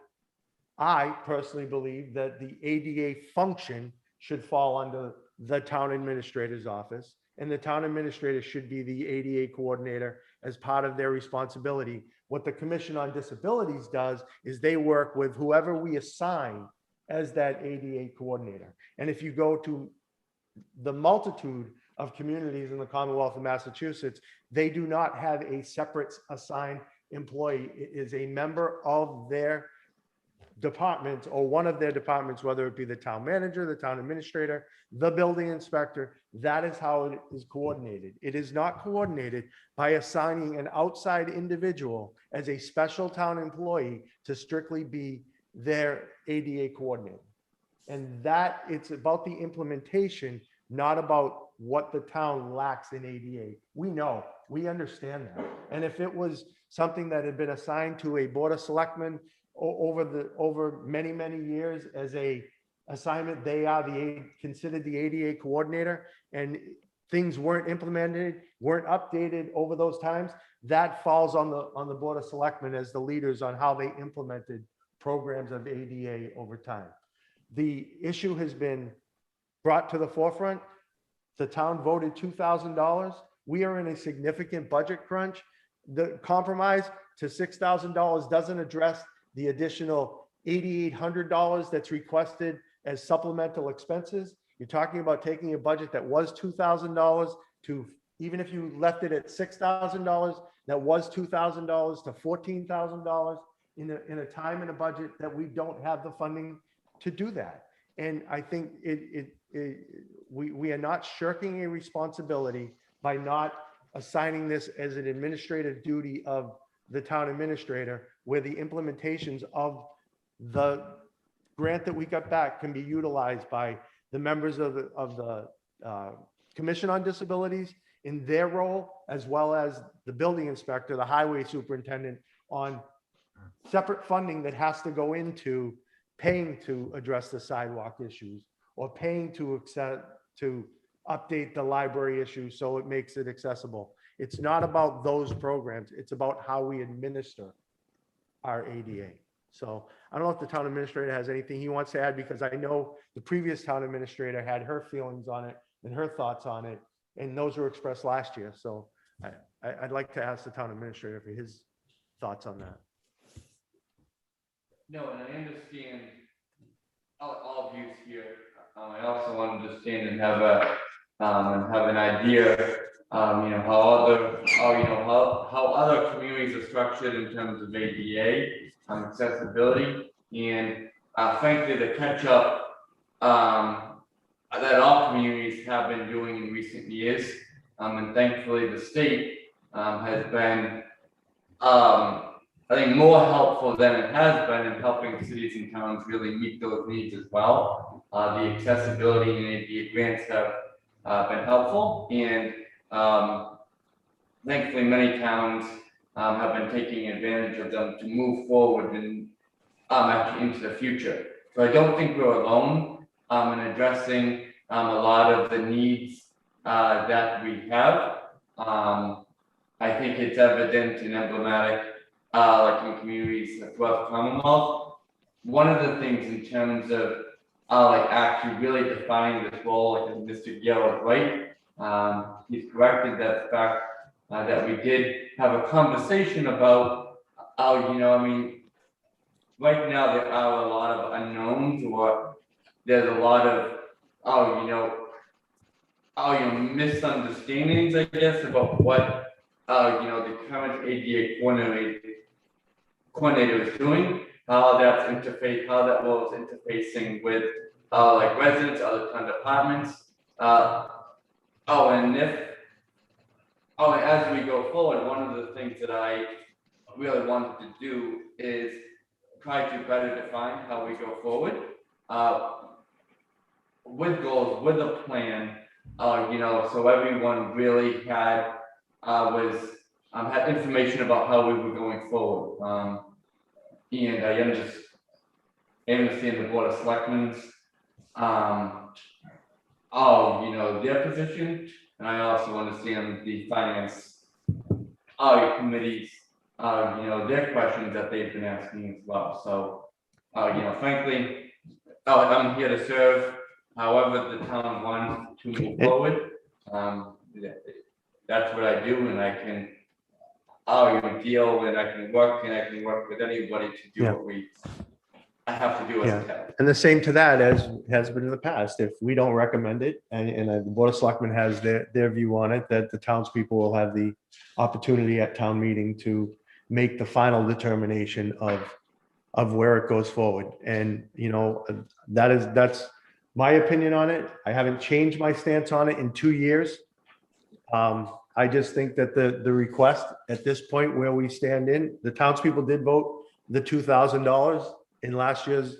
I personally believe that the ADA function should fall under the town administrator's office, and the town administrator should be the ADA coordinator as part of their responsibility. What the Commission on Disabilities does is they work with whoever we assign as that ADA coordinator. And if you go to the multitude of communities in the Commonwealth of Massachusetts, they do not have a separate assigned employee. It is a member of their department or one of their departments, whether it be the town manager, the town administrator, the building inspector. That is how it is coordinated. It is not coordinated by assigning an outside individual as a special town employee to strictly be their ADA coordinator. And that it's about the implementation, not about what the town lacks in ADA. We know, we understand that. And if it was something that had been assigned to a Board of Selectmen over many, many years as a assignment, they are considered the ADA coordinator, and things weren't implemented, weren't updated over those times, that falls on the Board of Selectmen as the leaders on how they implemented programs of ADA over time. The issue has been brought to the forefront. The town voted $2,000. We are in a significant budget crunch. The compromise to $6,000 doesn't address the additional $8,800 that's requested as supplemental expenses. You're talking about taking a budget that was $2,000 to, even if you left it at $6,000, that was $2,000 to $14,000 in a time and a budget that we don't have the funding to do that. And I think we are not shirking a responsibility by not assigning this as an administrative duty of the town administrator, where the implementations of the grant that we got back can be utilized by the members of the Commission on Disabilities in their role, as well as the building inspector, the highway superintendent, on separate funding that has to go into paying to address the sidewalk issues, or paying to update the library issue so it makes it accessible. It's not about those programs. It's about how we administer our ADA. So I don't know if the town administrator has anything he wants to add, because I know the previous town administrator had her feelings on it and her thoughts on it, and those were expressed last year. So I'd like to ask the town administrator for his thoughts on that. No, and I understand all views here. I also understand and have an idea, how other communities are structured in terms of ADA, accessibility, and frankly, the catch up that all communities have been doing in recent years. And thankfully, the state has been, I think, more helpful than it has been in helping cities and towns really meet those needs as well. The accessibility and ADA grants have been helpful, and thankfully, many towns have been taking advantage of them to move forward and actually into the future. So I don't think we're alone in addressing a lot of the needs that we have. I think it's evident and emblematic, like in communities throughout the Commonwealth. One of the things in terms of like actually really defining this role, like Mr. Gill is right. He's corrected that fact that we did have a conversation about, right now there are a lot of unknowns, or there's a lot of, misunderstandings, I guess, about what, the current ADA coordinator is doing, how that role is interfacing with, like residents, other town departments. And as we go forward, one of the things that I really wanted to do is try to better define how we go forward, with goals, with a plan, so everyone really had information about how we were going forward. And I understand the Board of Selectmen's, their position, and I also understand the finance committees, their questions that they've been asking as well. So, frankly, I'm here to serve however the town wants to move forward. That's what I do, and I can deal, and I can work with anybody to do what I have to do as a town. And the same to that as has been in the past. If we don't recommend it, and the Board of Selectmen has their view on it, that the townspeople will have the opportunity at town meeting to make the final determination of where it goes forward. And, that's my opinion on it. I haven't changed my stance on it in 2 years. I just think that the request at this point where we stand in, the townspeople did vote the $2,000 in last year's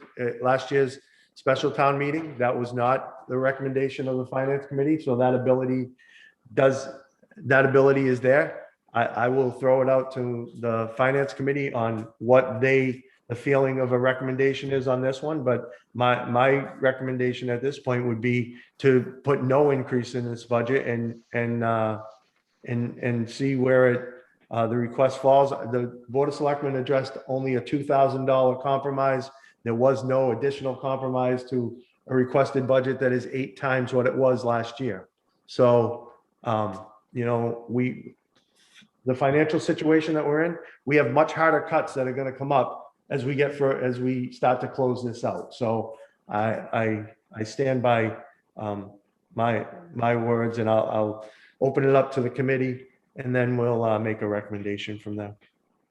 special town meeting. That was not the recommendation of the finance committee. So that ability is there. I will throw it out to the finance committee on what the feeling of a recommendation is on this one. But my recommendation at this point would be to put no increase in this budget and see where the request falls. The Board of Selectmen addressed only a $2,000 compromise. There was no additional compromise to a requested budget that is 8 times what it was last year. So, the financial situation that we're in, we have much harder cuts that are going to come up as we start to close this out. So I stand by my words, and I'll open it up to the committee, and then we'll make a recommendation from there.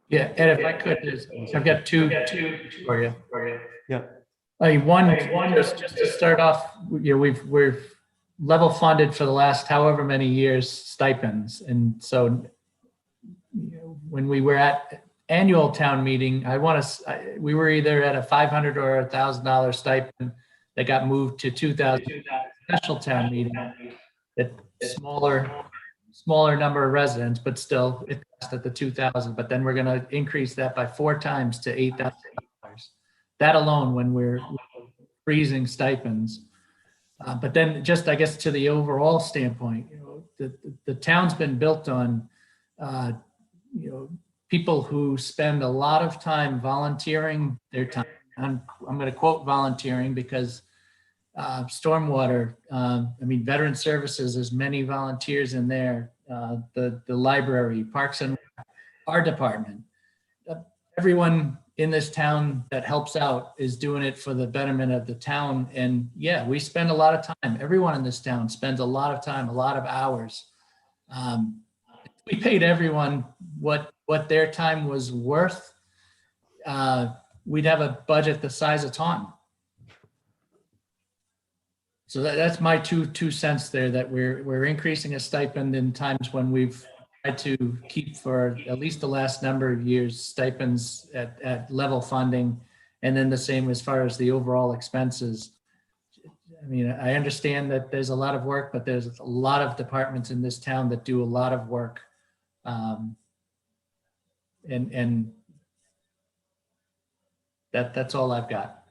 Yeah, and if I could, I've got two for you. Yeah. One, just to start off, we've level funded for the last however many years stipends. And so when we were at annual town meeting, we were either at a $500 or $1,000 stipend that got moved to $2,000 special town meeting. That smaller number of residents, but still it passed at the 2,000. But then we're going to increase that by 4 times to $8,000. That alone, when we're freezing stipends. But then just, I guess, to the overall standpoint, the town's been built on, people who spend a lot of time volunteering their time. I'm going to quote volunteering because stormwater, I mean, veteran services, there's many volunteers in there. The library, parks and our department. Everyone in this town that helps out is doing it for the betterment of the town. And yeah, we spend a lot of time. Everyone in this town spends a lot of time, a lot of hours. We paid everyone what their time was worth. We'd have a budget the size of Taunton. So that's my two cents there, that we're increasing a stipend in times when we've tried to keep for at least the last number of years stipends at level funding. And then the same as far as the overall expenses. I mean, I understand that there's a lot of work, but there's a lot of departments in this town that do a lot of work. And that's all I've got.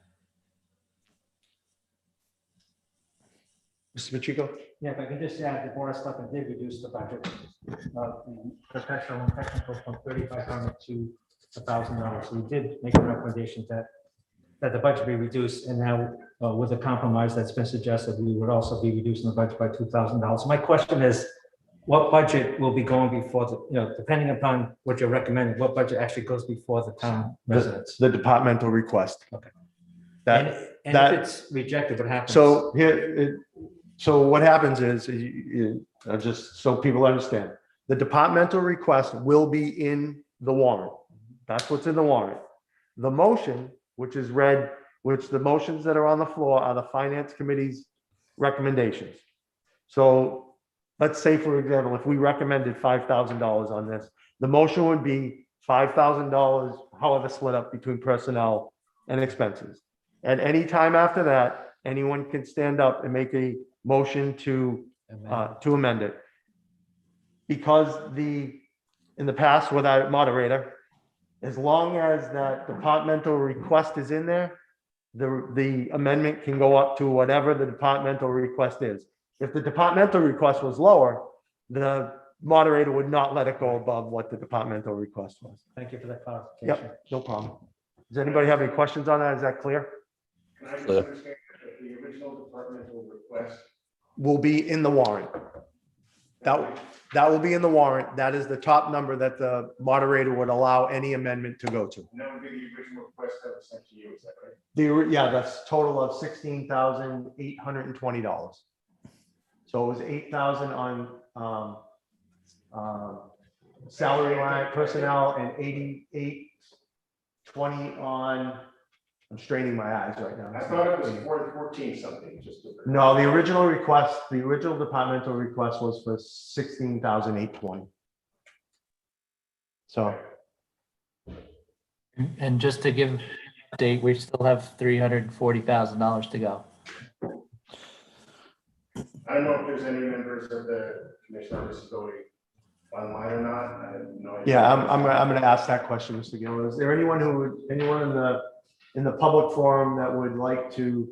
Mr. Pacheco? Yeah, if I can just add, the Board of Selectmen did reduce the budget, professional and technical from 3,500 to $1,000. So we did make a recommendation that the budget be reduced, and now with the compromise that's been suggested, we would also be reducing the budget by $2,000. My question is, what budget will be going before the, depending upon what you're recommending, what budget actually goes before the town residents? The departmental request. Okay. That, And that, if it's rejected, what happens? so here, so what happens is, just so people understand, the departmental request will be in the warrant. That's what's in the warrant. The motion, which is read, which the motions that are on the floor are the finance committee's recommendations. So let's say, for example, if we recommended $5,000 on this, the motion would be $5,000, however split up between personnel and expenses. At any time after that, anyone can stand up and make a motion to amend it. Because in the past with our moderator, as long as that departmental request is in there, the amendment can go up to whatever the departmental request is. If the departmental request was lower, the moderator would not let it go above what the departmental request was. Thank you for that clarification. Yep, no problem. Does anybody have any questions on that? Is that clear? Can I just understand that the original departmental request? Will be in the warrant. That will be in the warrant. That is the top number that the moderator would allow any amendment to go to. And that would be the original request that was sent to you, is that right? Yeah, that's total of $16,820. So it was 8,000 on salary line personnel and 8,820 on. I'm straining my eyes right now. I thought it was 14 something, just. No, the original departmental request was for 16,820. So. And just to give an update, we still have $340,000 to go. I don't know if there's any members of the Commission on Disability online or not. I have no idea. Yeah, I'm gonna ask that question, Mr. Gill. Is there anyone in the public forum that would like to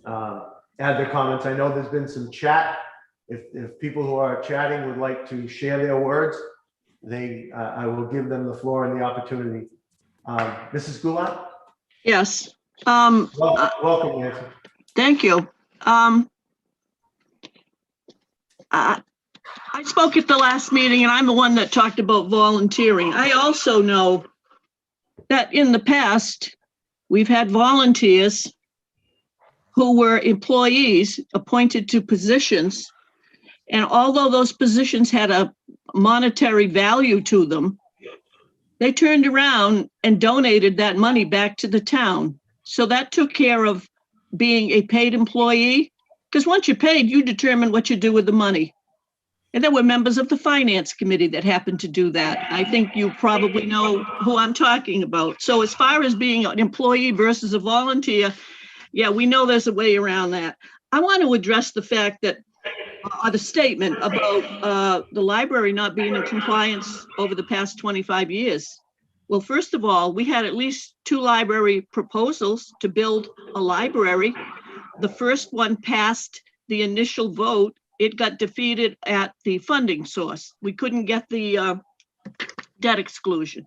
add their comments? I know there's been some chat. If people who are chatting would like to share their words, I will give them the floor and the opportunity. Mrs. Goulart? Yes. Welcome, Nancy. Thank you. I spoke at the last meeting and I'm the one that talked about volunteering. I also know that in the past, we've had volunteers who were employees appointed to positions. And although those positions had a monetary value to them, they turned around and donated that money back to the town. So that took care of being a paid employee, because once you're paid, you determine what you do with the money. And there were members of the finance committee that happened to do that. I think you probably know who I'm talking about. So as far as being an employee versus a volunteer, yeah, we know there's a way around that. I want to address the fact that, the statement about the library not being in compliance over the past 25 years. Well, first of all, we had at least 2 library proposals to build a library. The first one passed the initial vote. It got defeated at the funding source. We couldn't get the debt exclusion.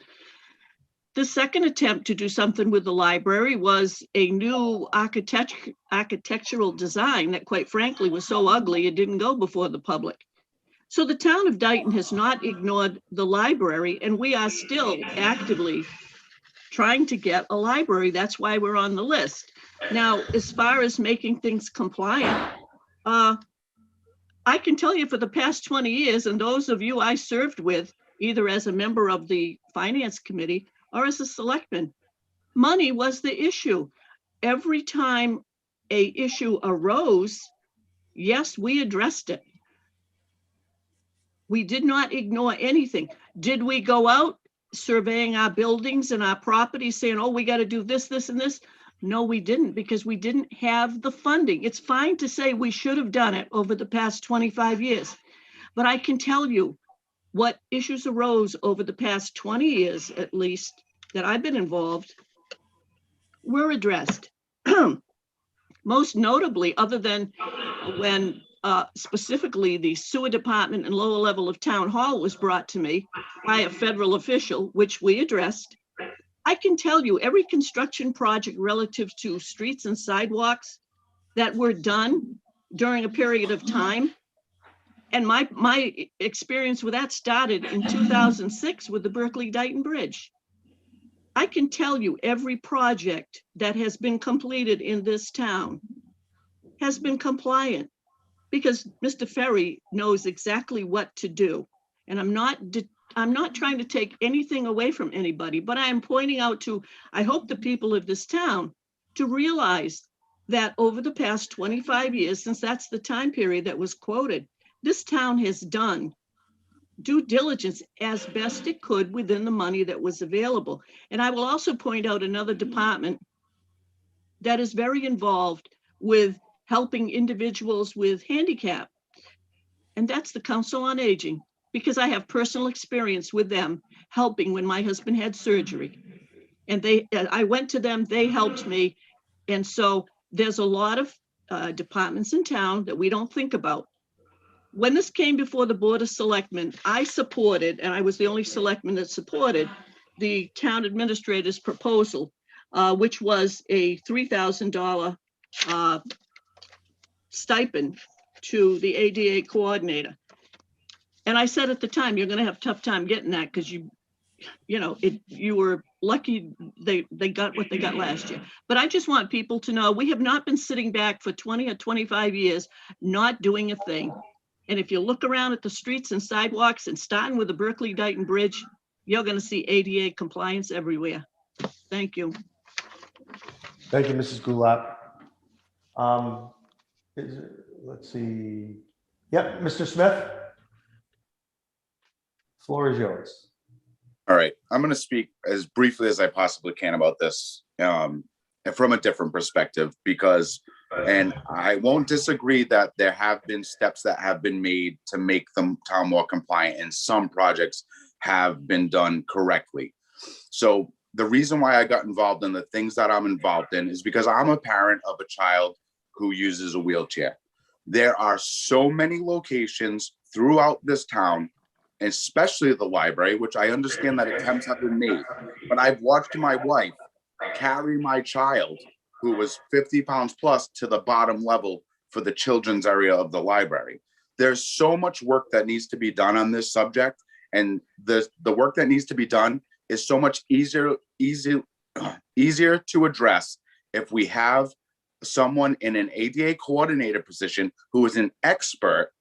The second attempt to do something with the library was a new architectural design that, quite frankly, was so ugly it didn't go before the public. So the town of Dayton has not ignored the library, and we are still actively trying to get a library. That's why we're on the list. Now, as far as making things compliant, I can tell you for the past 20 years, and those of you I served with, either as a member of the finance committee or as a selectman, money was the issue. Every time a issue arose, yes, we addressed it. We did not ignore anything. Did we go out surveying our buildings and our properties saying, oh, we got to do this, this, and this? No, we didn't, because we didn't have the funding. It's fine to say we should have done it over the past 25 years, but I can tell you what issues arose over the past 20 years, at least, that I've been involved, were addressed. Most notably, other than when specifically the sewer department and lower level of town hall was brought to me by a federal official, which we addressed. I can tell you every construction project relative to streets and sidewalks that were done during a period of time. And my experience with that started in 2006 with the Berkeley-Dighton Bridge. I can tell you every project that has been completed in this town has been compliant, because Mr. Ferry knows exactly what to do. And I'm not trying to take anything away from anybody, but I am pointing out to, I hope, the people of this town to realize that over the past 25 years, since that's the time period that was quoted, this town has done due diligence as best it could within the money that was available. And I will also point out another department that is very involved with helping individuals with handicap, and that's the Council on Aging, because I have personal experience with them helping when my husband had surgery. And I went to them, they helped me. And so there's a lot of departments in town that we don't think about. When this came before the Board of Selectmen, I supported, and I was the only selectman that supported, the town administrator's proposal, which was a $3,000 stipend to the ADA coordinator. And I said at the time, you're going to have a tough time getting that, because you were lucky they got what they got last year. But I just want people to know we have not been sitting back for 20 or 25 years not doing a thing. And if you look around at the streets and sidewalks, and starting with the Berkeley-Dighton Bridge, you're going to see ADA compliance everywhere. Thank you. Thank you, Mrs. Goulart. Let's see. Yep, Mr. Smith. Floor is yours. All right, I'm going to speak as briefly as I possibly can about this from a different perspective, because, and I won't disagree that there have been steps that have been made to make the town more compliant, and some projects have been done correctly. So the reason why I got involved in the things that I'm involved in is because I'm a parent of a child who uses a wheelchair. There are so many locations throughout this town, especially the library, which I understand that attempts have been made, but I've watched my wife carry my child, who was 50 pounds plus, to the bottom level for the children's area of the library. There's so much work that needs to be done on this subject, and the work that needs to be done is so much easier to address if we have someone in an ADA coordinator position who is an expert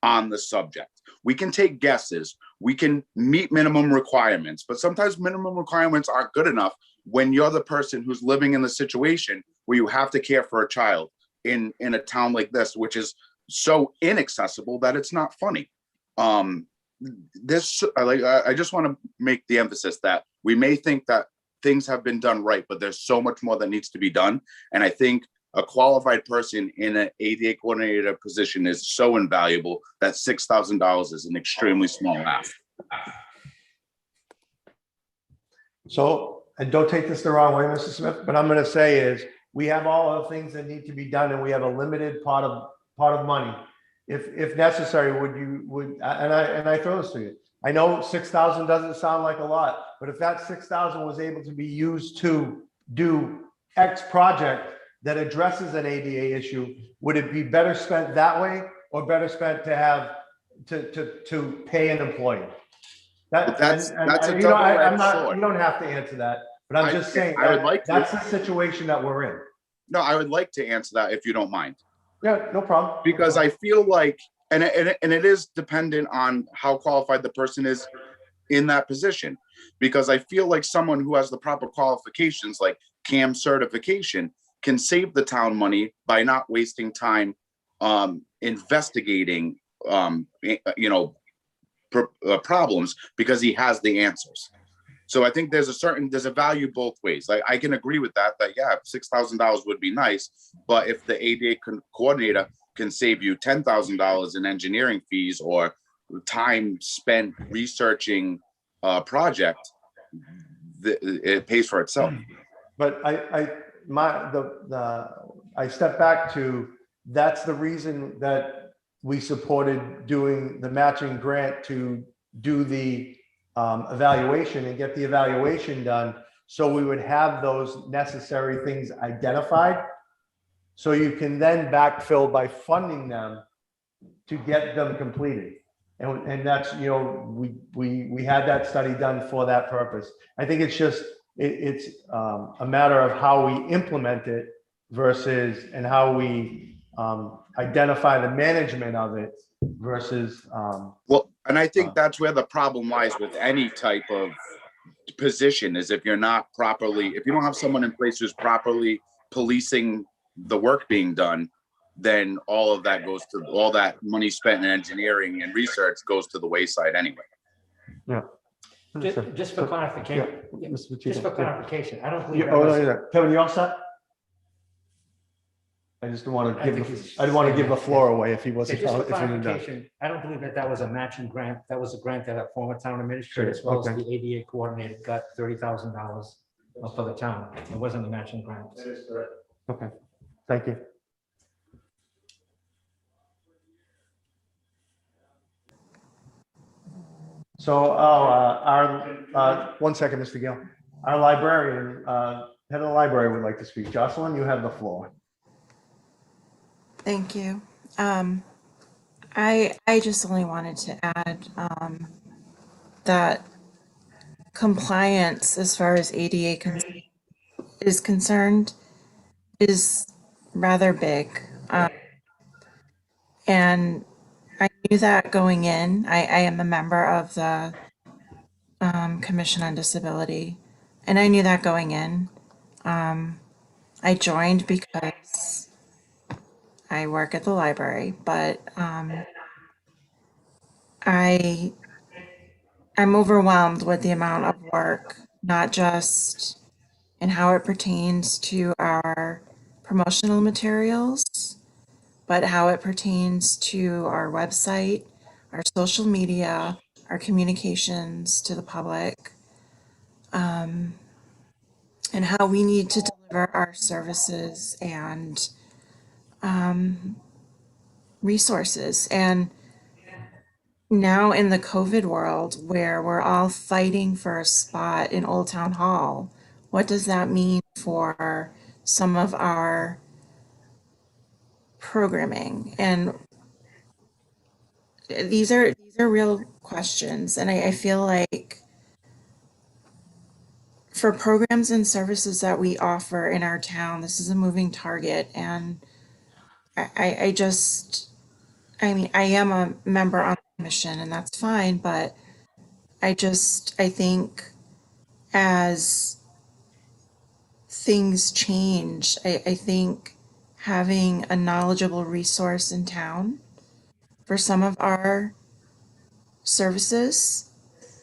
on the subject. We can take guesses, we can meet minimum requirements, but sometimes minimum requirements aren't good enough when you're the person who's living in the situation where you have to care for a child in a town like this, which is so inaccessible that it's not funny. I just want to make the emphasis that we may think that things have been done right, but there's so much more that needs to be done. And I think a qualified person in an ADA coordinator position is so invaluable that $6,000 is an extremely small ask. So, and don't take this the wrong way, Mr. Smith, but I'm going to say is we have all the things that need to be done, and we have a limited pot of money. If necessary, and I throw this to you, I know 6,000 doesn't sound like a lot, but if that 6,000 was able to be used to do X project that addresses an ADA issue, would it be better spent that way or better spent to have, to pay an employee? But that's a I'm not, double-edged you don't have to answer that, but I'm just saying, I would like to. that's the situation that we're in. No, I would like to answer that if you don't mind. Yeah, no problem. Because I feel like, and it is dependent on how qualified the person is in that position. Because I feel like someone who has the proper qualifications, like CAM certification, can save the town money by not wasting time investigating, problems, because he has the answers. So I think there's a value both ways. Like, I can agree with that yeah, $6,000 would be nice, but if the ADA coordinator can save you $10,000 in engineering fees or time spent researching a project, it pays for itself. But I step back to, that's the reason that we supported doing the matching grant to do the evaluation and get the evaluation done. So we would have those necessary things identified. So you can then backfill by funding them to get them completed. And that's, we had that study done for that purpose. I think it's just, it's a matter of how we implement it versus, and how we identify the management of it versus. Well, and I think that's where the problem lies with any type of position, is if you don't have someone in place who's properly policing the work being done, then all that money spent in engineering and research goes to the wayside anyway. Yeah. Just for clarification, I don't believe that Oh, was, no, Kevin, you all set? I just don't want to I didn't want to give the floor away if he wasn't. just for if he didn't know. clarification, I don't believe that was a matching grant. That was a grant that a former town administrator, as well as Okay. the ADA coordinator, got $30,000 for the town. It wasn't a matching grant. Okay, thank you. So, one second, Mr. Gill. Our librarian, head of the library would like to speak. Jocelyn, you have the floor. Thank you. I just only wanted to add that compliance, as far as ADA is concerned, is rather big. And I knew that going in. I am a member of the Commission on Disability, and I knew that going in. I joined because I work at the library, but I'm overwhelmed with the amount of work, not just in how it pertains to our promotional materials, but how it pertains to our website, our social media, our communications to the public, and how we need to deliver our services and resources. And now in the COVID world, where we're all fighting for a spot in Old Town Hall, what does that mean for some of our programming? And these are real questions. And I feel like for programs and services that we offer in our town, this is a moving target. And I am a member on the commission, and that's fine, but I think as things change, I think having a knowledgeable resource in town for some of our services,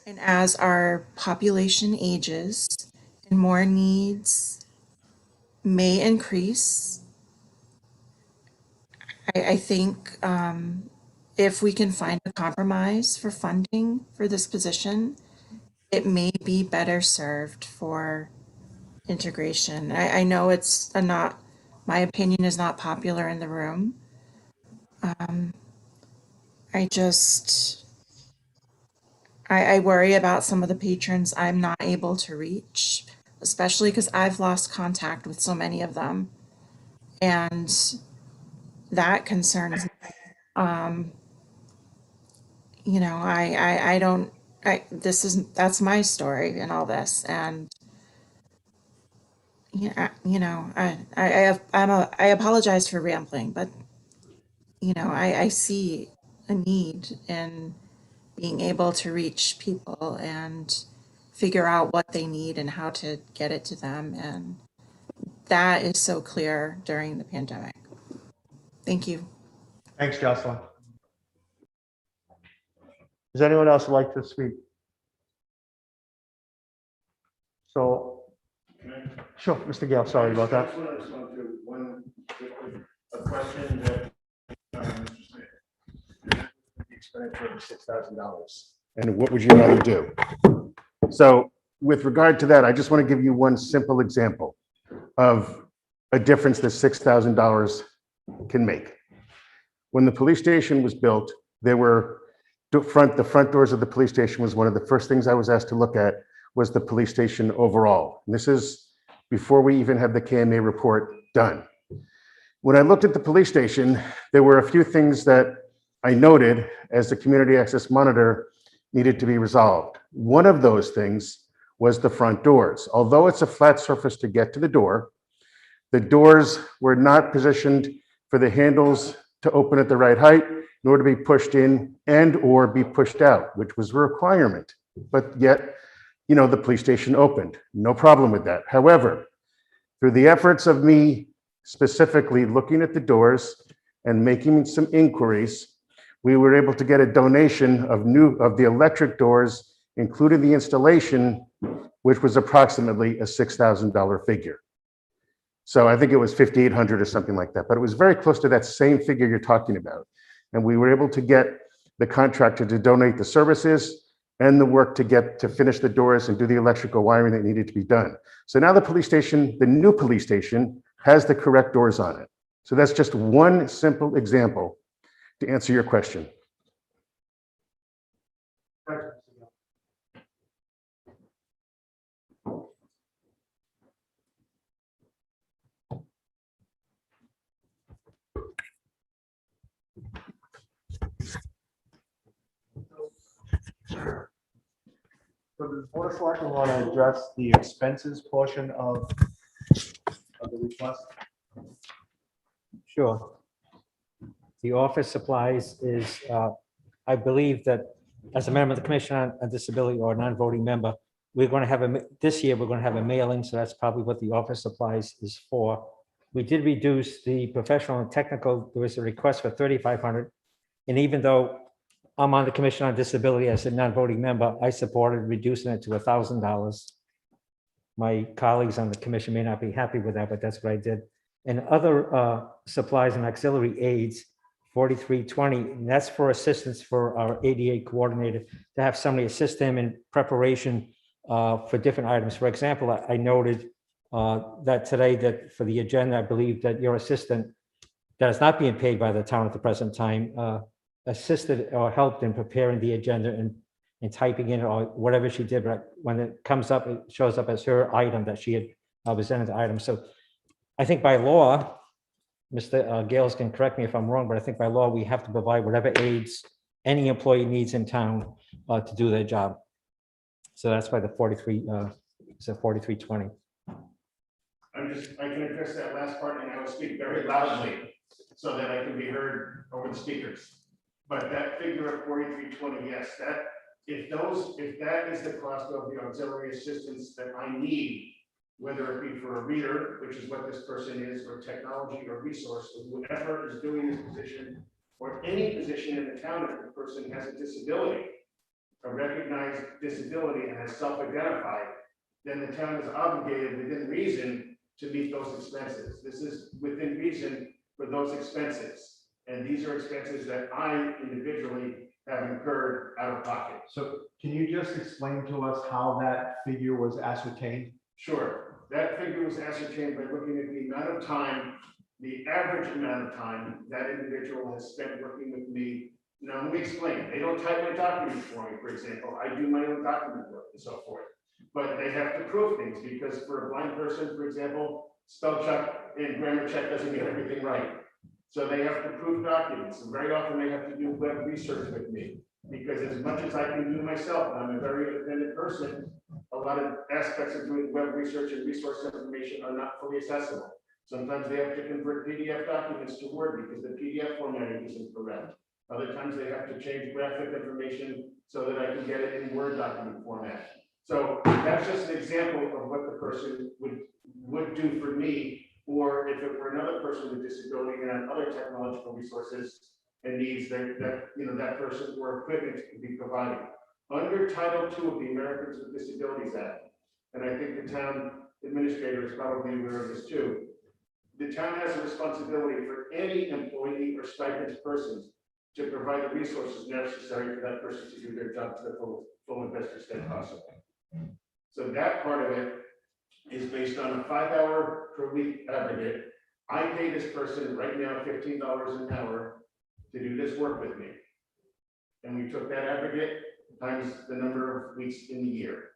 and as our population ages and more needs may increase, I think if we can find a compromise for funding for this position, it may be better served for integration. I know it's my opinion is not popular in the room. I worry about some of the patrons I'm not able to reach, especially because I've lost contact with so many of them. And that concerns me. You know, I don't, that's my story in all this. And, yeah, you know, I apologize for rambling, but, you know, I see a need in being able to reach people and figure out what they need and how to get it to them. And that is so clear during the pandemic. Thank you. Thanks, Jocelyn. Does anyone else like to speak? So, sure, Mr. Gale, sorry about I that. just want to respond to one, a question that, Mr. Smith, the expenditure of $6,000. And what would you rather do? So with regard to that, I just want to give you one simple example of a difference that $6,000 can make. When the police station was built, there were the front doors of the police station was one of the first things I was asked to look at was the police station overall. And this is before we even had the KMA report done. When I looked at the police station, there were a few things that I noted as the community access monitor needed to be resolved. One of those things was the front doors. Although it's a flat surface to get to the doors were not positioned for the handles to open at the right height, nor to be pushed in and or be pushed out, which was a requirement. But yet, you know, the police station opened. No problem with that. However, through the efforts of me specifically looking at the doors and making some inquiries, we were able to get a donation of the electric doors, including the installation, which was approximately a $6,000 figure. So I think it was 5,800 or something like that, but it was very close to that same figure you're talking about. And we were able to get the contractor to donate the services and the work to finish the doors and do the electrical wiring that needed to be done. So now the police station, the new police station, has the correct doors on it. So that's just one simple example to answer your question. So does the Board of Selectmen want to address the expenses portion of the request? Sure. The office supplies is, I believe that as a member of the Commission on Disability or a non-voting member, we're going to have this year, we're going to have a mailing, so that's probably what the office supplies is for. We did reduce the professional and technical, there was a request for 3,500. And even though I'm on the Commission on Disability as a non-voting member, I supported reducing it to $1,000. My colleagues on the commission may not be happy with that, but that's what I did. And other supplies and auxiliary aids, 4320, and that's for assistance for our ADA coordinator to have somebody assist them in preparation for different items. For example, I noted that today that for the agenda, I believe that your assistant that is not being paid by the town at the present time assisted or helped in preparing the agenda and typing in or whatever she did. But when it comes up, it shows up as her item that she had presented the item. So I think by law, Mr. Gales can correct me if I'm wrong, but I think by law, we have to provide whatever aids any employee needs in town to do their job. So that's why the 4320. I can address that last part, and I will speak very loudly so that I can be heard over the speakers. But that figure of 4320, yes, if that is the cost of the auxiliary assistance that I need, whether it be for a reader, which is what this person is, or technology or resource, or whoever is doing this position, or any position in the town, if the person has a disability, a recognized disability and has self-identified, then the town is obligated within reason to meet those expenses. This is within reason for those expenses. And these are expenses that I individually have incurred out of pocket. So can you just explain to us how that figure was ascertained? Sure. That figure was ascertained by looking at the amount of time, the average amount of time that individual has spent working with me Now, let me explain. They don't type my documents for me, for example. I do my own document work and so forth. But they have to prove things because for a blind person, for example, spell check and grammar check doesn't get everything right. So they have to prove documents, and very often they have to do web research with me. Because as much as I can do myself, and I'm a very independent person, a lot of aspects of doing web research and resource information are not fully accessible. Sometimes they have to convert PDF documents to Word because the PDF formatting isn't correct. Other times they have to change graphic information so that I can get it in Word document format. So that's just an example of what the person would do for me, or if it were another person with disability and other technological resources and needs that person or equipment can be provided. Under Title II of the Americans with Disabilities Act, and I think the town administrator is probably aware of this too, the town has a responsibility for any employee or stipend person to provide the resources necessary for that person to do their job to the full and best extent possible. So that part of it is based on a 5-hour per week aggregate. I pay this person right now $15 an hour to do this work with me. And we took that aggregate times the number of weeks in the year.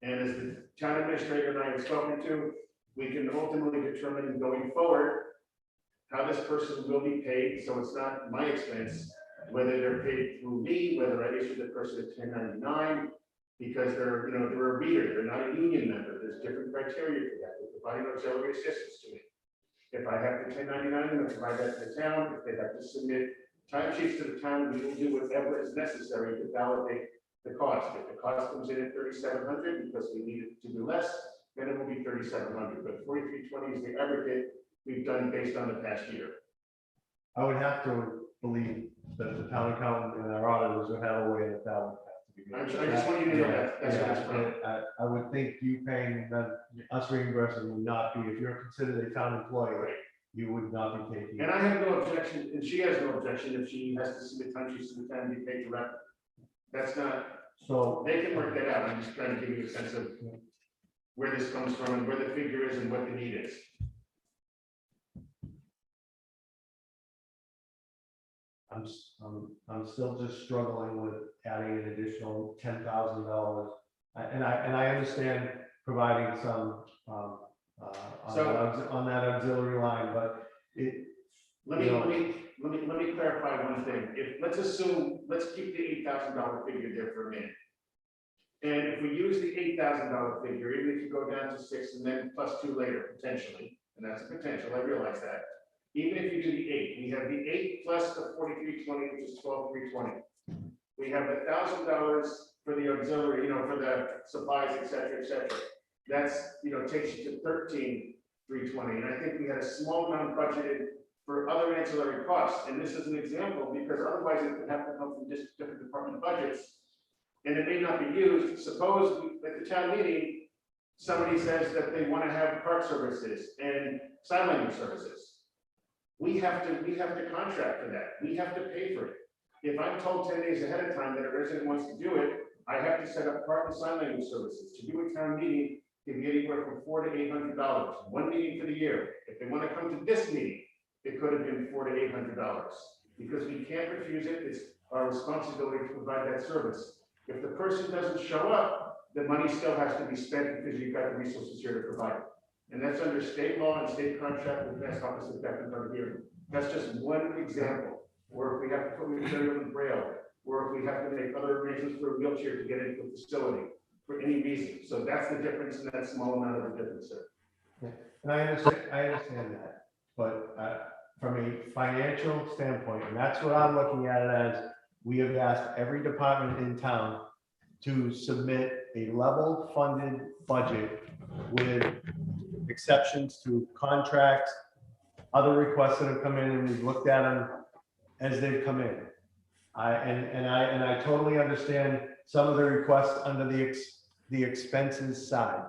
And as the town administrator and I have spoken to, we can ultimately determine going forward how this person will be paid, so it's not my expense, whether they're paid through me, whether I issue the person a 1099, because they're a reader, they're not a union member. There's different criteria for that. They're providing auxiliary assistance to me. If I have to 1099 them, I provide that to the town. If they have to submit timesheets to the town, we will do whatever is necessary to validate the cost. If the cost comes in at $3,700 because we need it to do less, then it will be $3,700. But $4,320 is the aggregate we've done based on the past year. I would have to believe that the town accountant and our auditors would have a way that would have to be. I just want you to know that. That's what it's from. I would think you paying them, us reimbursing would not be, if you're considered a town employee, you would not be taking. And I have no objection, and she has no objection if she has to submit timesheets to the town and be paid directly. That's not, So they can work that out. I'm just trying to give you a sense of where this comes from and where the figure is and what the need is. I'm still just struggling with adding an additional $10,000. And I understand providing some on that auxiliary line, but Let me clarify one thing. Let's keep the $8,000 figure there for a minute. And if we use the $8,000 figure, even if you go down to 6 and then plus 2 later, potentially, and that's a potential, I realize that. Even if you do the 8, we have the 8 plus the $4,320, which is $12,320. We have $1,000 for the auxiliary, for the supplies, et cetera, That's, takes you to $13,320. And I think we had a small amount budgeted for other ancillary costs. And this is an example because otherwise it would have to come from just different department budgets. And it may not be used. Suppose at the town meeting, somebody says that they want to have park services and sign language services. We have to contract for that. We have to pay for it. If I'm told 10 days ahead of time that a resident wants to do it, I have to set up park and sign language services. To do a town meeting can be anywhere from $400 to $800. One meeting for the year. If they want to come to this meeting, it could have been $400 to $800 because we can't refuse it. It's our responsibility to provide that service. If the person doesn't show up, the money still has to be spent because you've got the resources here to provide it. And that's under state law and state contract with Mass Office of Veterans over here. That's just one example. Or if we have to put material in Braille, or if we have to make other arrangements for a wheelchair to get into the facility for any reason. So that's the difference in that small amount of the difference there. and I understand that, but from a financial standpoint, and that's what I'm looking at it as, we have asked every department in town to submit a level funded budget with exceptions to contracts, other requests that have come in, and we've looked at them as they've come in. I totally understand some of the requests under the expenses side.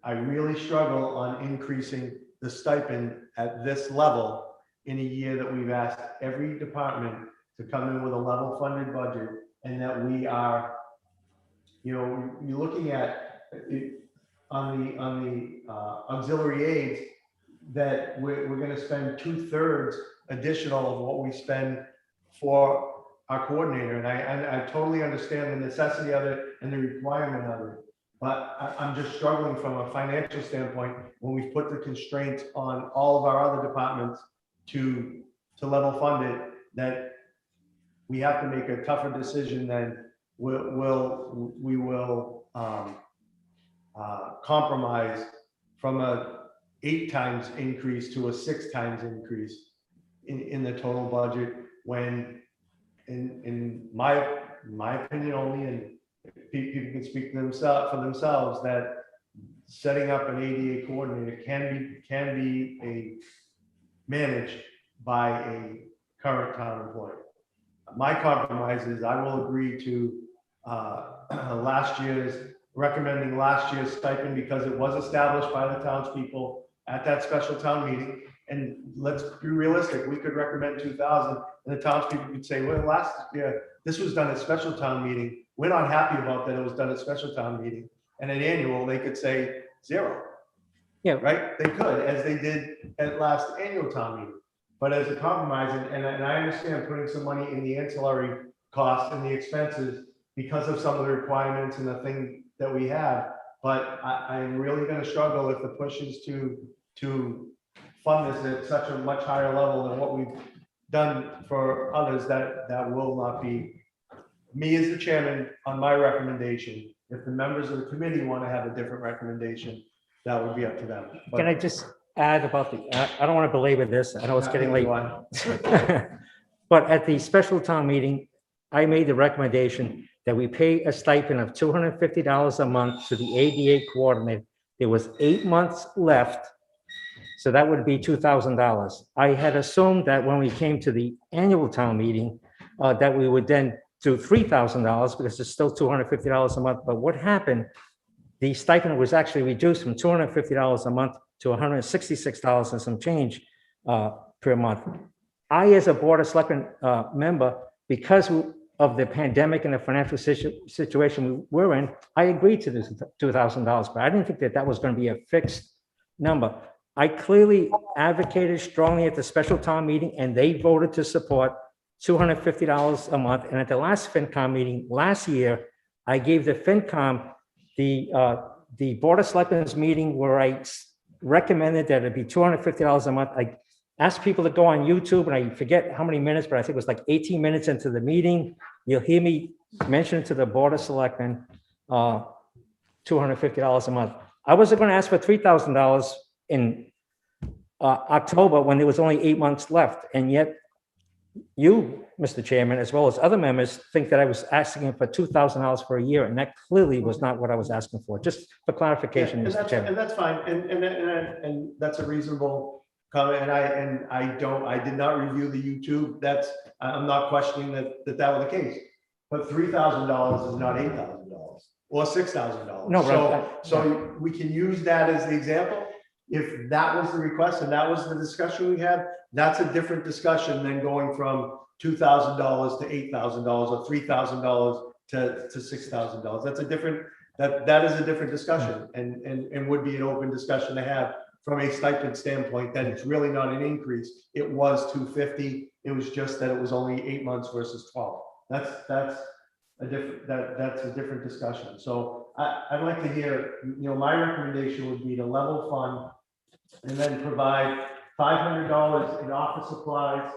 I really struggle on increasing the stipend at this level in a year that we've asked every department to come in with a level funded budget, and that we are, you're looking at it, on the auxiliary aids, that we're going to spend 2/3 additional of what we spend for our coordinator, and I totally understand the necessity of it and the requirement of it. But I'm just struggling from a financial standpoint when we've put the constraints on all of our other departments to level fund it, that we have to make a tougher decision than we will compromise from a 8 times increase to a 6 times increase in the total budget, when in my opinion only, and people can speak for themselves, that setting up an ADA coordinator can be managed by a current town employee. My compromise is I will agree to recommending last year's stipend, because it was established by the townspeople at that special town meeting. And let's be realistic, we could recommend 2,000, and the townspeople could say, well, last year, this was done at special town meeting. We're not happy about that it was done at special town meeting. And at annual, they could say 0. Yeah. Right? They could, as they did at last annual town meeting. But as a compromise, and I understand putting some money in the ancillary costs and the expenses because of some of the requirements and the thing that we have, but I'm really gonna struggle if the push is to fund this at such a much higher level than what we've done for others. That will not be me as the chairman on my recommendation. If the members of the committee want to have a different recommendation, that would be up to them. But Can I just add about I don't want to belabor this. I know it's getting late. But at the special town meeting, I made the recommendation that we pay a stipend of $250 a month to the ADA coordinator. There was 8 months left, so that would be $2,000. I had assumed that when we came to the annual town meeting, that we would then do $3,000, because it's still $250 a month. But what happened, the stipend was actually reduced from $250 a month to $166 and some change per month. I, as a Board of Selectmen member, because of the pandemic and the financial situation we're in, I agreed to this $2,000, but I didn't think that that was going to be a fixed number. I clearly advocated strongly at the special town meeting, and they voted to support $250 a month. And at the last FinCom meeting last year, I gave the FinCom the Board of Selectmen's meeting where I recommended that it be $250 a month. I asked people to go on YouTube, and I forget how many minutes, but I think it was like 18 minutes into the meeting. You'll hear me mention it to the Board of Selectmen, $250 a month. I wasn't going to ask for $3,000 in October when there was only 8 months left. And yet you, Mr. Chairman, as well as other members, think that I was asking for $2,000 for a year, and that clearly was not what I was asking for. Just for clarification, Mr. Chairman. And that's fine, and that's a reasonable comment. And I did not review the YouTube. I'm not questioning that was the case. But $3,000 is not $8,000 or $6,000. No, so we can use that as the example. If that was the request and that was the discussion we had, that's a different discussion than going from $2,000 to $8,000 or $3,000 to $6,000. That's a different, that is a different discussion, and would be an open discussion to have from a stipend standpoint, that it's really not an increase. It was $250. It was just that it was only 8 months versus 12. That's a different discussion. So I'd like to hear, my recommendation would be to level fund and then provide $500 in office supplies,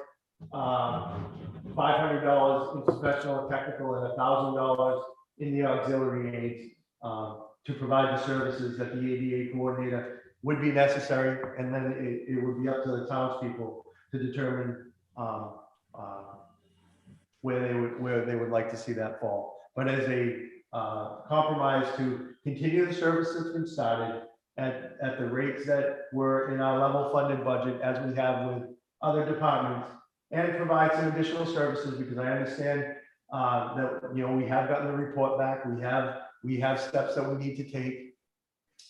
$500 in professional and technical, and $1,000 in the auxiliary aids to provide the services that the ADA coordinator would be necessary. And then it would be up to the townspeople to determine where they would like to see that fall. But as a compromise to continue the service that's been started at the rates that were in our level funded budget, as we have with other departments, and provide some additional services, because I understand that we have gotten the report back. We have steps that we need to take.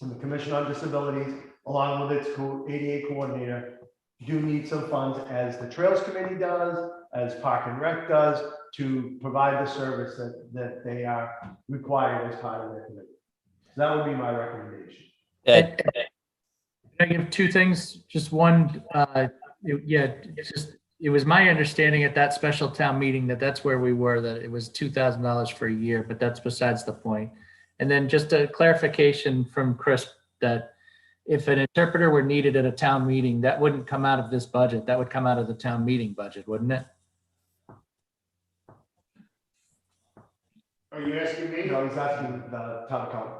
And the Commission on Disabilities, along with its ADA coordinator, do need some funds, as the Trails Committee does, as Park and Rec does, to provide the service that they are required as part of their committee. So that would be my recommendation. Ed, Can I give two things? Just one, it's just it was my understanding at that special town meeting that that's where we were, that it was $2,000 for a year, but that's besides the point. And then just a clarification from Chris that if an interpreter were needed at a town meeting, that wouldn't come out of this budget. That would come out of the town meeting budget, wouldn't it? Are you asking me? No, he's asking the town accountant.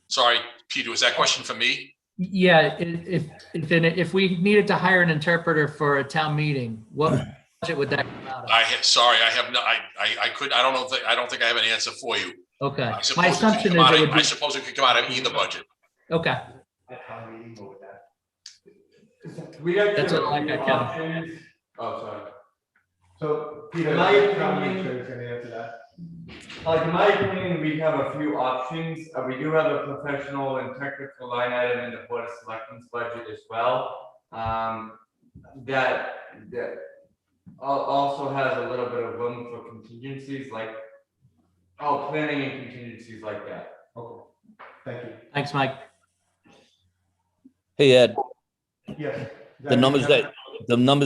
Sorry, Peter, was that question for me? Yeah, if we needed to hire an interpreter for a town meeting, what budget would that come out of? Sorry, I have no, I don't know, I don't think I have an answer for you. Okay, I my suppose it could assumption come is out it of- would I be, suppose it could come out of either budget. okay, At town meeting, what would that? We got. That's what I got, Kevin. Options. Oh, sorry. So Peter, In my the town opinion- administrator is gonna answer that. Like, in my opinion, we have a few options. We do have a professional and technical line item in the Board of Selectmen's budget as well. That also has a little bit of room for contingencies, like, planning and contingencies like that. Okay, thank you. thanks, Mike. Hey, Ed, Yes. the numbers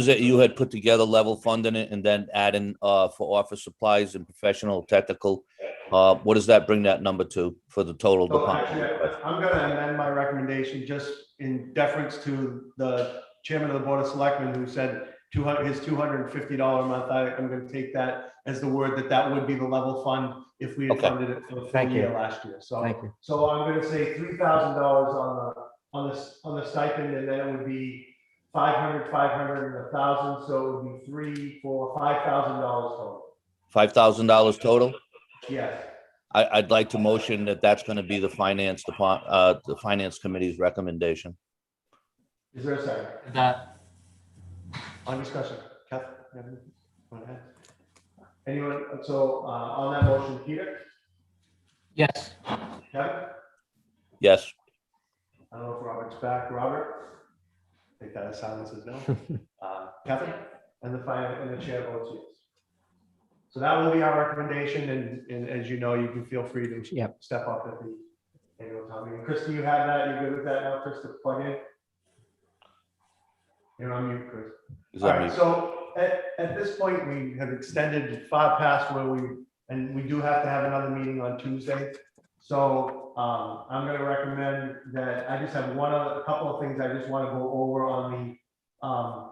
that you had put together, level funding it, and then adding for office supplies and professional technical, what does that bring that number to for the total So department? actually, I'm gonna amend my recommendation just in deference to the chairman of the Board of Selectmen who said his $250 a month. I'm gonna take that as the word that would be the level fund if we had Okay. funded it for the full Thank you. year last year. So, Thank you. so I'm gonna say $3,000 on the stipend, and then it would be 500, 500, and 1,000. So it would be $5,000 total. $5,000 total? Yes. I'd like to motion that that's going to be the finance department, the finance committee's recommendation. Is there a second? That, On discussion. Kath, you have anything? Go ahead. Anyone? So on that motion, Peter, yes, Kevin? Yes, I don't know if Robert's back. Robert? Take that as silence as no. Kevin? And the chair votes yes. So that will be our recommendation, and as you know, you can feel free to Yep. step up at the annual town meeting. Chris, do you have that? You good with that now, Chris, to plug in? You're on mute, Chris. is All that right, me? so at this point, we have extended far past where and we do have to have another meeting on Tuesday. So I'm gonna recommend that, I just have a couple of things I just want to go over on the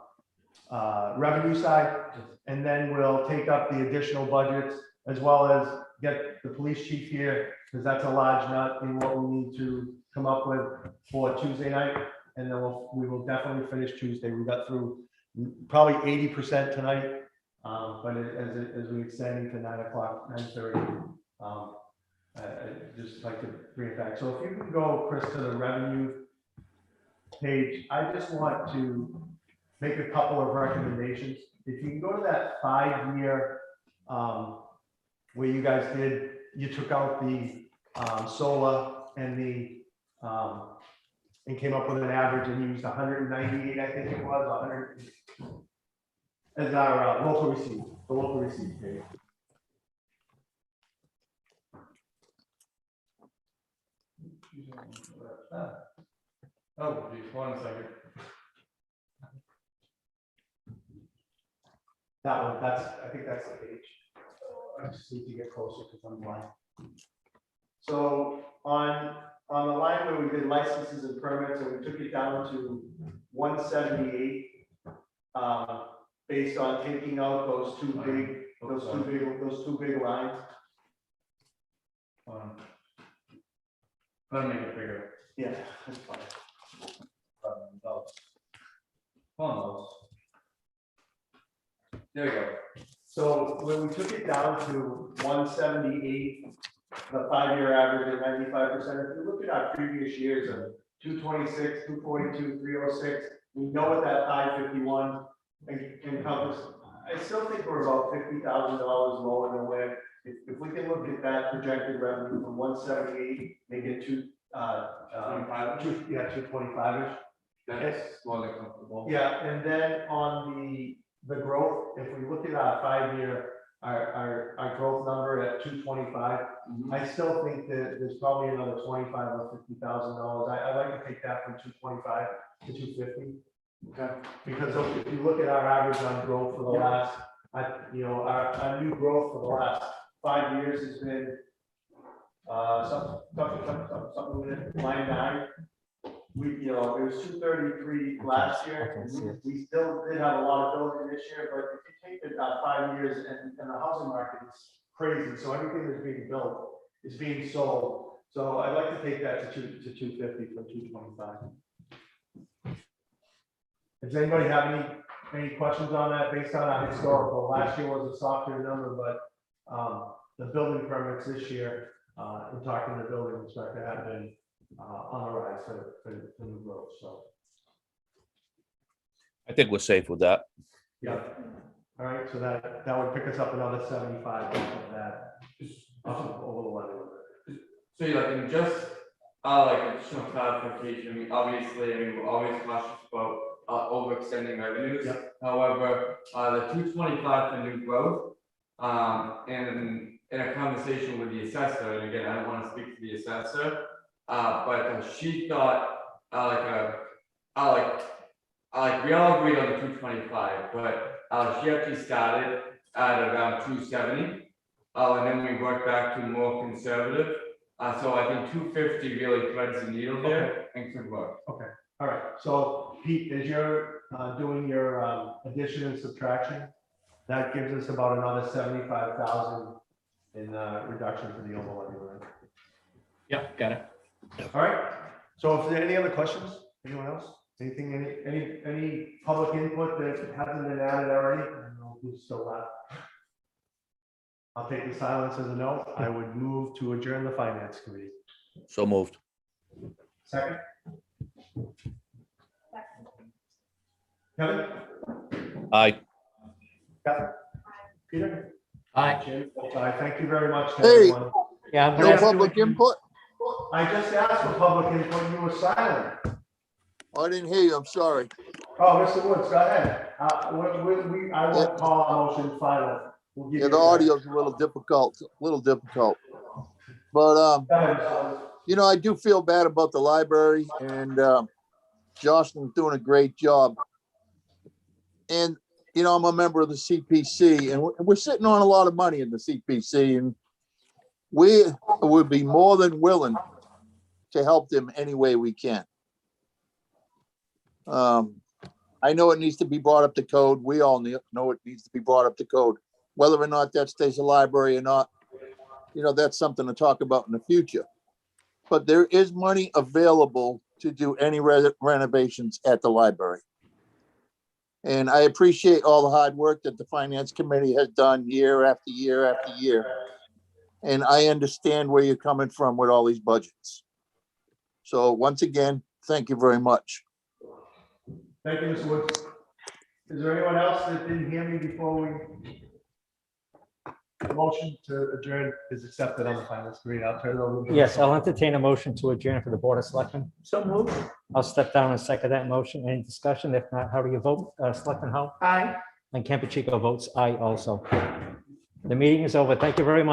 revenue side. And then we'll take up the additional budgets as well as get the police chief here, because that's a large nut in what we need to come up with for Tuesday night. And then we will definitely finish Tuesday. We got through probably 80% tonight. But as we extend to 9 o'clock, 9:30, I'd just like to bring it back. So if you can go, Chris, to the revenue page, I just want to make a couple of recommendations. If you can go to that 5-year, where you guys you took out the solar and and came up with an average and used 198, I think it was, 100 as our local receipt, the local receipt page. Oh, just 1 second. That one, I think that's the page. I just need to get closer because I'm blind. So on the line where we did licenses and permits, and we took it down to 178, based on taking out those two big lines. Let me make it bigger. Yeah, that's fine. Almost. There we go. So when we took it down to 178, the 5-year average at 95%, if you look at our previous years of 226, 242, 306, we know what that 551 encompasses. I still think we're about $50,000 lower than where, if we can look at that projected revenue from 178, make it 225-ish. That's more than comfortable. Yeah, and then on the growth, if we look at our 5-year, our growth number at 225, I still think that there's probably another $25,000 or $50,000. I'd like to take that from 225 to 250. Okay, because if you look at our average on growth for the last, our new growth for the last 5 years has been something with line 9. It was 233 last year, and we still did have a lot of building this year, but if you take it 5 years and the housing market is crazy, so everything that's being built is being sold. So I'd like to take that to 250 from 225. Does anybody have any questions on that based on our historical? Last year was a softer number, but the building permits this year, in talking to the building inspector, have been on the rise for new growth, so. I think we're safe with that. Yeah. All right, so that would pick us up another 75 of that. Over the weather. So like in just like additional clarification, obviously, we're always cautious about overextending revenues. Yep. However, the 225 for new growth, and in a conversation with the assessor, and again, I don't want to speak to the assessor, but she thought we all agreed on the 225, but she actually started at around 270. And then we worked back to more conservative. So I think 250 really threads the needle there and could work. Okay, all right. So Pete, as you're doing your addition and subtraction, that gives us about another 75,000 in reduction for the overlay, right? Yep, got it. All right. So if there are any other questions, anyone else? Anything, any public input that hasn't been added already? I don't know who's still left. I'll take the silence as a no. I would move to adjourn the finance committee. So moved. Second. Kevin? Aye. Kevin? Peter? Aye. Jim? Aye. Thank you very much to Hey. everyone. Yeah, I'm No gonna, public input? I just asked for public input, you were silent. I didn't hear you, I'm sorry. Oh, Mr. Woods, go ahead. I won't call a motion final. We'll give Yeah, you the a audio's a little difficult, But, Go ahead, Mr. Woods. I do feel bad about the library and Jocelyn's doing a great job. And, I'm a member of the CPC and we're sitting on a lot of money in the CPC and we would be more than willing to help them any way we can. I know it needs to be brought up to code. We all know it needs to be brought up to code. Whether or not that stays a library or not, that's something to talk about in the future. But there is money available to do any renovations at the library. And I appreciate all the hard work that the finance committee has done year after year after year. And I understand where you're coming from with all these budgets. So once again, thank you very much. Thank you, Mr. Woods. Is there anyone else that didn't hear me before we? The motion to adjourn is accepted on the finance committee. I'll turn it over. yes, I'll entertain a motion to adjourn for the Board of Selectmen. So moved. I'll step down and second that motion. Any discussion? If not, how do you vote? Selectman Hull? Aye. And Campuchico votes aye also. The meeting is over. Thank you very much.